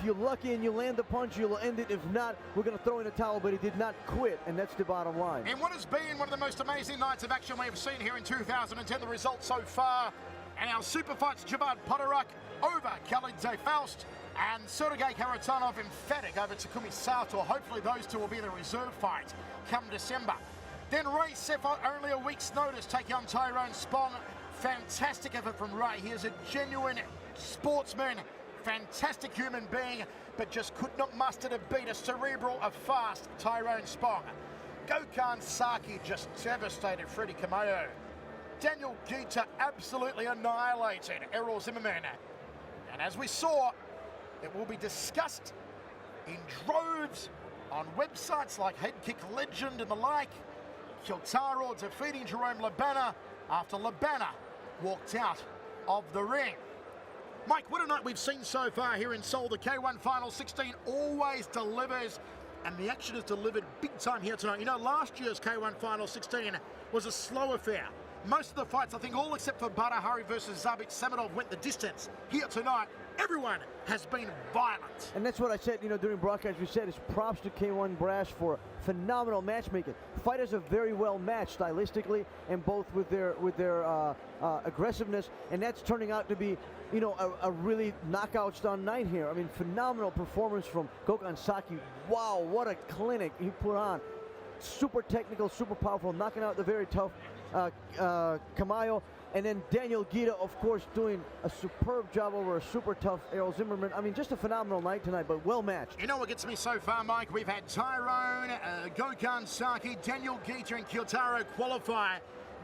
you're lucky and you land the punch, you'll end it. If not, we're going to throw in a towel, but he did not quit, and that's the bottom line. In what has been one of the most amazing nights of action we've seen here in 2010, the results so far, and our super fights, Gervard Podorak over Khalid Faust, and Sergei Kharitonov emphatic over Takumi Sato. Hopefully those two will be the reserve fight come December. Then Ray Sefo, only a week's notice, taking on Tyrone Spong. Fantastic effort from Ray. He is a genuine sportsman, fantastic human being, but just could not muster to beat a cerebral, a fast Tyrone Spong. Gokhan Saki just devastated Freddie Kamayo. Daniel Gita absolutely annihilated Errol Zimmerman. And as we saw, it will be discussed in droves on websites like Head Kick Legend and the like. Kyoutaro defeating Jerome Labana after Labana walked out of the ring. Mike, what a night we've seen so far here in Seoul. The K1 Final 16 always delivers, and the action is delivered big time here tonight. You know, last year's K1 Final 16 was a slow affair. Most of the fights, I think all except for Badahari versus Zabit Samedov, went the distance. Here tonight, everyone has been violent. And that's what I said, you know, during broadcast. We said it's props to K1 Brass for phenomenal matchmaking. Fighters are very well matched stylistically and both with their aggressiveness, and that's turning out to be, you know, a really knockout-style night here. I mean, phenomenal performance from Gokhan Saki. Wow, what a clinic he put on. Super technical, super powerful, knocking out the very tough Kamayo. And then Daniel Gita, of course, doing a superb job over a super tough Errol Zimmerman. I mean, just a phenomenal night tonight, but well matched. You know what gets me so far, Mike? We've had Tyrone, Gokhan Saki, Daniel Gita, and Kyoutaro qualify.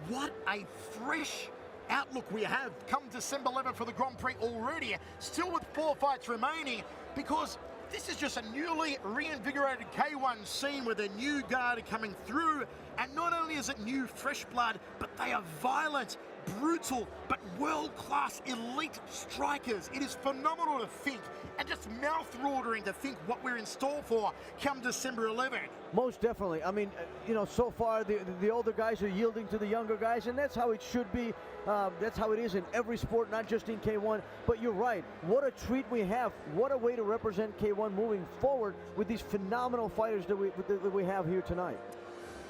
What a fresh outlook we have come December 11 for the Grand Prix already, still with 4 fights remaining, because this is just a newly reinvigorated K1 scene with a new guard coming through. And not only is it new, fresh blood, but they are violent, brutal, but world-class elite strikers. It is phenomenal to think, and just mouth-watering to think what we're in store for come December 11. Most definitely. I mean, you know, so far the older guys are yielding to the younger guys, and that's how it should be. That's how it is in every sport, not just in K1. But you're right. What a treat we have. What a way to represent K1 moving forward with these phenomenal fighters that we have here tonight.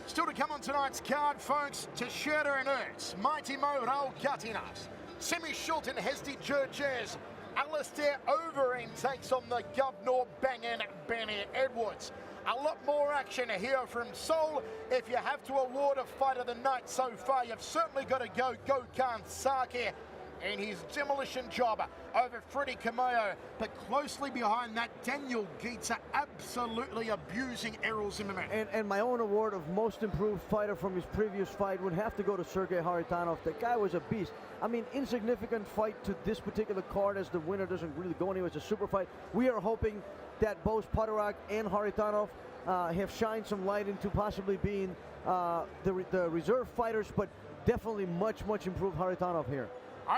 Still to come on tonight's card, folks, Teixeira and Ertz, Mighty Mo Raul Cartinas, Semi Schultz and Hesdy Jurges, Alistair Overeem takes on the Governor banging Benny Edwards. A lot more action here from Seoul. If you have to award a fight of the night so far, you've certainly got to go Gokhan Saki in his demolition job over Freddie Kamayo, but closely behind that, Daniel Gita absolutely abusing Errol Zimmerman. And my own award of most improved fighter from his previous fight would have to go to Sergei Kharitonov. The guy was a beast. I mean, insignificant fight to this particular card, as the winner doesn't really go anywhere. It's a super fight. We are hoping that both Podorak and Kharitonov have shined some light into possibly being the reserve fighters, but definitely much improved Kharitonov here.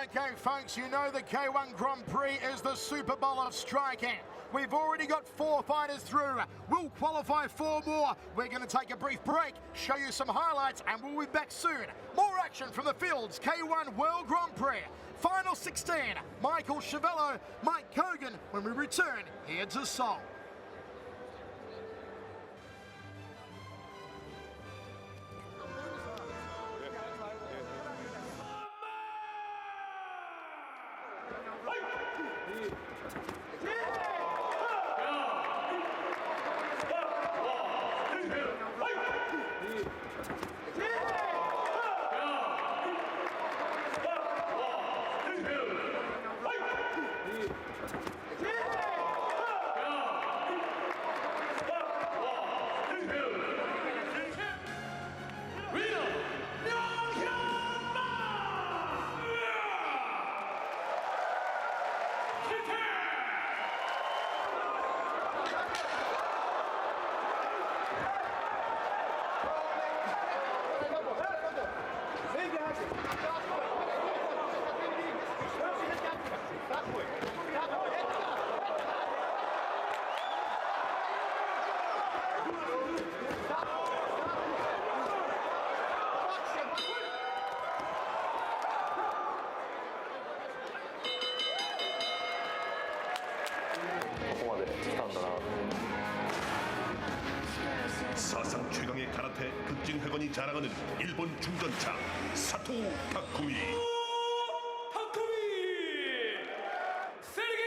Okay, folks, you know the K1 Grand Prix is the Super Bowl of striking. We've already got 4 fighters through. We'll qualify 4 more. We're going to take a brief break, show you some highlights, and we'll be back soon. More action from the Fields K1 World Grand Prix. Final 16, Michael Chiavello, Mike Kogan, when we return here to Seoul. 우승학원이 자랑하는 일본 중전차 사토 타쿠미. 타쿠미 세기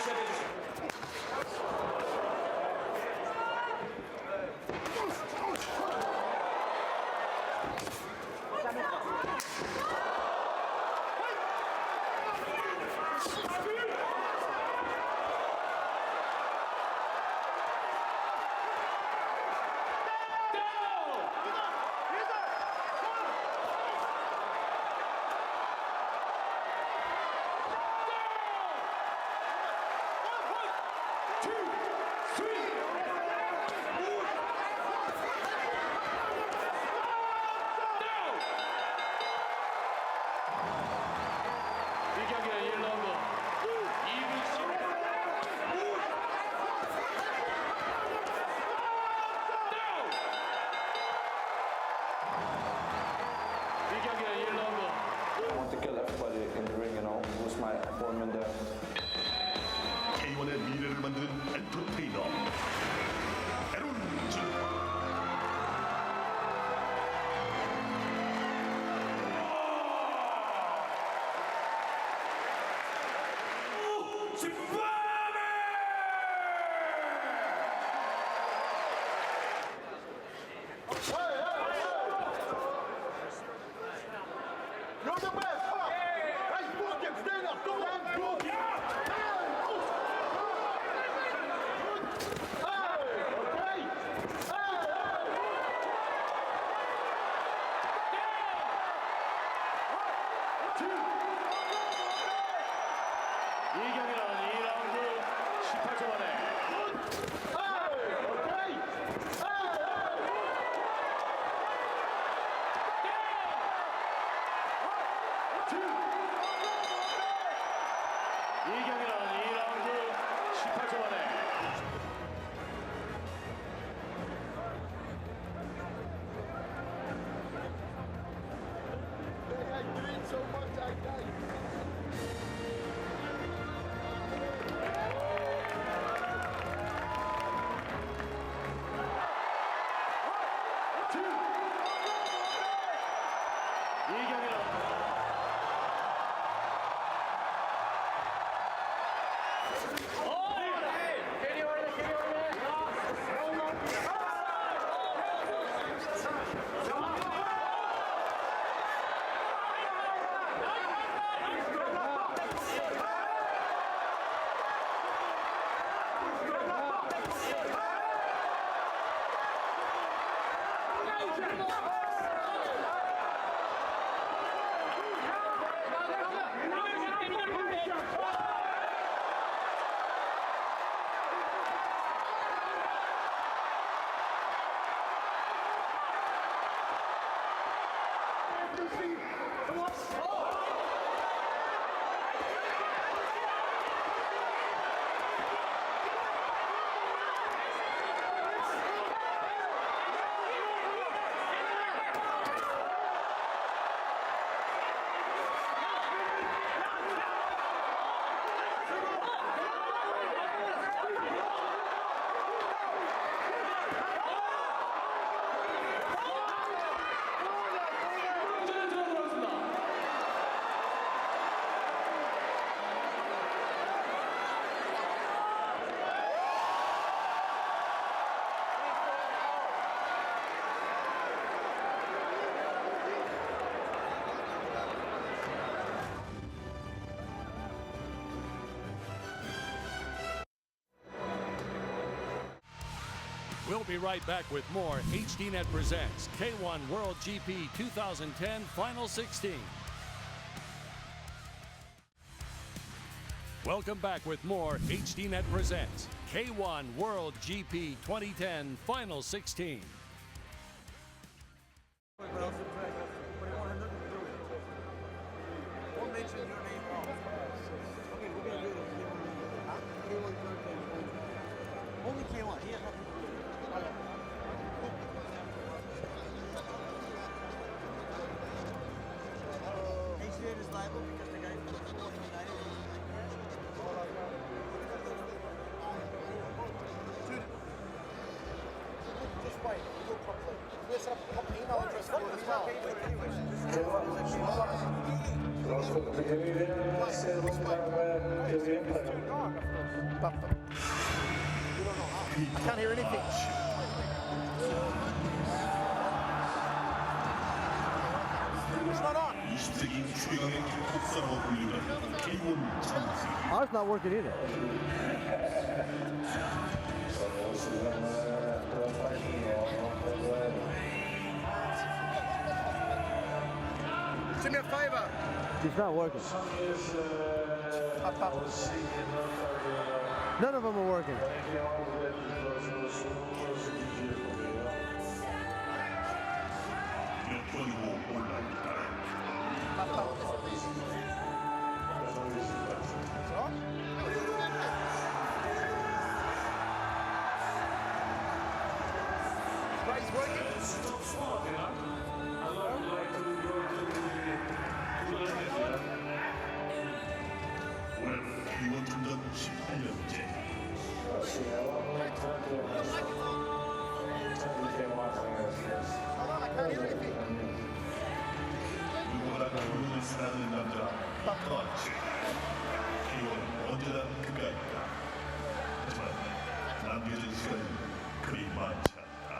하리 K1의 미래를 만드는 엔터테이너 에론즈. You're the best! Hey, fucking stand up! Go on, go! We'll be right back with more HDNet Presents K1 World GP 2010 Final 16. Welcome back with more HDNet Presents K1 World GP 2010 Final 16. Only K1. He has nothing to do with it. HDN is liable because the guy from the Seoul Final. Just wait. We'll do it properly. We'll set up a email address for it as well. I can't hear anything. It's not on. 20세기 최강의 킥복서라고 불리는 K1 참지. Ours not working either. Do me a favor. It's not working. None of them are working. Spray's working. K1 참전 18년째. 누구보다 K1을 사랑하는 남자 터치. K1 언제나 그가 있다. 하지만 남겨진 시간은 그리 많지 않다.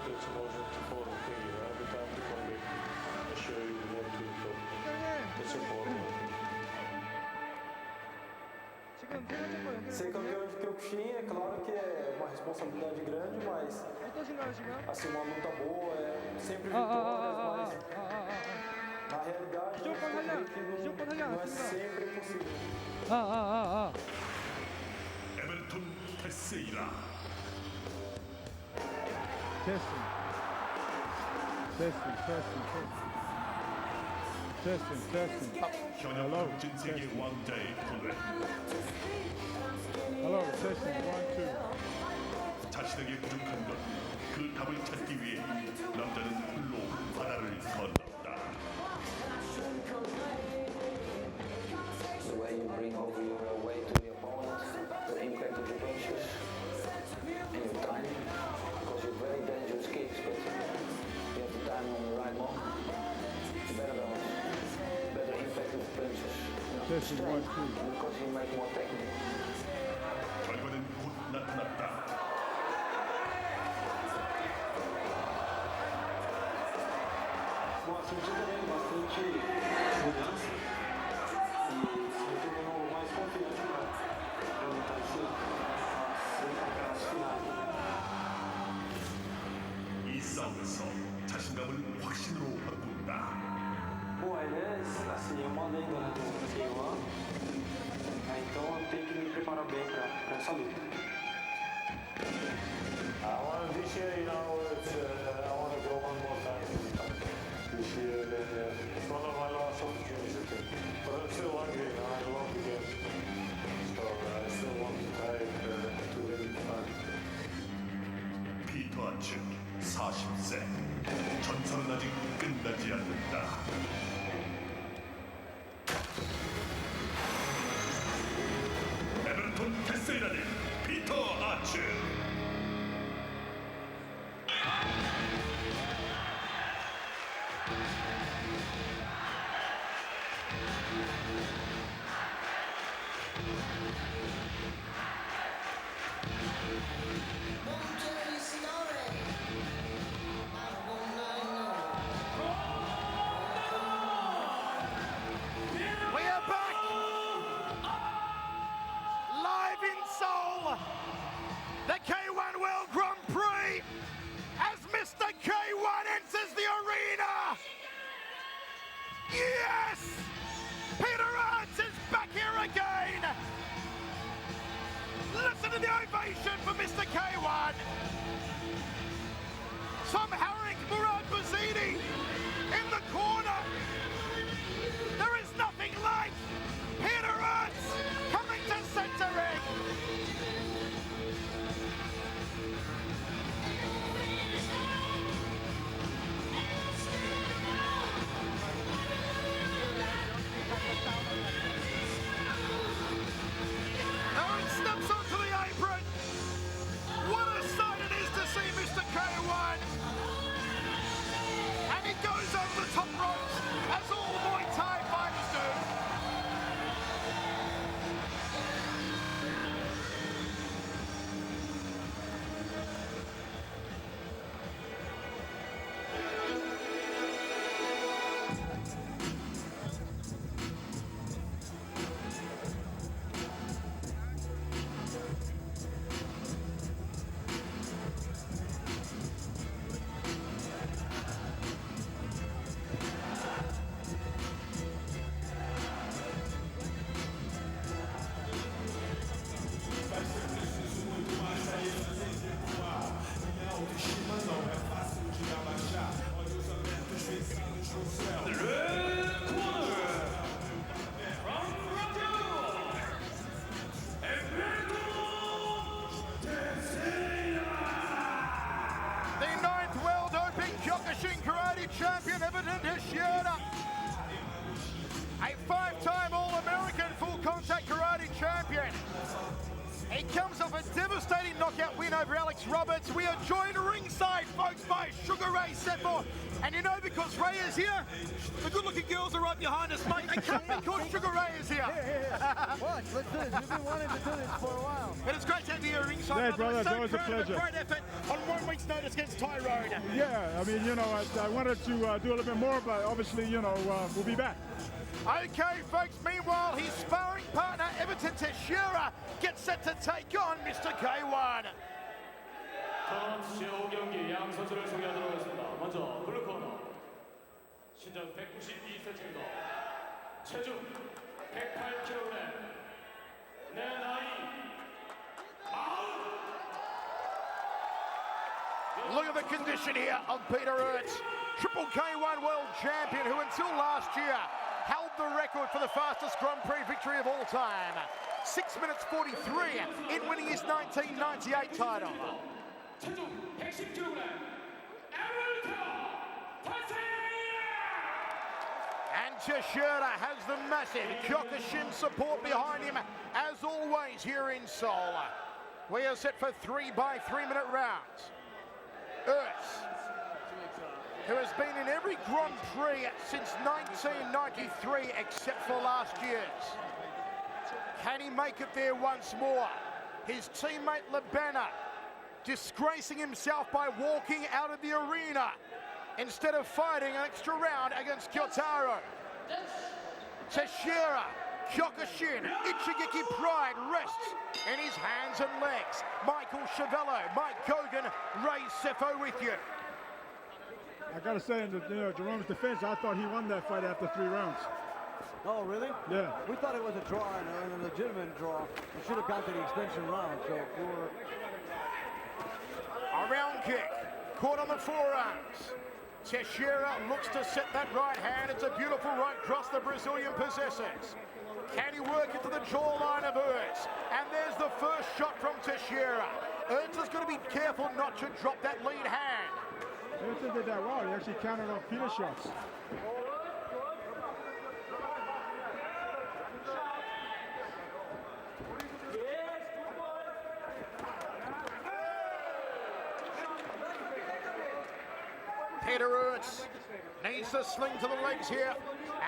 It's more than to follow thing, every time to come back, I show you what to do. That's important. Ser campeão de Kyokushin é claro que é uma responsabilidade grande, mas assim, uma luta boa, é sempre vitórias, mas na realidade não é sempre possível. 에베르톤 테세이라. Testing. Hello. 진세계 왕자의 도래. Hello. Testing. 1, 2. 자신에게 부족한 것, 그 답을 찾기 위해 남자는 홀로 바다를 건넜다. The way you bring over your weight to the opponent, the impact of the punches, and your time, because you're very dangerous kicks, but you have the time on the right moment. Better balance, better impact of the punches. Testing. 1, 2. Because you make more technique. 결과는 곧 나타났다. Bom, assim, eu também bastante segurança e me tornou mais confiante para lutar aquelas finais. 이 싸움에서 자신감을 확신으로 바꾼다. Bom, ele é, assim, uma lenda, né, do K1, então eu tenho que me preparar bem para essa luta. This year, you know, I want to go one more time. This year, it's one of my last opportunities, I think. But I'm still hungry, you know, I love the game. So I still want to try to win it time. 피터 아츠 40세. 전설은 아직 끝나지 않는다. 에베르톤 테세이라 대 피터 아츠. We are back! Live in Seoul! The K1 World Group Yes! Peter Arts is back here again! Listen to the ovation for Mr. K1! Tom Harrick, Murad Bazidi in the corner! There is nothing like Peter Arts coming to centering! Aaron steps onto the apron. What a sight it is to see Mr. K1. And he goes over the top ropes as all Muay Thai fighters do. The 9th World Open Kyokushin Karate Champion Everton Teixeira. A 5-time All-American full contact karate champion. He comes off a devastating knockout win over Alex Roberts. We are joined ringside, folks, by Sugar Ray Sefor. And you know, because Ray is here, the good-looking girls are right behind us, mate. They come because Sugar Ray is here. Watch, let's do this. We've been wanting to do this for a while. But it's great to have you here ringside. Hey, brother, it's So always a proud of pleasure. Great effort on 1 week's notice against Tyrone. Yeah, I mean, you know, I wanted to do a little bit more, but obviously, you know, we'll be back. Okay, folks, meanwhile, his sparring partner, Everton Teixeira, gets set to take on Mr. K1. 첫 제5 경기 양 선수를 소개하도록 하겠습니다. 먼저 블루코너 신장 192cm, 체중 108kg, 내 나이 40. Look at the condition here of Peter Ertz, Triple K1 World Champion, who until last year held the record for the fastest Grand Prix victory of all time. 6 minutes 43 in winning his 1998 title. 체중 110kg, And Teixeira has the massive Kyokushin support behind him, as always here in Seoul. We are set for 3 by 3 minute rounds. Ertz, who has been in every Grand Prix since 1993 except for last year's. Can he make it there once more? His teammate Labana disgracing himself by walking out of the arena instead of fighting an extra round against Kyotaro. Teixeira, Kyokushin, Ichigeki pride rests in his hands and legs. Michael Chavello, Mike Kogan, Ray Sefor with you. I gotta say, in the, Jerome's defense, I thought he won that fight after 3 rounds. Oh, really? Yeah. We thought it was a draw and a legitimate draw. We should have gone to the extension round, so we were... A round kick, caught on the forearms. Teixeira looks to set that right hand. It's a beautiful right cross the Brazilian possesses. Can he work into the jawline of Ertz? And there's the first shot from Teixeira. Ertz is going to be careful not to drop that lead hand. Ertz did that well. He actually countered off Peter's shots. Peter Ertz needs to sling to the legs here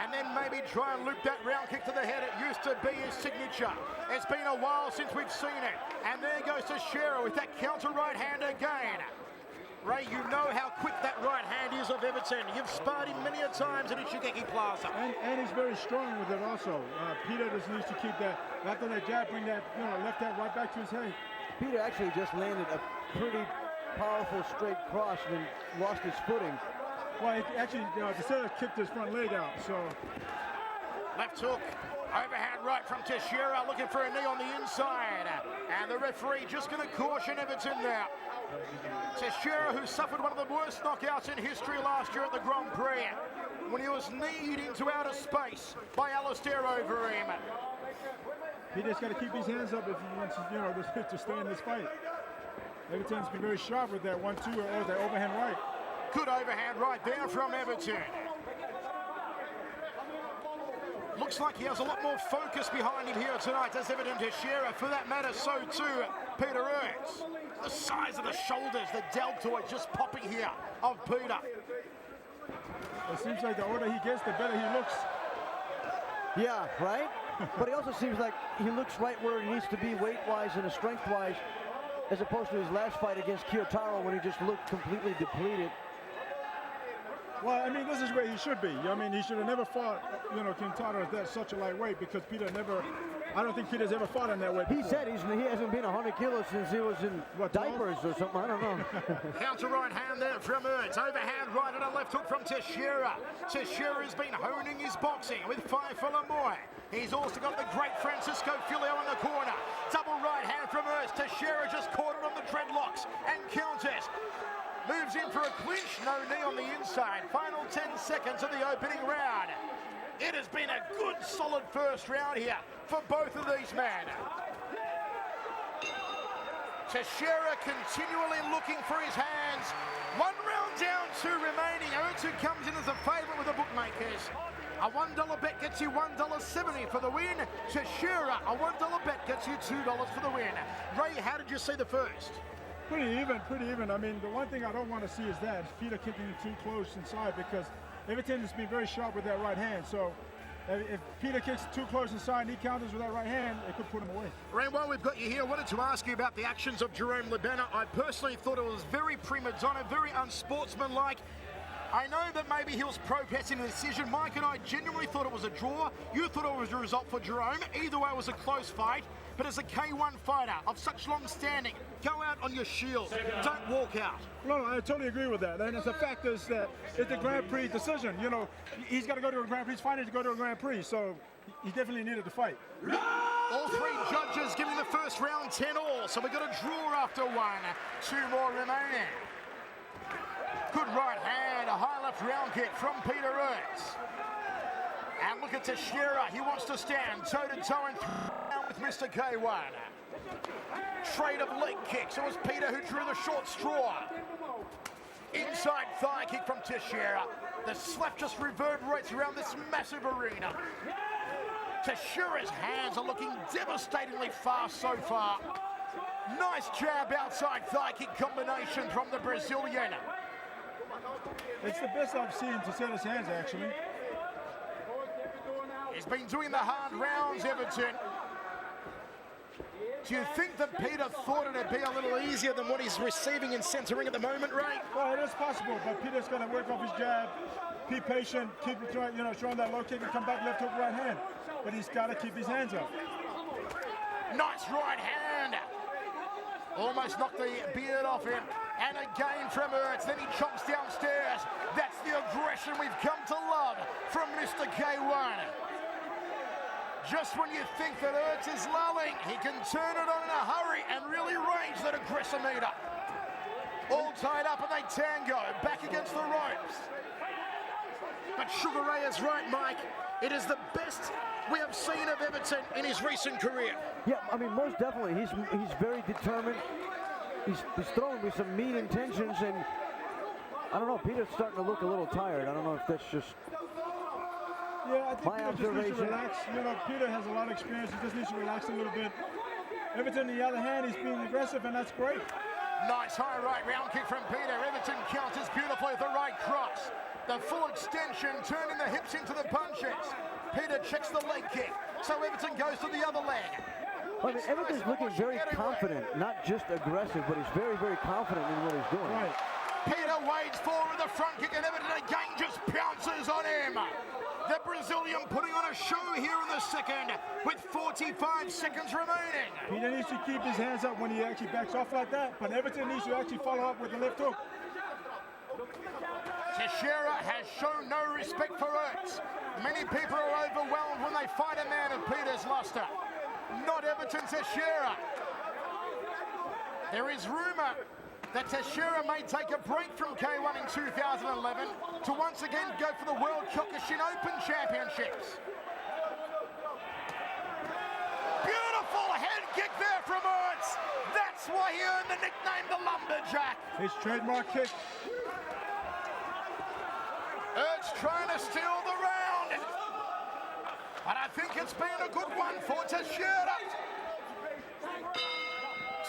and then maybe try and loop that round kick to the head. It used to be his signature. It's been a while since we've seen it. And there goes Teixeira with that counter right hand again. Ray, you know how quick that right hand is of Everton. You've sparred him many a times at Ichigeki Plaza. And he's very strong with it also. Peter just needs to keep that, after that jab, bring that left hand right back to his head. Peter actually just landed a pretty powerful straight cross and then lost his footing. Well, actually, Teixeira kicked his front leg out, so. Left hook, overhand right from Teixeira, looking for a knee on the inside. And the referee just going to caution Everton now. Teixeira, who suffered one of the worst knockouts in history last year at the Grand Prix, when he was kneed into outer space by Alistair over him. He just got to keep his hands up if he wants to stay in this fight. Everton's been very sharp with that 1-2 or that overhand right. Good overhand right there from Everton. Looks like he has a lot more focus behind him here tonight, does Everton Teixeira. For that matter, so too Peter Ertz. The size of the shoulders, the deltoid just popping here of Peter. It seems like the older he gets, the better he looks. Yeah, right? But he also seems like he looks right where he needs to be weight-wise and strength-wise, as opposed to his last fight against Kiyotaro when he just looked completely depleted. Well, I mean, this is where he should be. I mean, he should have never fought, Kiyotaro at such a lightweight, because Peter never, I don't think Peter's ever fought in that weight before. He said he hasn't been 100 kilos since he was in diapers or something, I don't know. Counter right hand there from Ertz. Overhand right and a left hook from Teixeira. Teixeira's been honing his boxing with 5 for Lamoy. He's also got the great Francisco Filio in the corner. Double right hand from Ertz. Teixeira just caught it on the dreadlocks and counters. Moves in for a clinch, no knee on the inside. Final 10 seconds of the opening round. It has been a good, solid first round here for both of these men. Teixeira continually looking for his hands. 1 round down, 2 remaining. Ertz, who comes in as a favourite with the bookmakers. A $1 bet gets you $1.70 for the win. Teixeira, a $1 bet gets you $2 for the win. Ray, how did you see the first? Pretty even. I mean, the one thing I don't want to see is that Peter kicking too close inside, because Everton has been very sharp with that right hand. So if Peter kicks too close inside and he counters with that right hand, it could put him away. Ray, while we've got you here, I wanted to ask you about the actions of Jerome Libena. I personally thought it was very prima donna, very unsportsmanlike. I know that maybe he was protesting the decision. Mike and I genuinely thought it was a draw. You thought it was a result for Jerome. Either way, it was a close fight. But as a K1 fighter of such long standing, go out on your shield. Don't walk out. No, I totally agree with that. And the fact is that it's a Grand Prix decision. He's got to go to a Grand Prix. He's fighting to go to a Grand Prix. So he definitely needed to fight. All 3 judges giving the first round 10-all. So we've got a draw after 1. 2 more remaining. Good right hand, a high left round kick from Peter Ertz. And look at Teixeira, he wants to stand toe-to-toe and with Mr. K1. Trade of leg kicks, it was Peter who drew the short straw. Inside thigh kick from Teixeira. The slap just reverberates around this massive arena. Teixeira's hands are looking devastatingly fast so far. Nice jab outside thigh kick combination from the Brazilian. It's the best I've seen Teixeira's hands, actually. He's been doing the hard rounds, Everton. Do you think that Peter thought it'd be a little easier than what he's receiving and centering at the moment, Ray? Well, it is possible, but Peter's going to work off his jab, be patient, keep showing that low kick and come back left hook, right hand. But he's got to keep his hands up. Nice right hand. Almost knocked the beard off him. And again from Ertz, then he chomps downstairs. That's the aggression we've come to love from Mr. K1. Just when you think that Ertz is lulling, he can turn it on in a hurry and really range that aggressor meter. All tied up and they tango, back against the ropes. But Sugar Ray is right, Mike. It is the best we have seen of Everton in his recent career. Yeah, I mean, most definitely. He's very determined. He's throwing with some mean intentions, and I don't know, Peter's starting to look a little tired. I don't know if that's just I think my Peter observation. Just needs to relax. Peter has a lot of experience. He just needs to relax a little bit. Everton, on the other hand, he's being aggressive, and that's great. Nice high right round kick from Peter. Everton counters beautifully with the right cross. The full extension, turning the hips into the punches. Peter checks the leg kick, so Everton goes to the other leg. I mean, Everton's looking very confident, not just aggressive, but he's very, very confident in what he's doing. Right. Peter wades forward with the front kick, and Everton again just pounces on him. The Brazilian putting on a show here in the second with 45 seconds remaining. Peter needs to keep his hands up when he actually backs off like that, but Everton needs to actually follow up with the left hook. Teixeira has shown no respect for Ertz. Many people are overwhelmed when they fight a man of Peter's luster. Not Everton Teixeira. There is rumour that Teixeira may take a break from K1 in 2011 to once again go for the World Kyokushin Open Championships. Beautiful head kick there from Ertz. That's why he earned the nickname the Lumberjack. His trademark kick. Ertz trying to steal the round. But I think it's been a good one for Teixeira.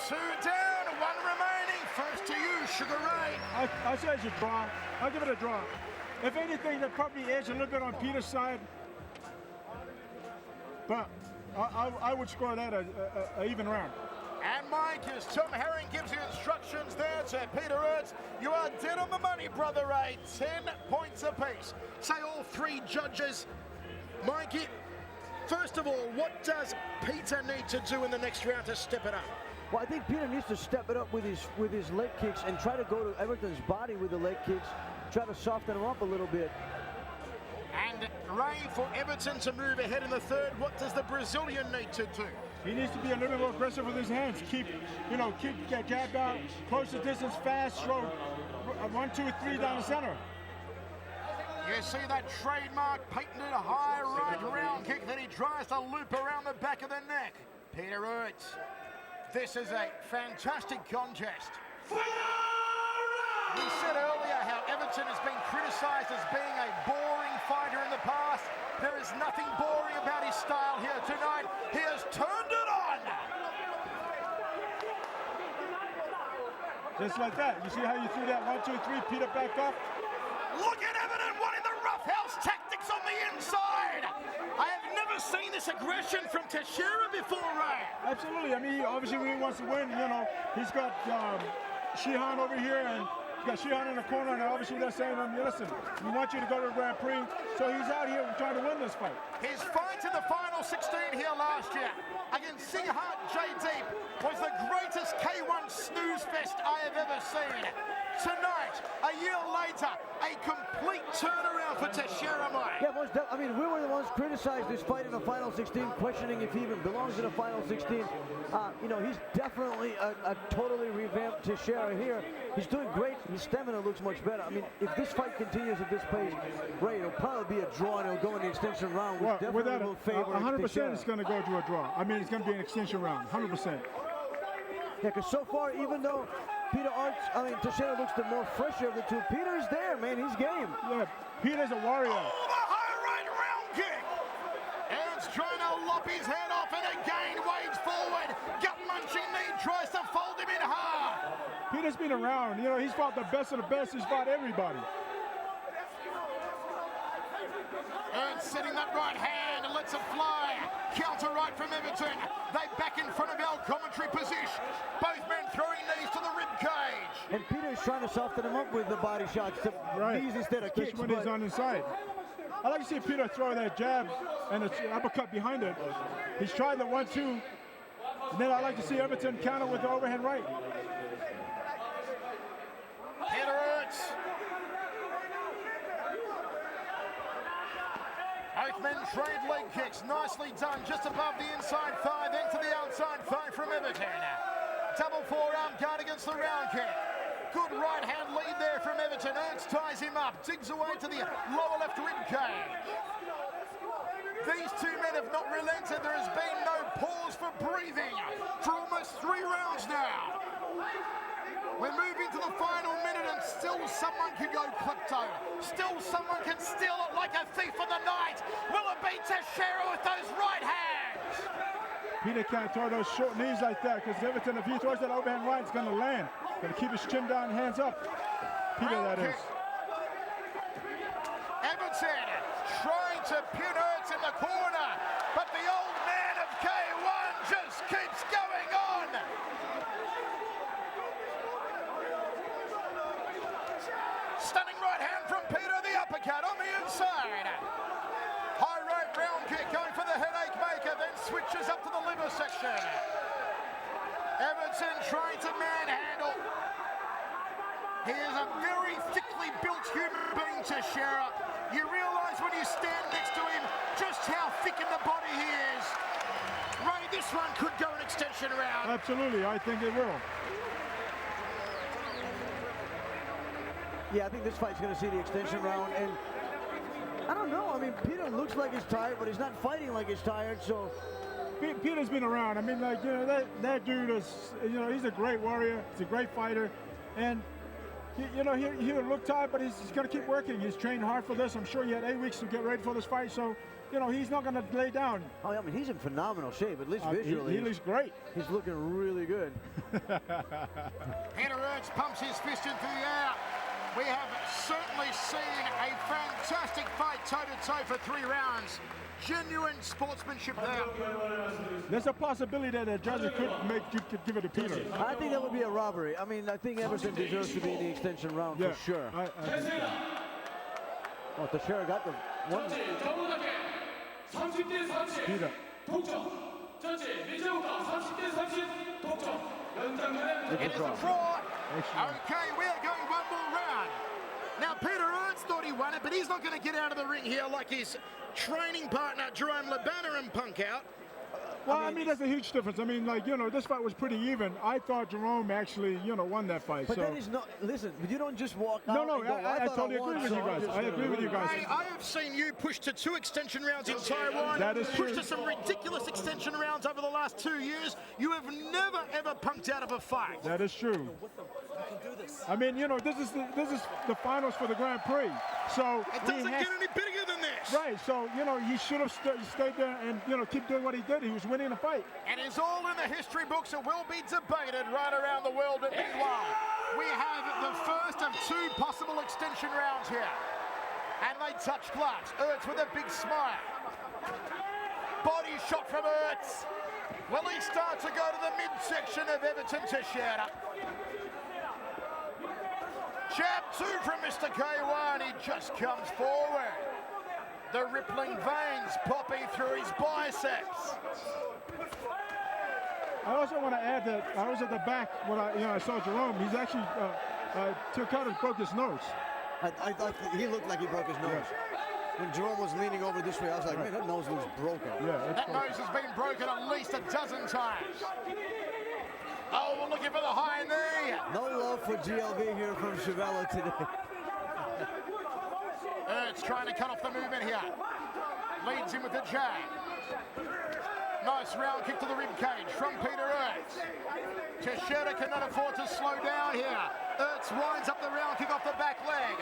2 down, 1 remaining. First to you, Sugar Ray. I say it's a draw. I'll give it a draw. If anything, they probably edge a little bit on Peter's side. But I would score that a even round. And Mike, as Tom Herring gives you instructions there to Peter Ertz, you are dead on the money, brother Ray. 10 points apiece. Say all 3 judges. Mikey, first of all, what does Peter need to do in the next round to step it up? Well, I think Peter needs to step it up with his leg kicks and try to go to Everton's body with the leg kicks, try to soften him up a little bit. And Ray, for Everton to move ahead in the third, what does the Brazilian need to do? He needs to be a little bit more aggressive with his hands. Keep that jab out, close the distance, fast, throw 1, 2, 3 down the center. You see that trademark patented high right round kick that he tries to loop around the back of the neck. Peter Ertz. This is a fantastic contest. We said earlier how Everton has been criticised as being a boring fighter in the past. There is nothing boring about his style here tonight. He has turned it on. Just like that. You see how you threw that 1, 2, 3, Peter back up? Look at Everton wanting the roughhouse tactics on the inside. I have never seen this aggression from Teixeira before, Ray. Absolutely. I mean, obviously when he wants to win, he's got Shihan over here and he's got Shihan in the corner, and obviously they're saying, listen, we want you to go to the Grand Prix. So he's out here trying to win this fight. His fight in the final 16 here last year against Singhart Jaydeep was the greatest K1 snooze fest I have ever seen. Tonight, a year later, a complete turnaround for Teixeira, Mike. Yeah, we were the ones criticized this fight in the final 16, questioning if he even belongs in the final 16. He's definitely a totally revamped Teixeira here. He's doing great. His stamina looks much better. I mean, if this fight continues at this pace, Ray, it'll probably be a draw and it'll go in the extension round, which definitely will favor 100% it's going to go to a draw. I mean, it's going to be an extension round, 100%. Yeah, because so far, even though Teixeira looks the more fresher of the two, Peter's there, man. He's game. Yeah, Peter's a warrior. Oh, the high right round kick. Ernst trying to lop his head off and again wades forward. Gut-munching knee tries to fold him in hard. Peter's been around. He's fought the best of the best. He's fought everybody. Ernst setting that right hand and lets it fly. Counter right from Everton. They back in front of our commentary position. Both men throwing knees to the rib cage. And Peter's trying to soften him up with the body shots to knees instead of kicks. Especially when he's on his side. I like to see Peter throw that jab and the uppercut behind it. He's tried the 1, 2. And then I like to see Everton counter with the overhand right. Peter Ertz. Both men trade leg kicks. Nicely done. Just above the inside thigh, then to the outside thigh from Everton. Double forearm guard against the round kick. Good right hand lead there from Everton. Ernst ties him up. Digs away to the lower left rib cage. These two men have not relented. There has been no pause for breathing for almost 3 rounds now. We're moving to the final minute and still someone can go klepto. Still someone can steal it like a thief in the night. Will it be Teixeira with those right hands? Peter can't throw those short knees like that because Everton, if he throws that overhand right, it's going to land. Going to keep his chin down, hands up. Peter, that is. Everton trying to pin Ertz in the corner, but the old man of K1 just keeps going on. Stunning right hand from Peter, the uppercut on the inside. High right round kick going for the headache maker, then switches up to the liver section. Everton trying to manhandle He is a very thickly built human being, Teixeira. You realise when you stand next to him just how thick in the body he is. Ray, this one could go an extension round. Absolutely, I think it will. Yeah, I think this fight's going to see the extension round, and I don't know. I mean, Peter looks like he's tired, but he's not fighting like he's tired, so. Peter's been around. I mean, like, you know, that dude is, you know, he's a great warrior. He's a great fighter, and you know, he'll look tired, but he's going to keep working. He's trained hard for this. I'm sure he had 8 weeks to get ready for this fight, so, you know, he's not going to lay down. Oh, I mean, he's in phenomenal shape, at least visually. He looks great. He's looking really good. Peter Ertz pumps his fist into the air. We have certainly seen a fantastic fight toe-to-toe for 3 rounds. Genuine sportsmanship there. There's a possibility that the judges could give it to Peter. I think that would be a robbery. I mean, I think Everton deserves to be in the extension round for sure. I think so. Oh, Teixeira got the one. Peter. It is a draw. Okay, we are going one more round. Now, Peter Ertz thought he won it, but he's not going to get out of the ring here like his training partner, Jerome Labana, and punk out. Well, I mean, that's a huge difference. I mean, like, you know, this fight was pretty even. I thought Jerome actually, you know, won that fight. But so. that is not, listen, you don't just walk out. No, I totally agree with you guys. I agree with you guys. Hey, I have seen you push to 2 extension rounds in Taiwan. That is true. Pushed to some ridiculous extension rounds over the last 2 years. You have never, ever punked out of a fight. That is true. I mean, you know, this is the finals for the Grand Prix. So it doesn't get any bigger than this. Right. So, you know, he should have stayed there and, you know, keep doing what he did. He was winning the fight. And it's all in the history books. It will be debated right around the world. But meanwhile, we have the first of 2 possible extension rounds here. And they touch glass. Ertz with a big smile. Body shot from Ertz. Will he start to go to the midsection of Everton Teixeira? Jab 2 from Mr. K1. He just comes forward. The rippling veins popping through his biceps. I also want to add that I was at the back when I saw Jerome. He's actually Turcotte broke his nose. I thought he looked like he broke his nose. Yeah. When Jerome was leaning over this way, I was like, man, that nose looks broken. Yeah, that nose has been broken at least a dozen times. Oh, we're looking for the high knee. No love for GLB here from Chivella today. Ertz trying to cut off the movement here. Leads him with the jab. Nice round kick to the rib cage from Peter Ertz. Teixeira cannot afford to slow down here. Ertz winds up the round kick off the back leg.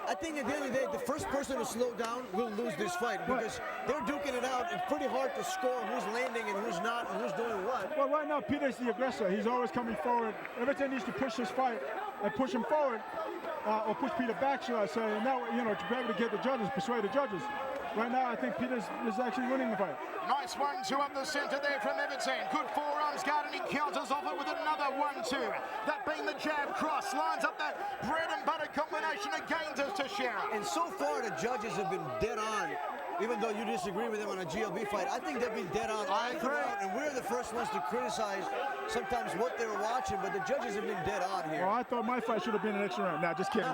I think at the end of the day, the first person to slow down will lose this fight because they're duking it out. It's pretty hard to score who's landing and who's not and who's doing what. Well, right now, Peter's the aggressor. He's always coming forward. Everton needs to push this fight and push him forward or push Peter back, should I say. And now, you know, to be able to get the judges, persuade the judges. Right now, I think Peter is actually winning the fight. Nice 1-2 up the center there from Everton. Good forearms guard, and he counters off it with another 1-2. That being the jab cross, lines up that bread and butter combination again to Teixeira. And so far, the judges have been dead on. Even though you disagree with them on a GLB fight, I think they've been dead on all throughout, and we're the first ones to criticize sometimes what they were watching, but the judges have been dead on here. Well, I thought my fight should have been an extra round. Nah, just kidding.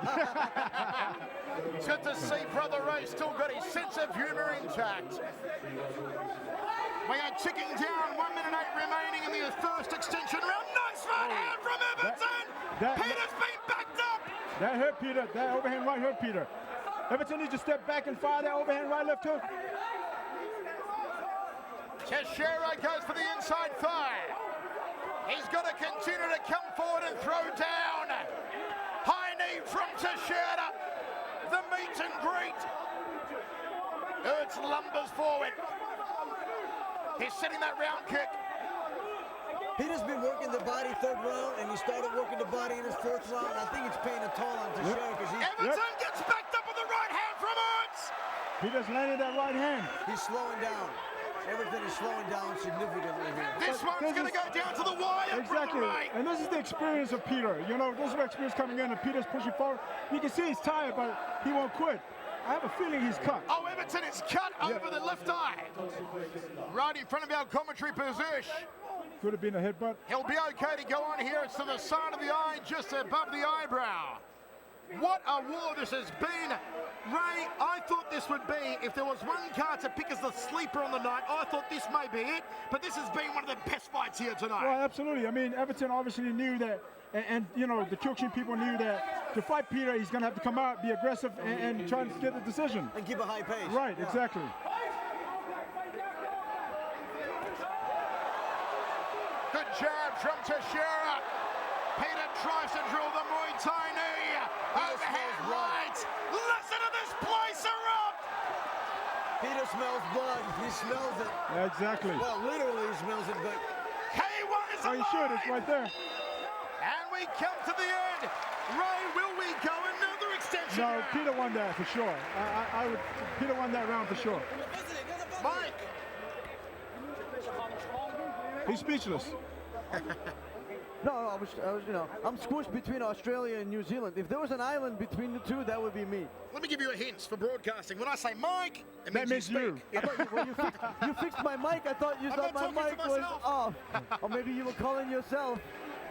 It's good to see Brother Ray still got his sense of humor intact. We are ticking down, 1 minute 8 remaining in the first extension round. Nice right hand from Everton! Peter's been backed up! That hurt Peter. That overhand right hurt Peter. Everton needs to step back and fire that overhand right left hook. Teixeira goes for the inside thigh. He's got to continue to come forward and throw down. High knee from Teixeira. The meet and greet. Ertz lumbers forward. He's setting that round kick. Peter's been working the body 3rd round, and he started working the body in his 4th round. And I think it's paying a toll on Teixeira because Everton gets backed up with the right hand from Ertz. Peter's landed that right hand. He's slowing down. Everything is slowing down significantly here. This one's going to go down to the wire. Exactly. And this is the experience of Peter. You know, this is the experience coming in, and Peter's pushing forward. You can see he's tired, but he won't quit. I have a feeling he's cut. Oh, Everton is cut over the left eye. Right in front of our commentary position. Could have been a hit, but He'll be okay to go on here. It's to the side of the eye, just above the eyebrow. What a war this has been. Ray, I thought this would be, if there was one card to pick as the sleeper on the night, I thought this may be it, but this has been one of the best fights here tonight. Well, absolutely. I mean, Everton obviously knew that, and you know, the Kyokushin people knew that to fight Peter, he's going to have to come out, be aggressive, and try to get the decision. And keep a high pace. Right, yeah. Exactly. Good jab from Teixeira. Peter tries to drill the Muay Thai knee. Overhead right. Listen to this place erupt. Peter smells blood. He smells it. Yeah, exactly. Well, literally he smells it, but... K1 is Oh, you should. It's right there. And we come to the end. Ray, will we go another extension No, round? Peter won that for sure. I would. Peter won that round for sure. Mike. He's speechless. No, I was, you know, I'm squished between Australia and New Zealand. If there was an island between the two, that would be me. Let me give you a hint for broadcasting. When I say Mike, it That means means you you. speak. I thought you fixed my mic. I thought you I'm thought not my talking mic to was myself. off. Or maybe you were calling yourself.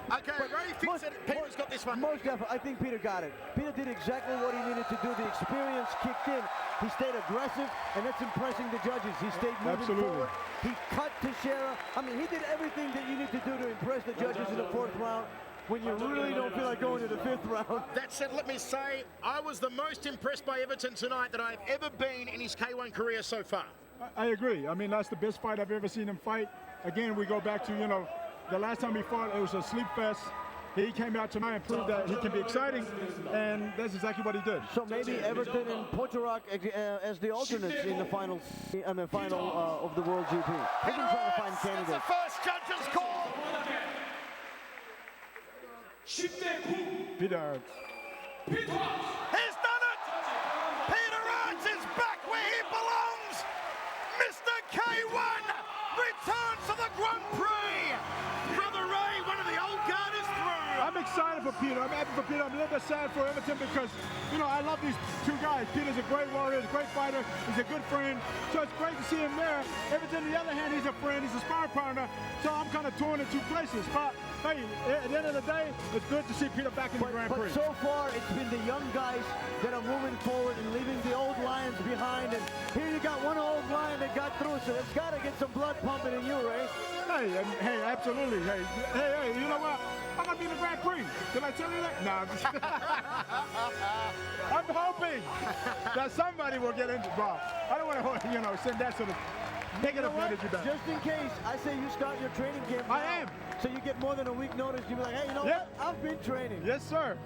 Okay, Ray thinks that Peter's got this one. Most definitely. I think Peter got it. Peter did exactly what he needed to do. The experience kicked in. He stayed aggressive, and that's impressing the judges. He stayed moving Absolutely. forward. He cut Teixeira. I mean, he did everything that you need to do to impress the judges in the fourth round when you really don't feel like going to the fifth round. That said, let me say, I was the most impressed by Everton tonight that I've ever been in his K1 career so far. I agree. I mean, that's the best fight I've ever seen him fight. Again, we go back to, you know, the last time he fought, it was a sleep fest. He came out tonight and proved that he can be exciting, and that's exactly what he did. So maybe Everton and Potorok as the alternates in the final of the World GP. They've been trying to find It's the candidates. first judge's call. Peter. He's done it! Peter Arts is back where he belongs! Mr. K1 returns to the Grand Prix! Brother Ray, one of the old guard is through! I'm excited for Peter. I'm happy for Peter. I'm a little bit sad for Everton because, you know, I love these two guys. Peter's a great warrior, he's a great fighter, he's a good friend. So it's great to see him there. Everton, on the other hand, he's a friend, he's a sparring partner. So I'm kind of torn in two places. But hey, at the end of the day, it's good to see Peter back in the Grand Prix. But so far, it's been the young guys that are moving forward and leaving the old lions behind. And here you got one old lion that got through, so it's got to get some blood pumping in you, Ray. Hey, absolutely. Hey, you know what? I'm going to be in the Grand Prix. Did I tell you that? No, I'm just I'm hoping that somebody will get into Bob. I don't want to, you know, send that sort of negative energy back. Just in case, I say you start your training camp now. I am. So you get more than a week notice. You be like, hey, you know what? I've been training. Yes, sir.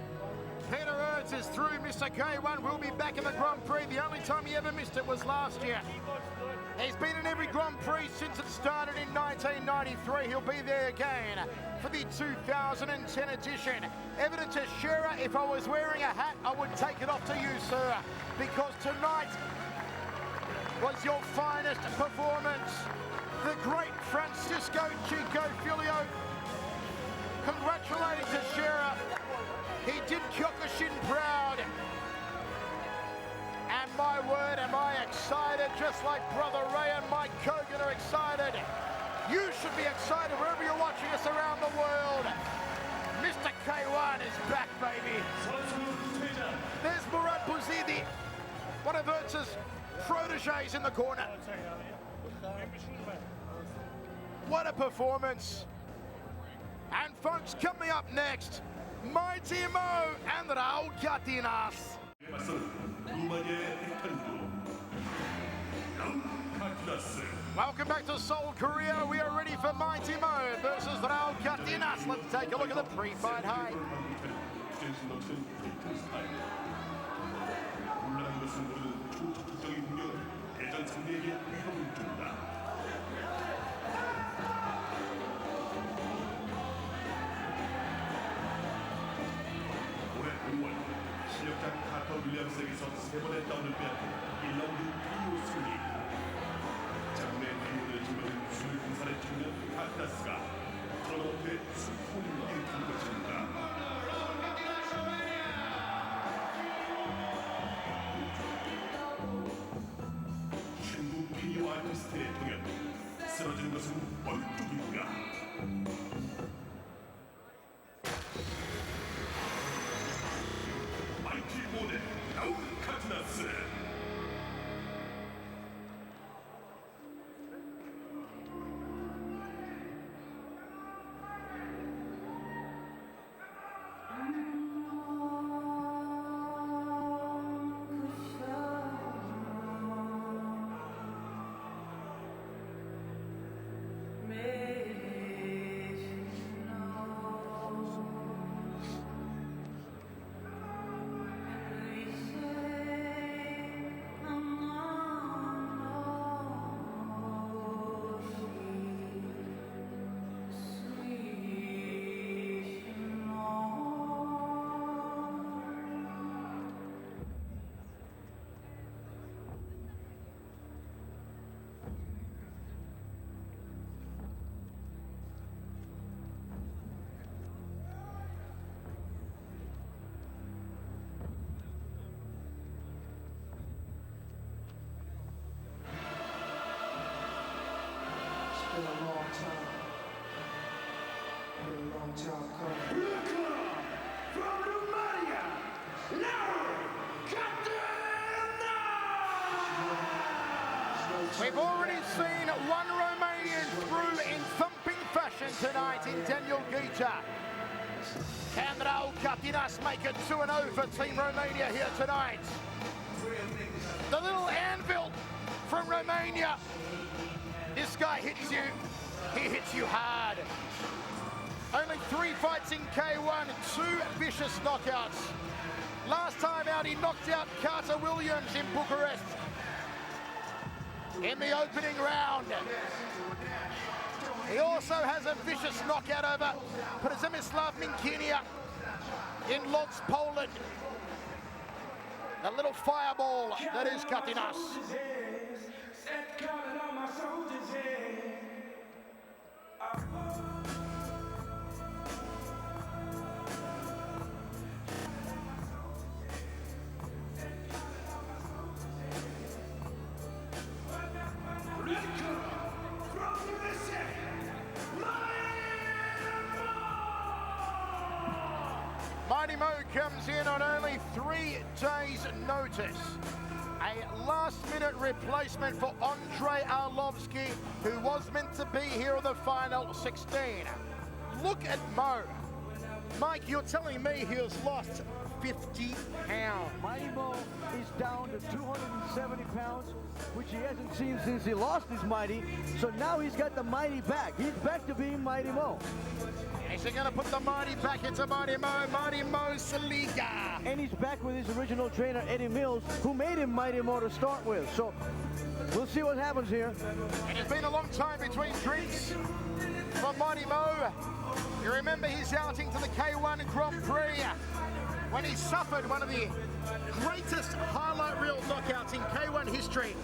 Peter Ertz is through. Mr. K1 will be back in the Grand Prix. The only time he ever missed it was last year. He's been in every Grand Prix since it started in 1993. He'll be there again for the 2010 edition. Everton Teixeira, if I was wearing a hat, I would take it off to you, sir, because tonight was your finest performance. The great Francisco Chico Filio congratulating Teixeira. He did Kyokushin proud. And my word, am I excited, just like Brother Ray and Mike Kogan are excited. You should be excited wherever you're watching us around the world. Mr. K1 is back, baby. There's Murad Bouzidi, one of Ertz's proteges in the corner. What a performance. And folks, coming up next, Mighty Mo and Raul Cardenas. Welcome back to Seoul, Korea. We are ready for Mighty Mo versus Raul Cardenas. Let's take a look at the pre-fight high. 실력자 카터 윌리엄스에게서 3번의 다운을 빼앗긴 1라운드 KO 승리. 장군의 행운을 주면 술공산의 청년 카타스가 토너먼트의 수풍을 일으킨 것입니다. 신부 피니오 아티스트의 동현 쓰러지는 것은 어느 쪽인가? 마이티 모델 라울 카트나스. Been a long time. Been a long time coming. From Romania, now We've already seen one Romanian through in thumping fashion tonight in Daniel Gita. Can Raul Catinas make it 2-0 for Team Romania here tonight? The little anvil from Romania. This guy hits you, he hits you hard. Only 3 fights in K1, 2 vicious knockouts. Last time out, he knocked out Carter Williams in Bucharest in the opening round. He also has a vicious knockout over Przemysław Minkinia in Lodz, Poland. The little fireball that is Catinas. Mighty Mo comes in on only 3 days' notice. A last-minute replacement for Andrei Arlovsky, who was meant to be here in the final 16. Look at Mo. Mike, you're telling me he has lost 50 pounds. Mighty Mo is down to 270 pounds, which he hasn't seen since he lost his Mighty. So now he's got the Mighty back. He's back to being Mighty Mo. Is he going to put the Mighty back into Mighty Mo? Mighty Mo Saliga. And he's back with his original trainer, Eddie Mills, who made him Mighty Mo to start with. So we'll see what happens here. It has been a long time between drinks for Mighty Mo. You remember his outing to the K1 Grand Prix when he suffered one of the greatest highlight reel knockouts in K1 history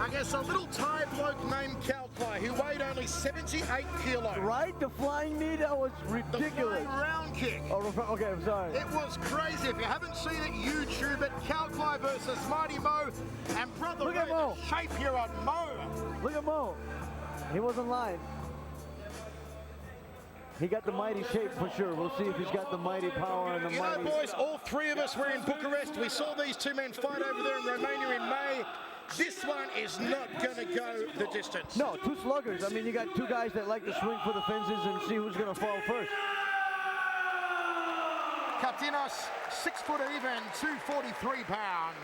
against a little Thai bloke named Kalkai who weighed only 78 kilos. Right? The flying knee, that was ridiculous. The flying round kick. Oh, okay, I'm sorry. It was crazy. If you haven't seen it, YouTube it. Kalkai versus Mighty Mo. And brother, look at Mo. The shape here on Mo. Look at Mo. He wasn't lying. He got the mighty shape for sure. We'll see if he's got the mighty power and the mighty... You know, boys, all 3 of us were in Bucharest. We saw these 2 men fight over there in Romania in May. This one is not going to go the distance. No, 2 sluggers. I mean, you got 2 guys that like to swing for the fences and see who's going to fall first. Catinas, 6 foot even, 243 pounds.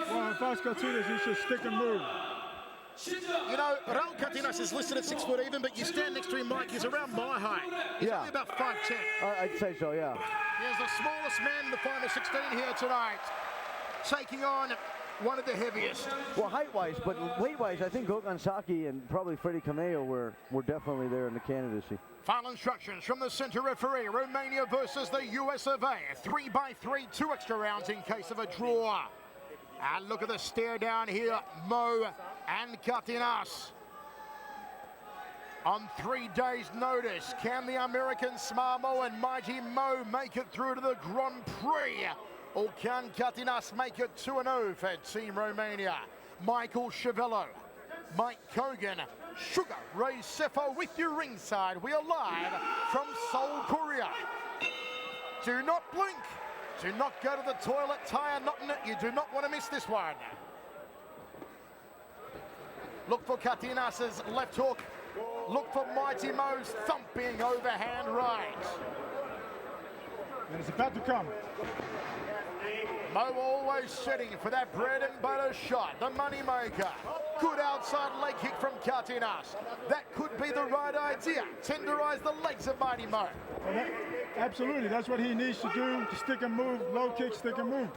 Well, if I was Catinas, he should stick and move. You know, Raul Catinas is listed at 6 foot even, but you stand next to him, Mike, he's around my height. He's only about 5'10". I'd say so, yeah. He is the smallest man in the final 16 here tonight, taking on one of the heaviest. Well, height-wise, but weight-wise, I think Gokhan Saki and probably Freddie Cameo were definitely there in the candidacy. Final instructions from the center referee. Romania versus the US of A. 3-by-3, 2 extra rounds in case of a draw. And look at the stare down here, Mo and Catinas. On 3 days' notice, can the American Smamo and Mighty Mo make it through to the Grand Prix? Or can Catinas make it 2-0 for Team Romania? Michael Chiavello, Mike Kogan, Sugar Ray Sefo with you ringside. We are live from Seoul, Korea. Do not blink. Do not go to the toilet, tie a knot in it. You do not want to miss this one. Look for Katinas's left hook. Look for Mighty Mo's thumping overhand right. And it's about to come. Mo always setting for that bread and butter shot, the money maker. Good outside leg kick from Katinas. That could be the right idea. Tenderize the legs of Mighty Mo. Well, absolutely, that's what he needs to do, to stick and move, low kick, stick and move.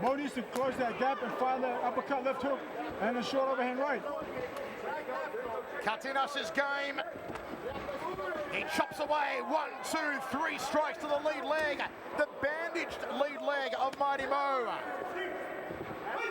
Mo needs to close that gap and find that uppercut left hook and a short overhand right. Katinas's game. He chops away 1, 2, 3 strikes to the lead leg. The bandaged lead leg of Mighty Mo.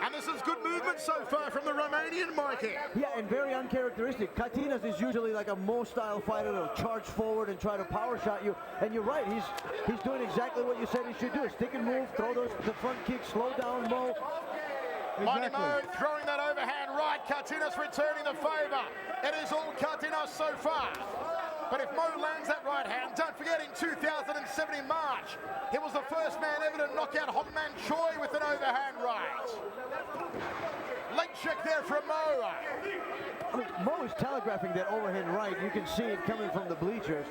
And this is good movement so far from the Romanian, Mikey. Yeah, and very uncharacteristic. Katinas is usually like a Mo-style fighter that'll charge forward and try to power shot you. And you're right, he's doing exactly what you said he should do. Stick and move, throw the front kick, slow down Mo. Mighty Mo throwing that overhand right. Katinas returning the favour. It is all Katinas so far. But if Mo lands that right hand, don't forget in 2007 in March, he was the first man ever to knock out Hongman Choi with an overhand right. Leg check there from Mo. I mean, Mo is telegraphing that overhand right. You can see it coming from the bleachers.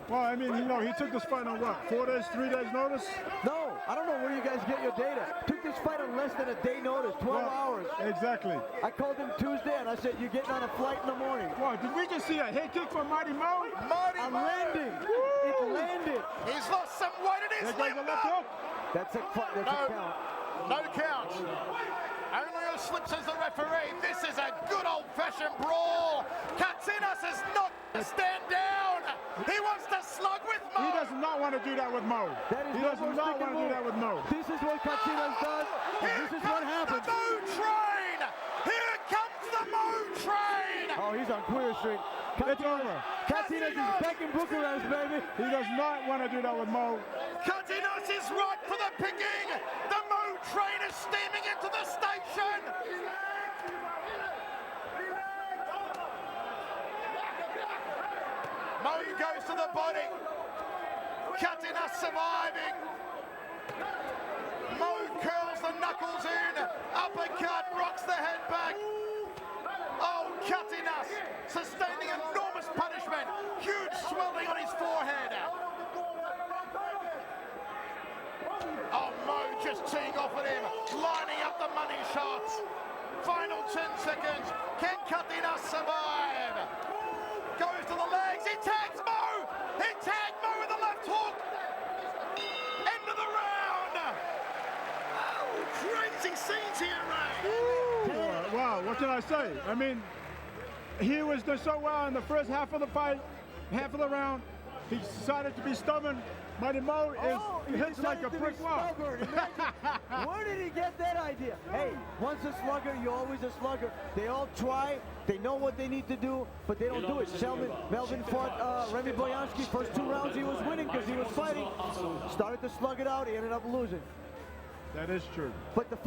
Well, I mean, you know, he took this fight on what, 4 days, 3 days notice? No, I don't know where you guys get your data. Took this fight on less than a day notice, 12 hours. Exactly. I called him Tuesday and I said, you're getting on a flight in the morning. What, did we just see a head kick from Mighty Mo? Mighty Mo! Landing. It landed. He's lost some weight in his There goes the left hook. That's a count. No count. Only who slips as the referee. This is a good old-fashioned brawl. Katsinas is not to stand down. He wants to slug with Mo. He does not want to do that with Mo. He does not want to do that with Mo. This is what Katsinas does. This is what happens. The Mo train. Here comes the Mo train. Oh, he's on Queer Street. It's over. Katsinas is back in Bucharest, baby. He does not want to do that with Mo. Katsinas is right for the picking. The Mo train is steaming into the station. Mo goes to the body. Katinas surviving. Mo curls the knuckles in. Uppercut rocks the head back. Oh, Katinas sustaining enormous punishment. Huge swelling on his forehead. Oh, Mo just teeing off at him. Lining up the money shots. Final 10 seconds. Can Katinas survive? Goes to the legs. He tags Mo. He tagged Mo with the left hook. End of the round. Oh, crazy scenes here, Ray. Wow, what can I say? I mean, he was doing so well in the first half of the fight, half of the round. He decided to be stubborn. Mighty Mo hits like a brick wall. Where did he get that idea? Hey, once a slugger, you're always a slugger. They all try. They know what they need to do, but they don't do it. Melvin fought Remy Boyansky. First 2 rounds he was winning because he was fighting. Started to slug it out. He ended up losing. That is true. But the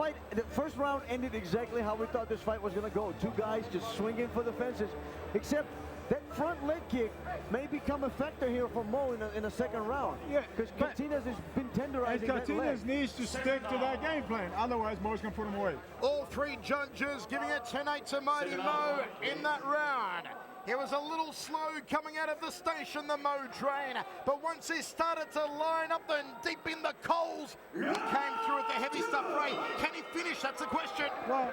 first round ended exactly how we thought this fight was going to go. 2 guys just swinging for the fences, except that front leg kick may become a factor here for Mo in the second round. Yeah, because Katinas has been tenderizing that leg. Katinas needs to stick to that game plan. Otherwise, Mo's going to put him away. All 3 judges giving it 10-8 to Mighty Mo in that round. He was a little slow coming out of the station, the Mo train, but once he started to line up and deep in the coals, he came through with the heavy stuff, Ray. Can he finish? That's the question. Well,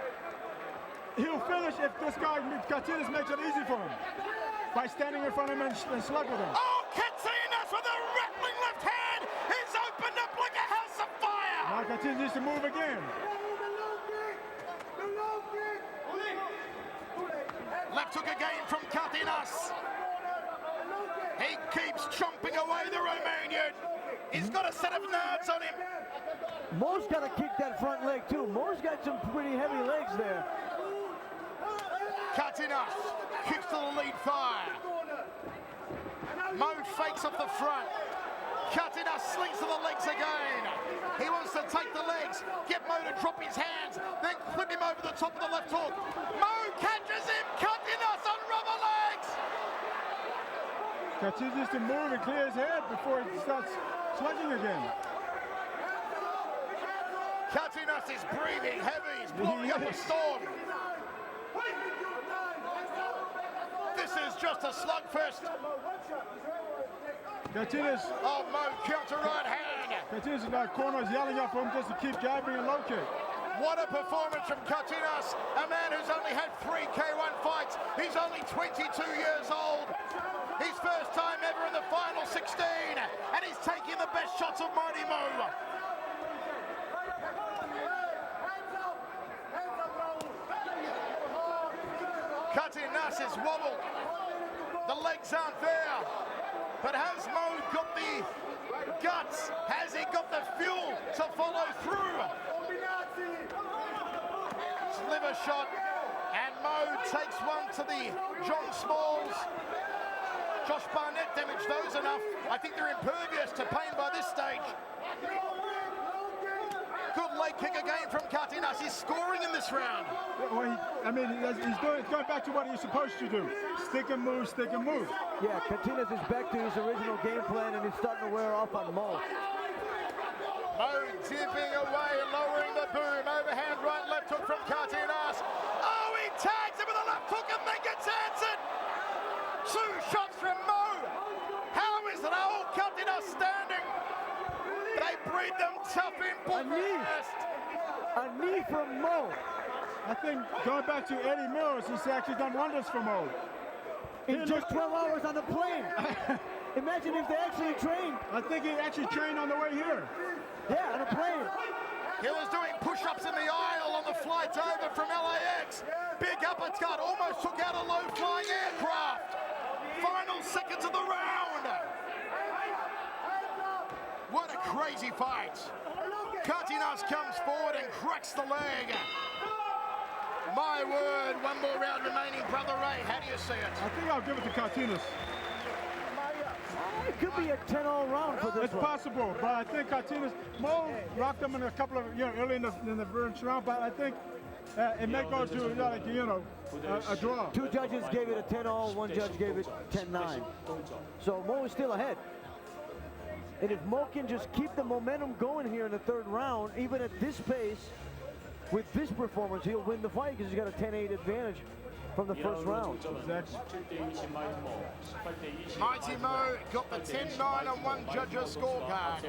he'll finish if this guy, Katinas, makes it easy for him by standing in front of him and slug with him. Oh, Katinas with a rattling left hand! He's opened up like a house of fire! Now Katinas needs to move again. Left hook again from Katinas. He keeps chomping away the Romanian. He's got a set of nerves on him. Mo's got to kick that front leg too. Mo's got some pretty heavy legs there. Katinas kicks to the lead thigh. Mo fakes off the front. Katinas slings to the legs again. He wants to take the legs, get Mo to drop his hands, then flip him over the top of the left hook. Mo catches him. Katinas on rubber legs. Continues to move and clear his head before he starts slugging again. Cardenas is breathing heavy. He's blowing up a storm. This is just a slugfest. Cardenas. Oh, Mo, counter right hand. Cardenas in that corner is yelling up for him just to keep jabbing and low kick. What a performance from Cardenas, a man who's only had 3 K1 fights. He's only 22 years old. His first time ever in the final 16, and he's taking the best shots of Mighty Mo. Cardenas is wobbled. The legs aren't there. But has Mo got the guts? Has he got the fuel to follow through? Sliver shot, and Mo takes one to the John Smalls. Josh Barnett damaged those enough. I think they're impervious to pain by this stage. Good leg kick again from Cardenas. He's scoring in this round. Well, he's going back to what he's supposed to do. Stick and move, stick and move. Yeah, Cardenas is back to his original game plan, and he's starting to wear off on Mo. Mo tipping away, lowering the boom. Overhand right, left hook from Cardenas. Oh, he tags him with a left hook and then gets answered. 2 shots from Mo. How is it all Cardenas standing? They breed them tough in Bucharest. A knee from Mo. I think going back to Eddie Mills, he's actually done wonders for Mo. In just 12 hours on the plane. Imagine if they actually trained. I think he actually trained on the way here. Yeah, on a plane. He was doing push-ups in the aisle on the flight over from LAX. Big uppercut, almost took out a low-flying aircraft. Final seconds of the round. What a crazy fight. Cardenas comes forward and cracks the leg. My word, one more round remaining, Brother Ray. How do you see it? I think I'll give it to Cardenas. It could be a 10-all round for this It's possible, but I think Cardenas, Mo rocked him in a couple of, early in the first round, but I think it may go to, a draw. 2 judges gave it a 10-all, 1 judge gave it 10-9. So Mo is still ahead. And if Mo can just keep the momentum going here in the 3rd round, even at this pace, with this performance, he'll win the fight because he's got a 10-8 advantage from the first round. Mighty Mo got the 10-9 on 1 judge's scorecard.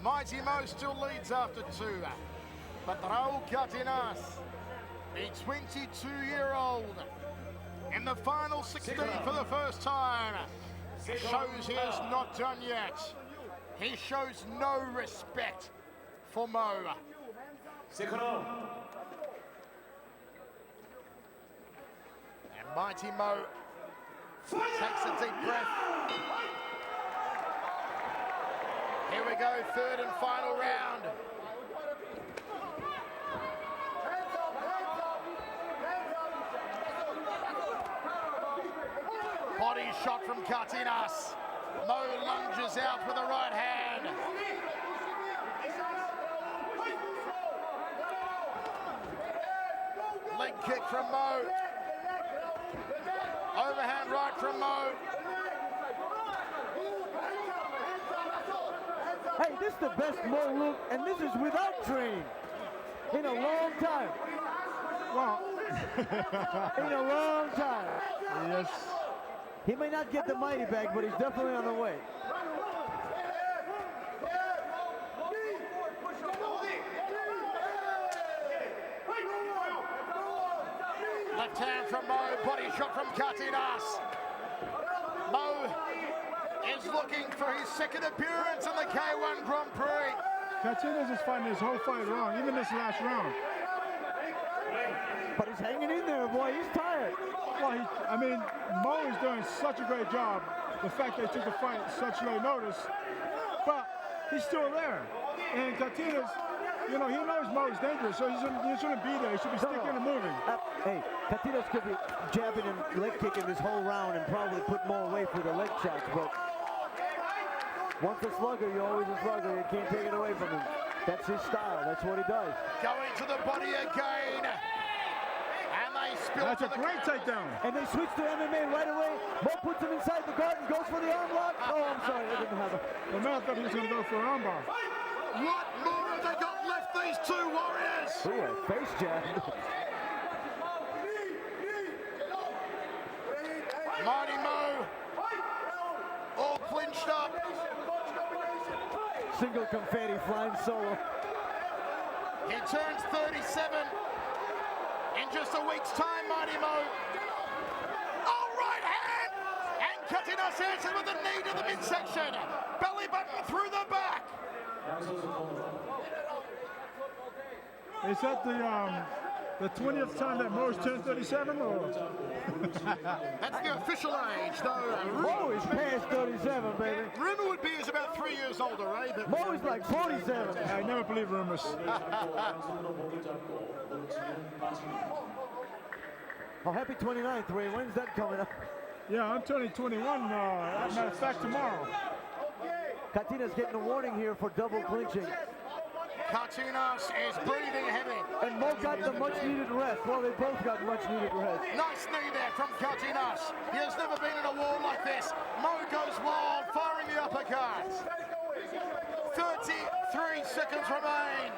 Mighty Mo still leads after 2. But Raul Cardenas, the 22-year-old, in the final 16 for the first time, shows he is not done yet. He shows no respect for Mo. And Mighty Mo takes a deep breath. Here we go, 3rd and final round. Body shot from Cardenas. Mo lunges out with the right hand. Leg kick from Mo. Overhand right from Mo. Hey, this is the best Mo look, and this is without training in a long time. Well, in a long time. Yes. He may not get the mighty back, but he's definitely on the way. Left hand from Mo, body shot from Cardenas. Mo is looking for his 2nd appearance in the K1 Grand Prix. Cardenas is fighting his whole fight wrong, even this last round. But he's hanging in there, boy. He's tired. Well, Mo is doing such a great job. The fact they took the fight at such low notice, but he's still there. And Cardenas, he knows Mo is dangerous, so he shouldn't be there. He should be sticking and moving. Hey, Cardenas could be jabbing and leg kicking this whole round and probably put Mo away for the leg shots, but once a slugger, you're always a slugger. You can't take it away from him. That's his style. That's what he does. Going to the body again. And they spill That's a great takedown. And they switch to MMA right away. Mo puts him inside the guard and goes for the arm lock. Oh, I'm sorry, I didn't have it. Well, man, I thought he was going to go for an armbar. What more have they got left, these two warriors? Ooh, a face jab. Mighty Mo, all clinched up. Single confetti flying solo. He turns 37 in just a week's time, Mighty Mo. Oh, right hand! And Katinas answered with a knee to the midsection. Belly button through the back. Is that the 20th time that Mo's turned 37, or? That's the official age, though. Mo is past 37, baby. Rumor would be he's about 3 years older, eh? But Mo is like 47. I never believe rumors. Oh, happy 29th, Ray. When's that coming up? Yeah, I'm turning 21, as a matter of fact, tomorrow. Katina's getting a warning here for double clinching. Katinas is breathing heavy. And Mo got the much-needed rest. Well, they both got much-needed rest. Nice knee there from Katinas. He has never been in a war like this. Mo goes wild, firing the uppercuts. 33 seconds remain.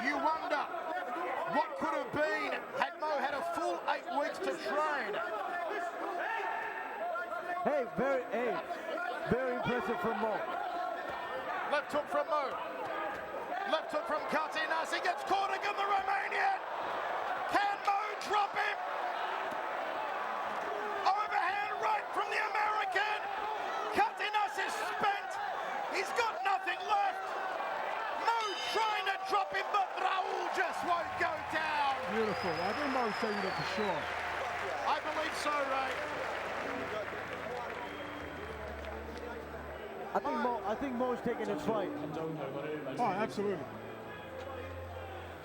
You wonder what could have been had Mo had a full 8 weeks to train. Hey, very impressive from Mo. Left hook from Mo. Left hook from Katinas. He gets caught again, the Romanian. Can Mo drop him? Overhand right from the American. Katinas is spent. He's got nothing left. Mo trying to drop him, but Raul just won't go down. Beautiful. I think Mo's taking it for sure. I believe so, Ray. I think Mo's taking his fight. Oh, absolutely.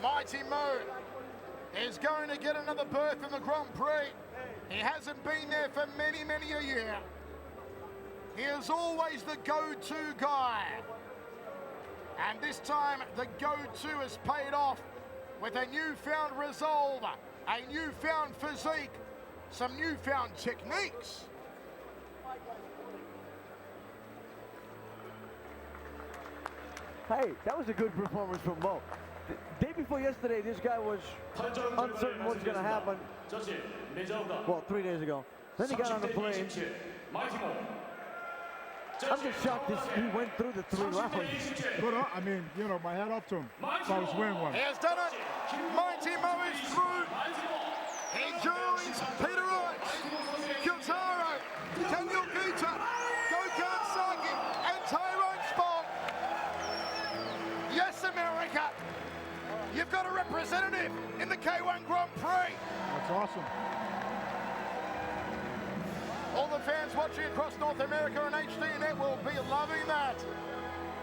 Mighty Mo is going to get another berth in the Grand Prix. He hasn't been there for many, many a year. He is always the go-to guy. And this time, the go-to has paid off with a newfound resolve, a newfound physique, some newfound techniques. Hey, that was a good performance from Mo. The day before yesterday, this guy was uncertain what's going to happen. Well, 3 days ago. Then he got on the plane. I'm just shocked he went through the 3 rounds. But I mean, you know, my hat up to him. If I was winning one. He has done it. Mighty Mo is through. He joins Peter Roach, Kyoutaro, Daniel Guta, Gokhan Saki, and Tyrone Spong. Yes, America. You've got a representative in the K1 Grand Prix. That's awesome. All the fans watching across North America and HDNet will be loving that.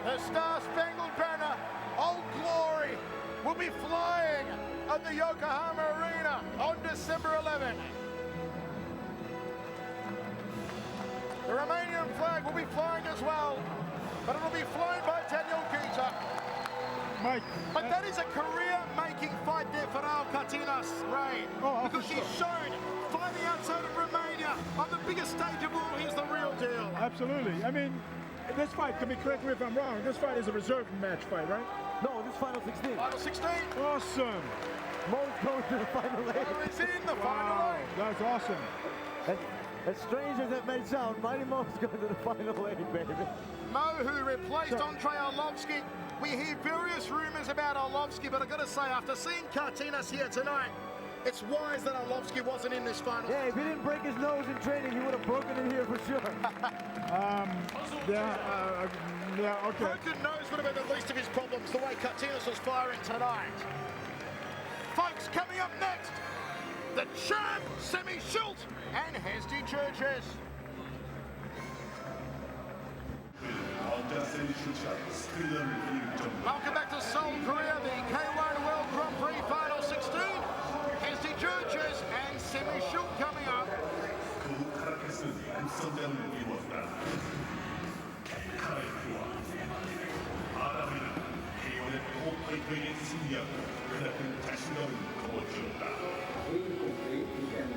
The Star-Spangled Banner, Old Glory, will be flying at the Yokohama Arena on December 11. The Romanian flag will be flying as well, but it'll be flown by Daniel Guta. Mike. But that is a career-making fight there for Raul Katinas, Ray. Oh, because he's shown fighting outside of Romania on the biggest stage of all, he's the real deal. Absolutely. I mean, this fight, can we correct me if I'm wrong, this fight is a reserve match fight, right? No, this final 16. Final 16. Awesome. Mo's going to the final 8. Mo is in the final Wow, 8. that's awesome. As strange as that may sound, Mighty Mo's going to the final 8, baby. Mo, who replaced Andrei Arlovsky. We hear various rumors about Arlovsky, but I've got to say, after seeing Katinas here tonight, it's wise that Arlovsky wasn't in this final. Yeah, if he didn't break his nose in training, he would have broken it here for sure. Yeah, okay. Broken nose would have been the least of his problems, the way Katinas was firing tonight. Folks, coming up next, the champ, Semi Schultz and Hesdy Churches. Welcome back to Seoul, Korea, the K1 World Grand Prix Final 16. Hesdy Churches and Semi Schultz coming up. Heel compleet. He can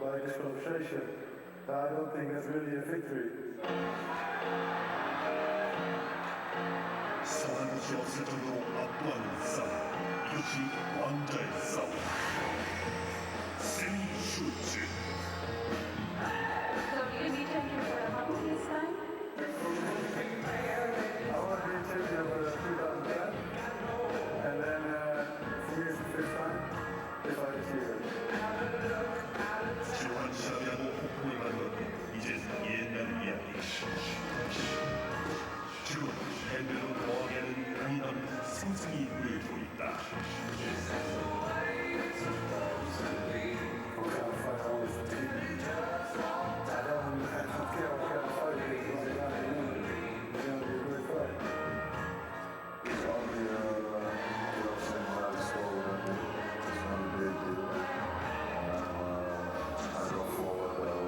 by disqualification. I don't think that's really a victory. 서한시 없을 정도로 압도하는 싸움. 이것이 왕자의 싸움. 세미 슈즈. So you need to enter for a humble this time? I want to be champion for 2010, and then for me it's the first time if I achieve it. 지루한 시합이라고 호평을 받는 건 이젠 옛날 이야기. 지금 팬들로 더하게는 강인한 상승이 보여주고 있다. What kind of fight I want to be? I don't care what kind of fight it is, but it's going to be a great fight. It's only, saying what I saw, it's not a big deal. I go forward with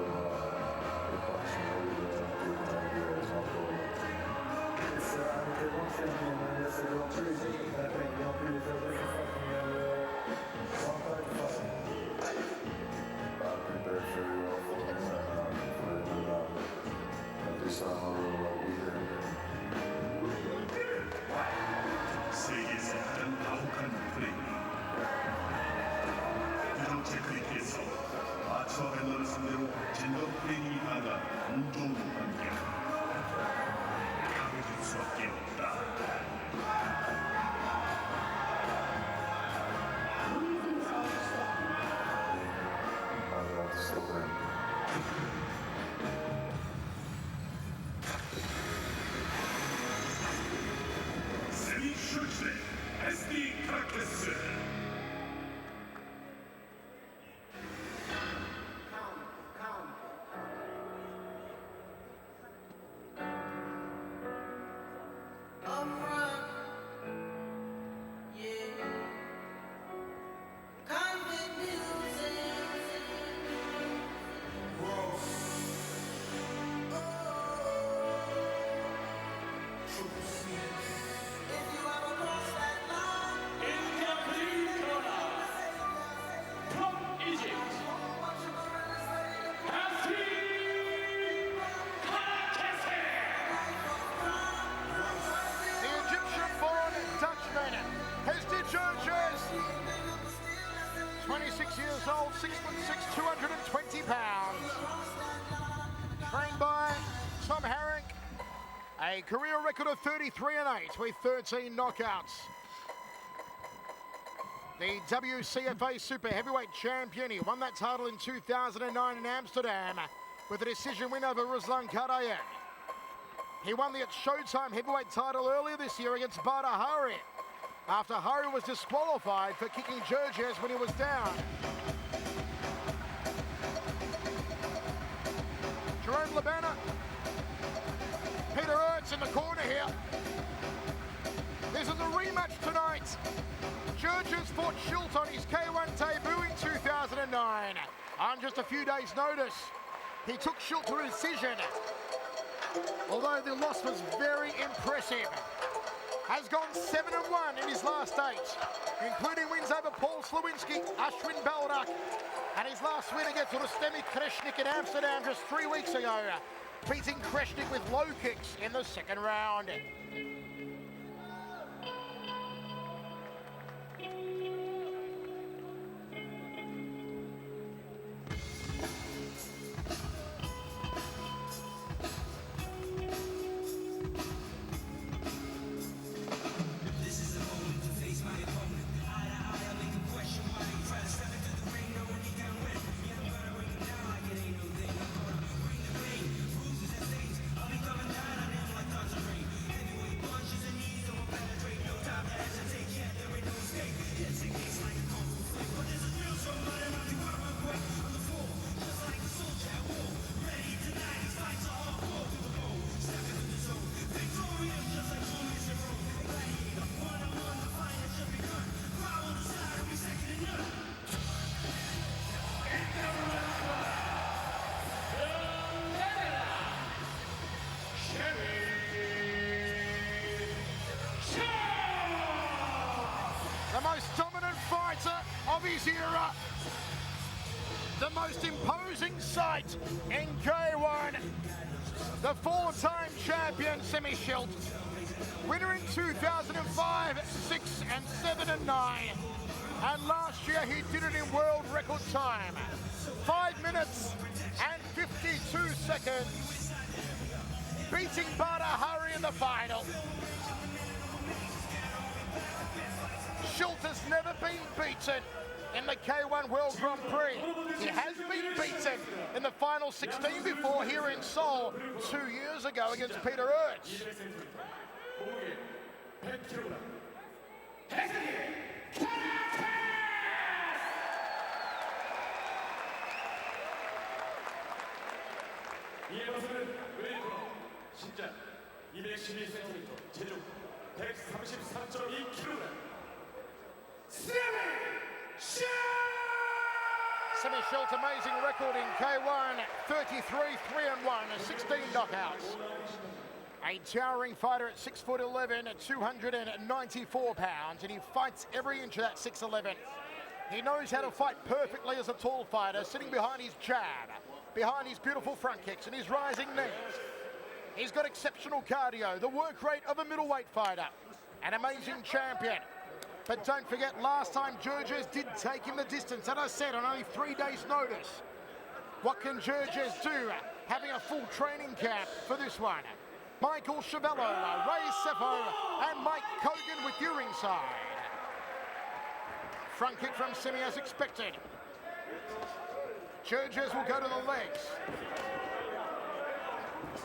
approximately different ideas, no problem. It's I'm a K1 champion and that's a Grand Prix. And I think Grand Prix is a different fighting than one type of fight. I prepared very well for it, but this time I will beat him. 세계에서 가장 가혹한 플레이. 유정 테크닉에서 아츠와 밴더를 상대로 진정 플레이이 가능한 공존 관계. 강해질 수밖에 없다. I want to stop him. 세미 슈즈의 SD 카케스. The Egyptian-born Dutchman, Hesdy Georges, 26 years old, 6'6", 220 pounds. Trained by Tom Herrick, a career record of 33-8 with 13 knockouts. The WCFA Super Heavyweight Champion, he won that title in 2009 in Amsterdam with a decision win over Ruslan Karayev. He won the Showtime Heavyweight title earlier this year against Bada Hari after Hari was disqualified for kicking Georges when he was down. Jerome Labana, Peter Ertz in the corner here. This is a rematch tonight. Georges fought Schilt on his K1 debut in 2009. On just a few days' notice, he took Schilt to a decision. Although the loss was very impressive. Has gone 7-1 in his last 8, including wins over Paul Slawinski, Ashwin Baldak, and his last win against Rustemi Kreshnik in Amsterdam just 3 weeks ago, beating Kreshnik with low kicks in the second round. The most dominant fighter of his era. The most imposing sight in K1. The four-time champion, Semi Schilt. Winner in 2005, 6 and 7 and 9. And last year he did it in world record time. 5 minutes and 52 seconds. Beating Bada Hari in the final. Schilt has never been beaten in the K1 World Grand Prix. He has been beaten in the final 16 before here in Seoul 2 years ago against Peter Urch. 이에 맞서는 웨이커너 신장 212cm, 체중 133.2kg. Semi Schilt, amazing record in K1, 33, 3-1, 16 knockouts. A towering fighter at 6'11", 294 pounds, and he fights every inch of that 6'11". He knows how to fight perfectly as a tall fighter, sitting behind his jab, behind his beautiful front kicks and his rising knees. He's got exceptional cardio, the work rate of a middleweight fighter, an amazing champion. But don't forget, last time Georges did take him the distance, and I said on only 3 days' notice. What can Georges do, having a full training camp for this one? Michael Chavello, Ray Sefo, and Mike Kogan with you ringside. Front kick from Semi as expected. Georges will go to the legs.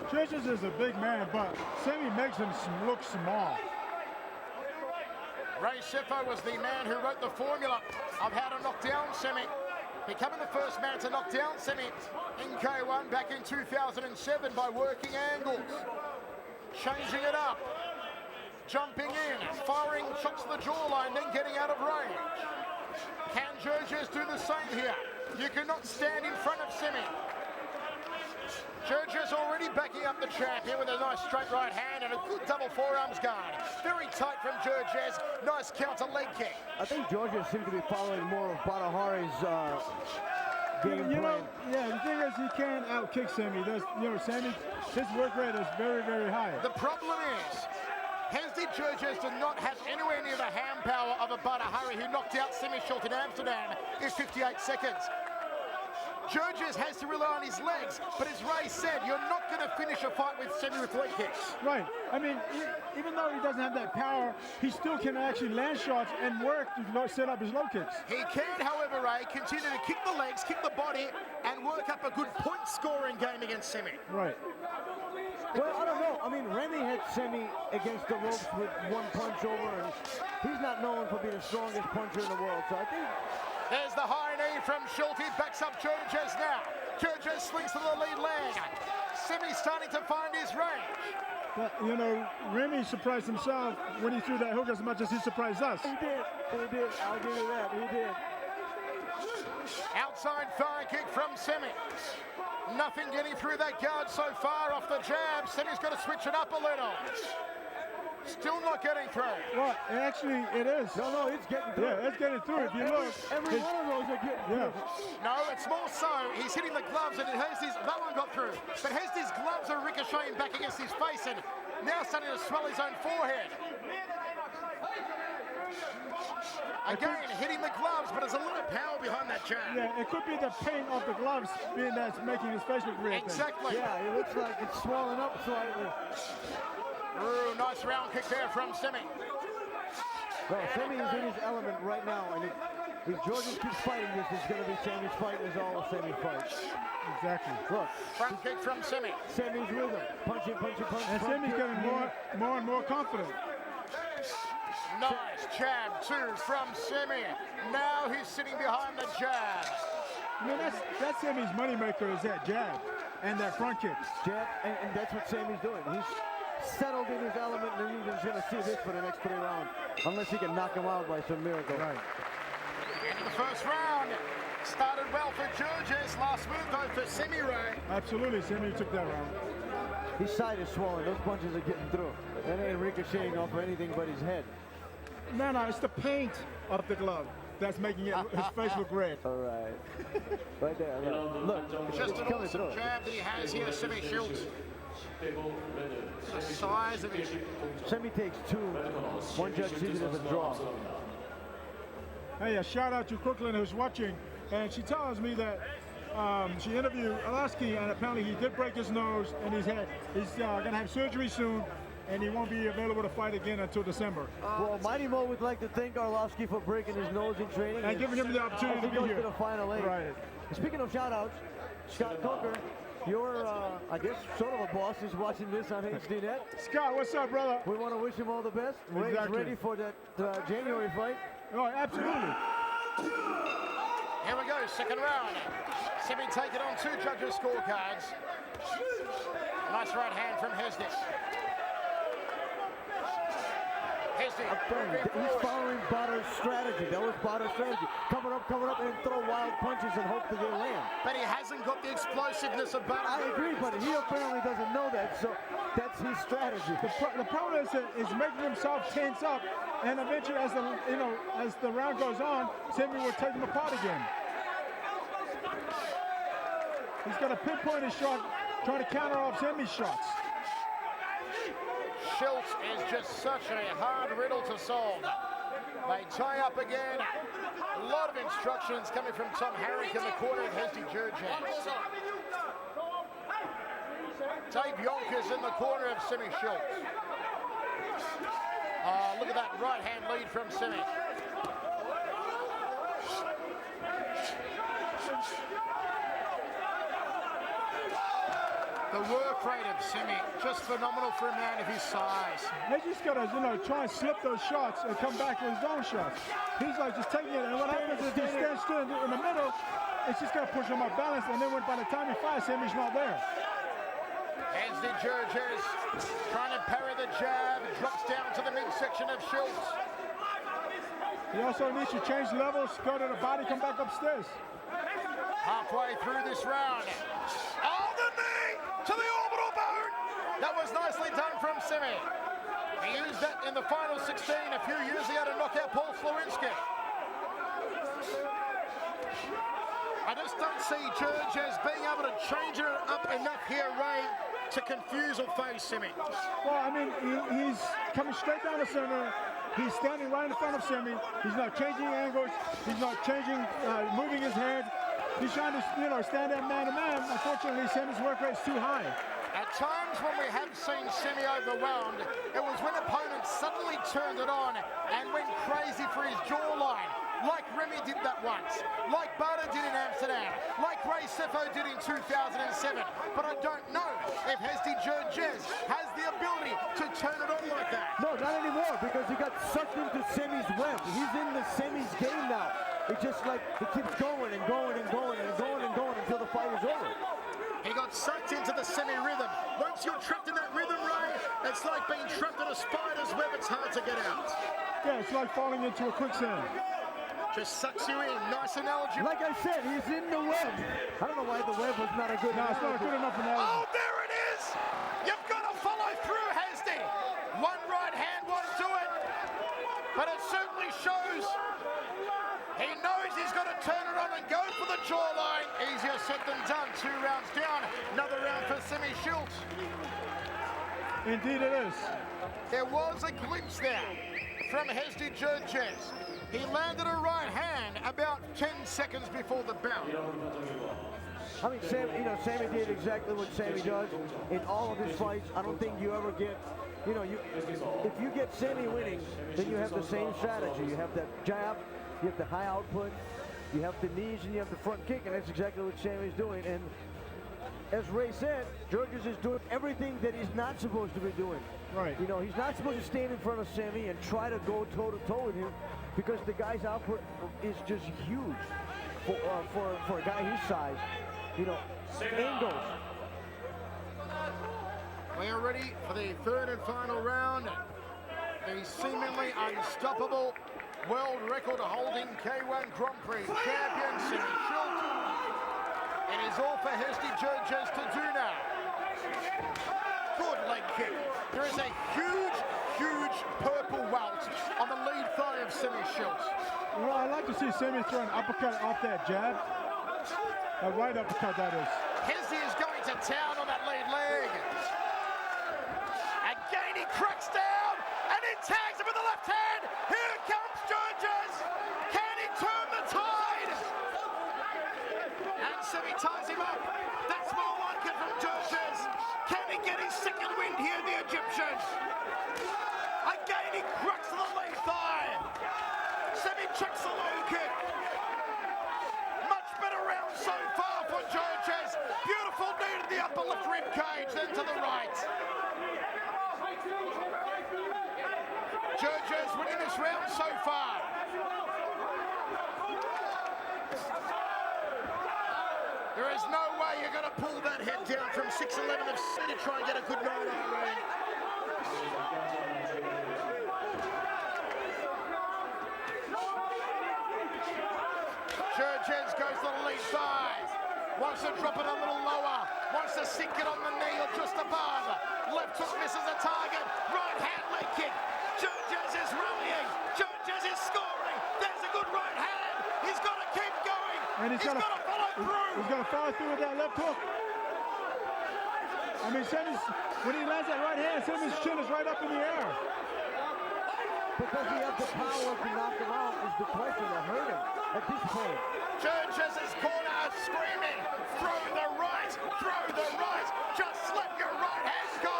Georges is a big man, but Semi makes him look small. Ray Sefo was the man who wrote the formula of how to knock down Semi, becoming the first man to knock down Semi in K1 back in 2007 by working angles, changing it up, jumping in, firing shots to the jawline, then getting out of range. Can Georges do the same here? You cannot stand in front of Semi. Georges already backing up the champion with a nice straight right hand and a good double forearms guard. Very tight from Georges. Nice counter leg kick. I think Georges seems to be following more of Bada Hari's game plan. Yeah, the thing is he can't outkick Semi. Semi, his work rate is very, very high. The problem is, Hesdy Georges did not have anywhere near the hand power of a Bada Hari who knocked out Semi Schilt in Amsterdam in 58 seconds. Georges has to rely on his legs, but as Ray said, you're not going to finish a fight with Semi with leg kicks. Right. I mean, even though he doesn't have that power, he still can actually land shots and work to set up his low kicks. He can, however, Ray, continue to kick the legs, kick the body, and work up a good point-scoring game against Semi. Right. Well, I don't know. I mean, Remy had Semi against the ropes with one punch over, and he's not known for being the strongest puncher in the world, so I think... There's the high knee from Schilt. He backs up Georges now. Georges slings to the lead leg. Semi's starting to find his range. But, Remy surprised himself when he threw that hook as much as he surprised us. He did. I'll give you that. He did. Outside thigh kick from Semi. Nothing getting through that guard so far off the jab. Semi's got to switch it up a little. Still not getting through. Well, actually, it is. No, it's getting through. Yeah, it's getting through. If you look. Every one of those are getting through. No, it's more so. He's hitting the gloves, and that one got through. But Hesdy's gloves are ricocheting back against his face, and now starting to swell his own forehead. Again, hitting the gloves, but there's a lot of power behind that jab. Yeah, it could be the paint of the gloves being that's making his face look weird. Exactly. Yeah, it looks like it's swelling up slightly. Ooh, nice round kick there from Semi. Well, Semi is in his element right now, and if Georges keeps fighting this, it's going to be Semi's fight as all Semi fights. Exactly. Look. Front kick from Semi. Semi's with him. Punching. And Semi's getting more and more confident. Nice jab, too, from Semi. Now he's sitting behind the jab. I mean, that's Semi's moneymaker is that jab and that front kick. Jab, and that's what Semi's doing. He's settled in his element, and he's going to see this for the next 3 rounds, unless he can knock him out by some miracle. Right. End of the first round. Started well for Georges. Last move, though, for Semi, Ray. Absolutely, Semi took that round. His side is swollen. Those punches are getting through. That ain't ricocheting off of anything but his head. No, it's the paint of the glove that's making his face look red. All right. Right there. Look. Just an awesome jab that he has here, Semi Schultz. The size of his... Semi takes 2. One judge sees it as a draw. Hey, a shout out to Crooklyn who's watching, and she tells me that she interviewed Alasky, and apparently he did break his nose, and he's gonna have surgery soon, and he won't be available to fight again until December. Well, Mighty Mo would like to thank Arlovsky for breaking his nose in training and giving him the opportunity to be goes here. To the Final 8. Right. Speaking of shout-outs, Scott Coker, your, I guess, sort of a boss is watching this on HDNet. Scott, what's up, brother? We want to wish him all the best. Exactly. Ray's ready for that January fight. Oh, absolutely. Here we go, second round. Semi taking on 2 judges' scorecards. Nice right hand from Hesdy. I'm telling you, he's following Bader's strategy. That was Bader's strategy. Coming up, and throw wild punches and hope that they land. But he hasn't got the explosiveness of Bader. I agree, but he apparently doesn't know that, so that's his strategy. The problem is making himself tense up, and eventually, as the round goes on, Semi will take him apart again. He's got a pinpoint his shot, trying to counter off Semi's shots. Schultz is just such a hard riddle to solve. They tie up again. A lot of instructions coming from Tom Herrick in the corner of Hesdy Jurjan. Dave Yonkers in the corner of Semi Schultz. Look at that right hand lead from Semi. The work rate of Semi, just phenomenal for a man of his size. They just got to, try and slip those shots and come back with his own shots. He's like just taking it, and what happens is he stands still in the middle, it's just going to push him off balance, and then by the time he fires, Semi's not there. Hesdy Jurjan trying to parry the jab, drops down to the midsection of Schultz. He also needs to change levels, go to the body, come back upstairs. Halfway through this round. Oh, the knee to the orbital bone. That was nicely done from Semi. He used that in the final 16 a few years ago to knock out Paul Slowinski. I just don't see Jurjan being able to change it up enough here, Ray, to confuse or phase Semi. Well, I mean, he's coming straight down the center. He's standing right in front of Semi. He's not changing angles. He's not changing, moving his head. He's trying to, stand there man to man. Unfortunately, Semi's work rate is too high. At times when we have seen Semi overwhelmed, it was when opponents suddenly turned it on and went crazy for his jawline, like Remy did that once, like Bader did in Amsterdam, like Ray Sefo did in 2007. But I don't know if Hesdy Jurjan has the ability to turn it on like that. No, not anymore, because he got sucked into Semi's web. He's in the Semi's game now. It just like, it keeps going and going and going and going and going until the fight is over. He got sucked into the Semi rhythm. Once you're trapped in that rhythm, Ray, it's like being trapped in a spider's web. It's hard to get out. Yeah, it's like falling into a quicksand. Just sucks you in. Nice analogy. Like I said, he's in the web. I don't know why the web was not a good analogy. No, it's not good enough analogy. Oh, there it is. You've got to follow through, Hesdy. One right hand won't do it, but it certainly shows. He knows he's got to turn it on and go for the jawline. Easier said than done. 2 rounds down. Another round for Semi Schultz. Indeed it is. There was a glimpse there from Hesdy Jurjan. He landed a right hand about 10 seconds before the bout. I mean, Sami did exactly what Sami does in all of his fights. I don't think you ever get, if you get Sami winning, then you have the same strategy. You have that jab, you have the high output, you have the knees, and you have the front kick, and that's exactly what Sami's doing. And as Ray said, Jurjan is doing everything that he's not supposed to be doing. Right. He's not supposed to stand in front of Sami and try to go toe-to-toe with him, because the guy's output is just huge for a guy his size. Angles. We are ready for the third and final round. The seemingly unstoppable world record holding K1 Grand Prix champion Semi Schultz. It is all for Hesdy Jurjan to do now. good leg kick. There is a huge, huge purple welt on the lead thigh of Semi Schultz. Well, I like to see Semi throw an uppercut off that jab. A right uppercut, that is. Hezzy is going to town on that lead leg. Again, he cracks down and he tags him with the left hand. Here comes Georges. Can he turn the tide? And Semi ties him up. That's more like it from Georges. Can he get his second wind here, the Egyptian? Again, he cracks to the lead thigh. Semi checks the low kick. Much better round so far for Georges. Beautiful knee to the upper left rib cage, then to the right. Georges winning this round so far. There is no way you're going to pull that head down from 6'11" of to try and get a good night on the ring. Georges goes to the lead thigh. Wants to drop it a little lower. Wants to sink it on the knee or just above. Left hook misses the target. Right hand leg kick. Georges is rallying. Georges is scoring. There's a good right hand. He's got to keep going. And he's got to follow through. He's got to follow through with that left hook. I mean, when he lands that right hand, Semi's chin is right up in the air. Because he has the power to knock him out is the question that hurt him at this point. Georges' corner are screaming, throw the right, just let your right hand go.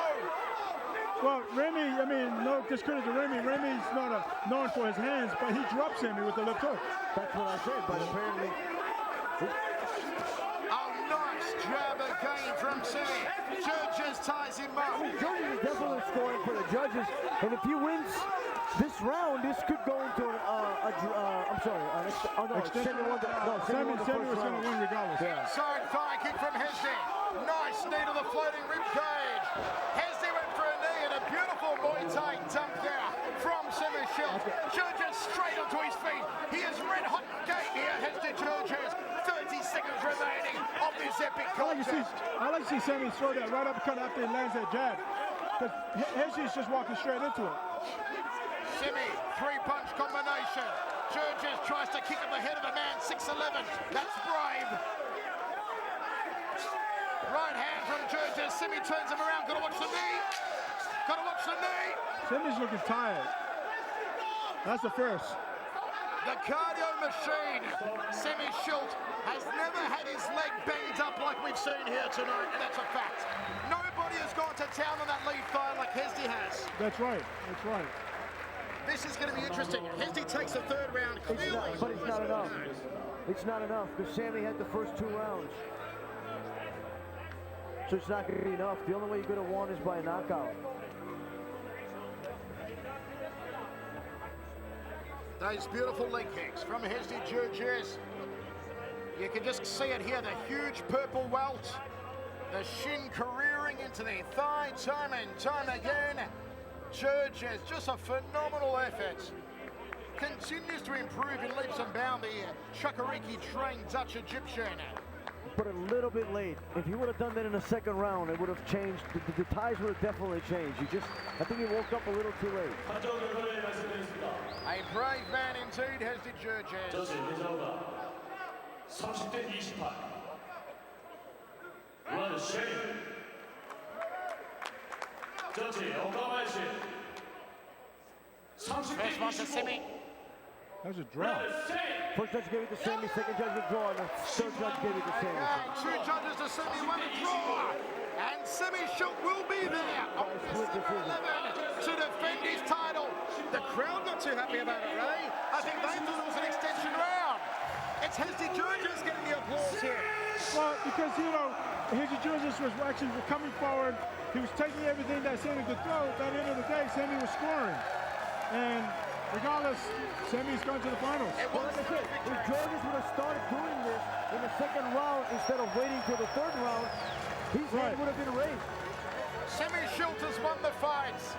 Well, Remy, I mean, no discredit to Remy. Remy's not known for his hands, but he drops Semi with the left hook. That's what I said, but apparently... Oh, nice jab again from Semi. Georges ties him up. Georges is definitely scoring for the judges, and if he wins this round, this could go into an, I'm sorry, Semi won the Semi was going to win regardless. Yeah. Side thigh kick from Hezzy. Nice knee to the floating rib cage. Hezzy went for a knee and a beautiful Muay Thai dunk there from Semi Schultz. Georges straight onto his feet. He is red hot game here, Hezzy Georges. 30 seconds remaining of this epic contest. I like to see Semi throw that right uppercut after he lands that jab. Because Hezzy's just walking straight into it. Semi, three-punch combination. Georges tries to kick at the head of a man, 6'11". That's brave. Right hand from Georges. Semi turns him around. Got to watch the knee. Got to watch the knee. Semi's looking tired. That's the first. The cardio machine. Semi Schultz has never had his leg banged up like we've seen here tonight, and that's a fact. Nobody has gone to town on that lead thigh like Hezzy has. That's right. That's right. This is going to be interesting. Hezzy takes the third round clearly. But it's not enough. It's not enough because Sami had the first 2 rounds. So it's not going to be enough. The only way you're going to win is by a knockout. Those beautiful leg kicks from Hezzy Georges. You can just see it here, the huge purple welt. The shin careering into the thigh time and time again. Georges, just a phenomenal effort. Continues to improve in leaps and bounds, the Chakariki-trained Dutch Egyptian. But a little bit late. If he would have done that in the second round, it would have changed. The ties would have definitely changed. I think he woke up a little too late. A brave man indeed, Hezzy Georges. 30대 28. Run shame. Judge Okawashi. First one to Semi. That was a draw. First judge gave it to Sami, second judge a draw, and the third judge gave it to Sami. Two judges to Semi, one a draw. And Semi Schultz will be there on this number 11 to defend his title. The crowd not too happy about it, Ray. I think they thought it was an extension round. It's Hezzy Georges getting the applause here. Well, because, Hezzy Georges was actually coming forward. He was taking everything that Sami could throw. By the end of the day, Sami was scoring. And regardless, Sami's going to the finals. Well, like I said, if Georges would have started doing this in the second round instead of waiting till the third round, his hand would have been raised. Semi Schultz has won the fights,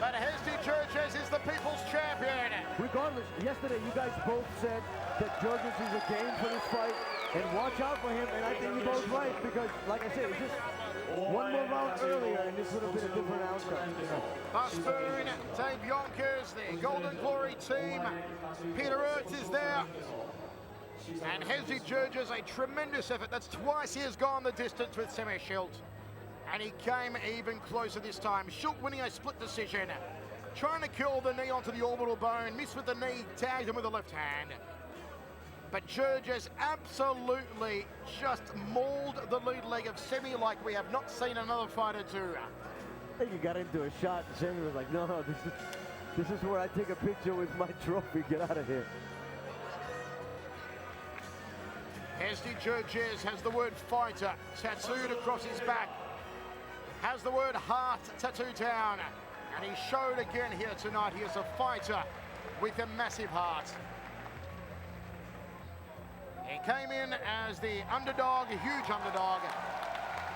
but Hezzy Georges is the people's champion. Regardless, yesterday you guys both said that Georges is a game for this fight, and watch out for him, and I think you're both right, because, like I said, it's just One more round earlier, and this would have been a different outcome. Spoon, Dave Yonkers, the Golden Glory team. Peter Ertz is there. And Hezzy Jurges, a tremendous effort. That's twice he has gone the distance with Semi-Schilt. And he came even closer this time. Schilt winning a split decision. Trying to curl the knee onto the orbital bone. Missed with the knee, tagged him with the left hand. But Jurges absolutely just mauled the lead leg of Semi like we have not seen another fighter do. I think he got into a shot, and Semi was like, no, this is where I take a picture with my trophy. Get out of here. Hezzy Jurges has the word fighter tattooed across his back. Has the word heart tattooed down. And he showed again here tonight he is a fighter with a massive heart. He came in as the underdog, a huge underdog.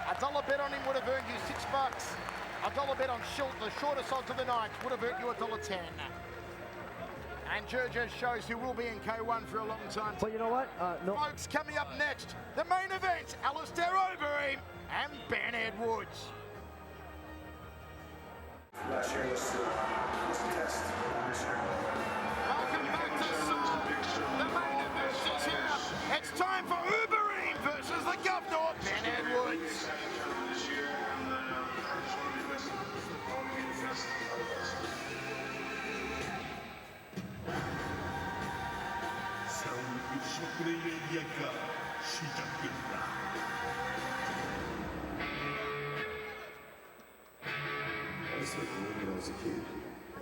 $1 bet on him would have earned you $6. $1 bet on Schilt, the shortest odds of the night, would have earned you $1.10. And Jurges shows he will be in K1 for a long time. But you know what? No. Folks, coming up next, the main event, Alistair Overeem and Ben Edwards. Last year was a test. This year. Welcome back to Seoul. The main event is here. It's time for Overeem versus the Governor, Ben Edwards. I was like when I was a kid, and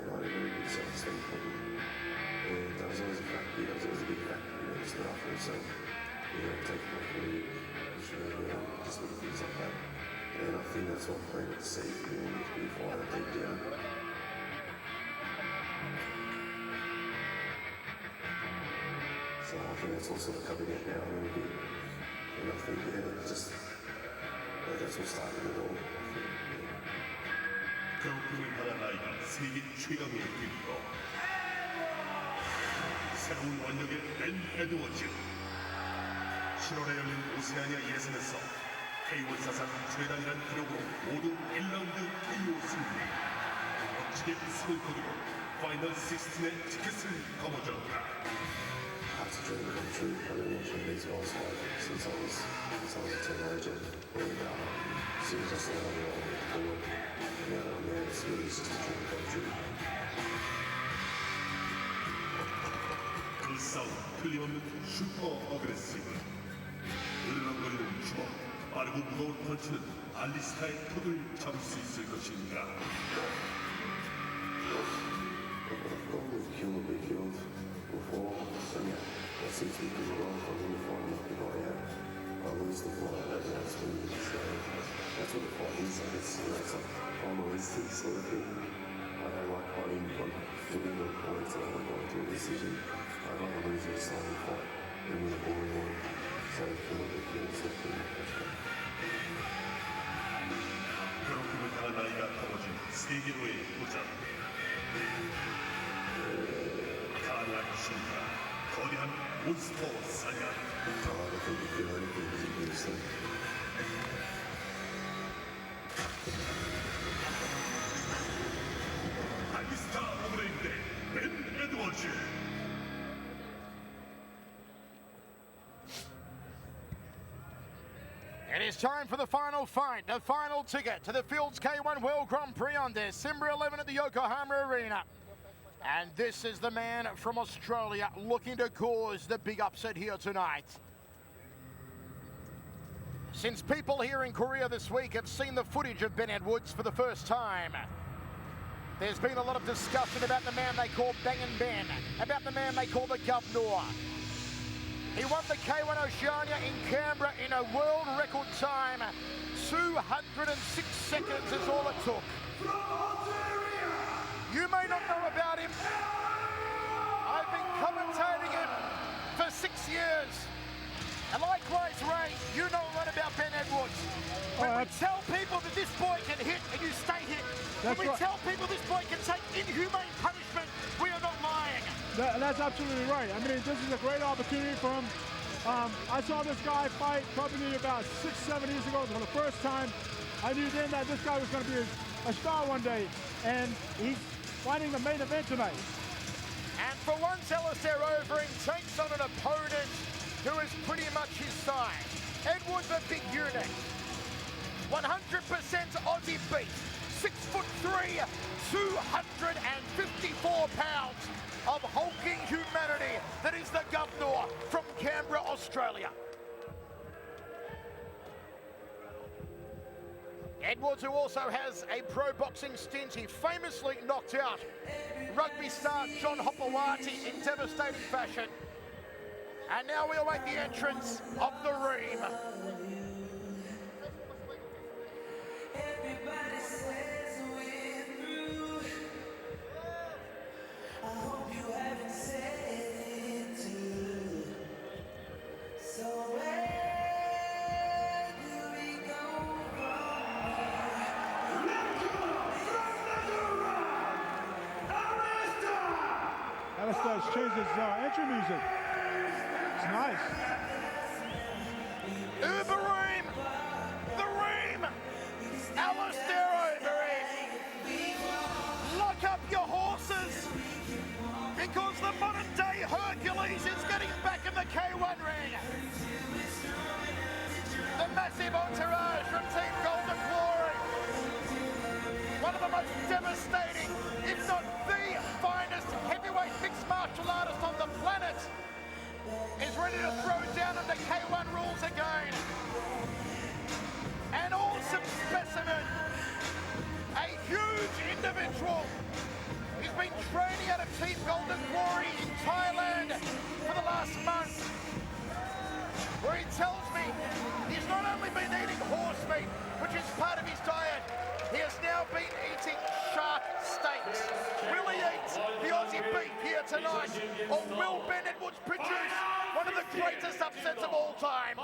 I had a very good self-esteem problem. And I was always a fat kid, I was always a big fat kid, and stood up for himself, taking my food, just little things like that. And I think that's what planted the seed for me to be a fighter deep down. So I think that's all sort of coming out now a little bit. And I think, that's what started it all. 경품을 받아 나이가 세계 최강의 그리고 새로운 원력의 벤 에드워즈 7월에 열린 오세아니아 예선에서 K1 사상 최단이란 기록으로 모두 1라운드 KO 승리 멋지게 승을 거두고 파이널 16의 티켓을 거머쥐었다. That's a dream come true. I've been watching these guys fight since I was a teenager. And as soon as I saw them, I went forward. It's really just a dream come true. 그 싸움 틀림없는 슈퍼 어그레시브 으르렁거리는 주먹 빠르고 무거운 펀치는 알리스타의 턱을 잡을 수 있을 것인가. I've gone with kill or be killed before, and that seems to be pretty well. If I win the fight, not if I lose the fight, that's when you that's what the fight is. It's like final instinct sort of thing. I don't like fighting on winning or points. I don't like to a decision. I'd rather lose a silent fight than win a boring one. So kill or be killed, so kill or catch up. 괴롭힘을 당한 나이가 터진 세계로의 도전. 가능한 순간 거대한 몬스터 사냥. I think you feel anything is against them. 알리스타 오브레인 대 벤 에드워즈. It is time for the final fight, the final ticket to the Fields K1 World Grand Prix on December 11 at the Yokohama Arena. And this is the man from Australia looking to cause the big upset here tonight. Since people here in Korea this week have seen the footage of Ben Edwards for the first time, there's been a lot of discussion about the man they call Bangin' Ben, about the man they call the Governor. He won the K1 Oceania in Canberra in a world record time. 206 seconds is all it took. You may not know about him. I've been commentating him for 6 years. And likewise, Ray, you know a lot about Ben Edwards. When we tell people that this boy can hit and you stay hit, when we tell people this boy can take inhumane punishment, we are not lying. That's absolutely right. I mean, this is a great opportunity for him. I saw this guy fight probably about 6-7 years ago for the first time. I knew then that this guy was going to be a star one day, and he's fighting the main event tonight. And for once, Alistair Overeem takes on an opponent who is pretty much his size. Edwards, a big unit. 100% Aussie beat. 6'3", 254 pounds of hulking humanity. That is the governor from Canberra, Australia. Edwards, who also has a pro boxing stint, he famously knocked out rugby star John Hopewati in devastating fashion. And now we await the entrance of the Ream. Alistair's changed his entry music. It's nice. Overeem, the Ream, Alistair Overeem. Lock up your horses, because the modern day Hercules is getting back in the K1 ring. The massive entourage from Team Golden Glory. One of the most devastating, if not the finest heavyweight mixed martial artist on the planet, is ready to throw down under K1 rules again. An awesome specimen, a huge individual. He's been training out of Team Golden Glory in Thailand for the last month, where he tells me he's not only been eating horse meat, which is part of his diet, he has now been eating shark steaks. Will he eat the Aussie beef here tonight, or will Ben Edwards produce one of the greatest upsets of all time?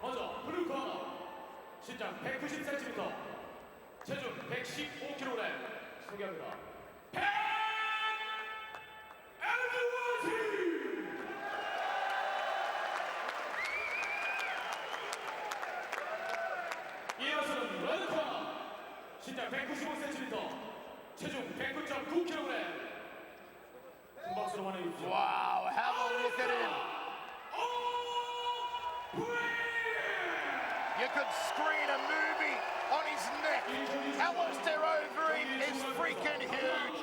먼저 블루 코너 신장 190cm, 체중 115kg 소개합니다. 벤 에드워즈! 이어서는 레드 코너 신장 195cm, 체중 109.9kg. 큰 박수로 환영해 주십시오. Wow, have a look at him. You could screen a movie on his neck. Alistair Overeem is freaking huge.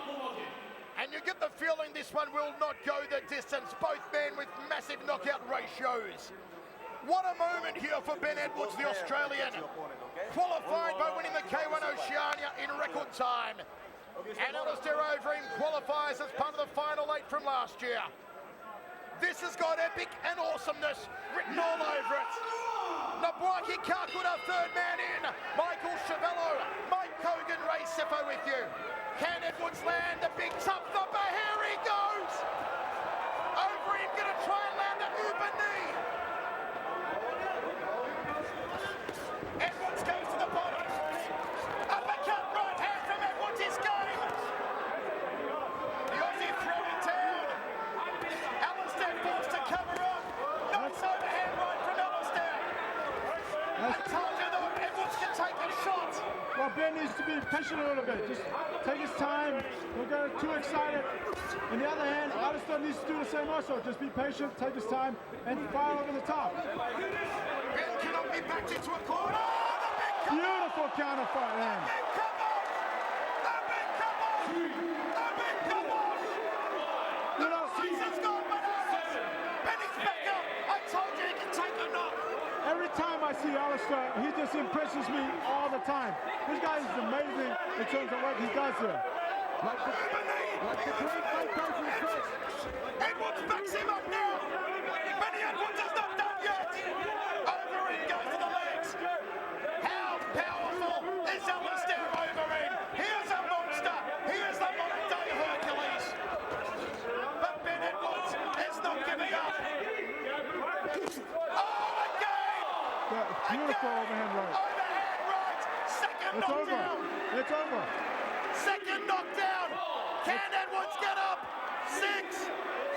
And you get the feeling this one will not go the distance. Both men with massive knockout ratios. What a moment here for Ben Edwards, the Australian. Qualified by winning the K1 Oceania in record time. And Alistair Overeem qualifies as part of the final 8 from last year. This has got epic and awesomeness written all over it. Nabwaki Kakuda, third man in. Michael Chavello, Mike Kogan, Ray Seppo with you. Can Edwards land the big tough thumper? Here he goes. Overeem gonna try and land the uber knee. Edwards goes to the bottom. Uppercut right hand from Edwards is game. The Aussie throwing down. Alistair forced to cover up. Nice overhand right from Alistair. I told you though, Edwards can take a shot. Well, Ben needs to be patient a little bit. Just take his time. Don't get too excited. On the other hand, Alistair needs to do the same also. Just be patient, take his time, and fire over the top. Ben cannot be backed into a corner. Beautiful counter fight, man. You know, Caesar's gone, but Benny's back up. I told you he can take a knock. Every time I see Alistair, he just impresses me all the time. This guy is amazing in terms of what he does here. Like the great Mike Tyson says. Edwards backs him up now. Benny Edwards is not done yet. Overeem goes to the legs. How powerful is Alistair Overeem? He is a monster. He is the modern day Hercules. But Ben Edwards is not giving up. Oh, again! Beautiful overhand right. Overhand right. Second It's knockdown. over. It's over. Second knockdown. Can Edwards get up? 6,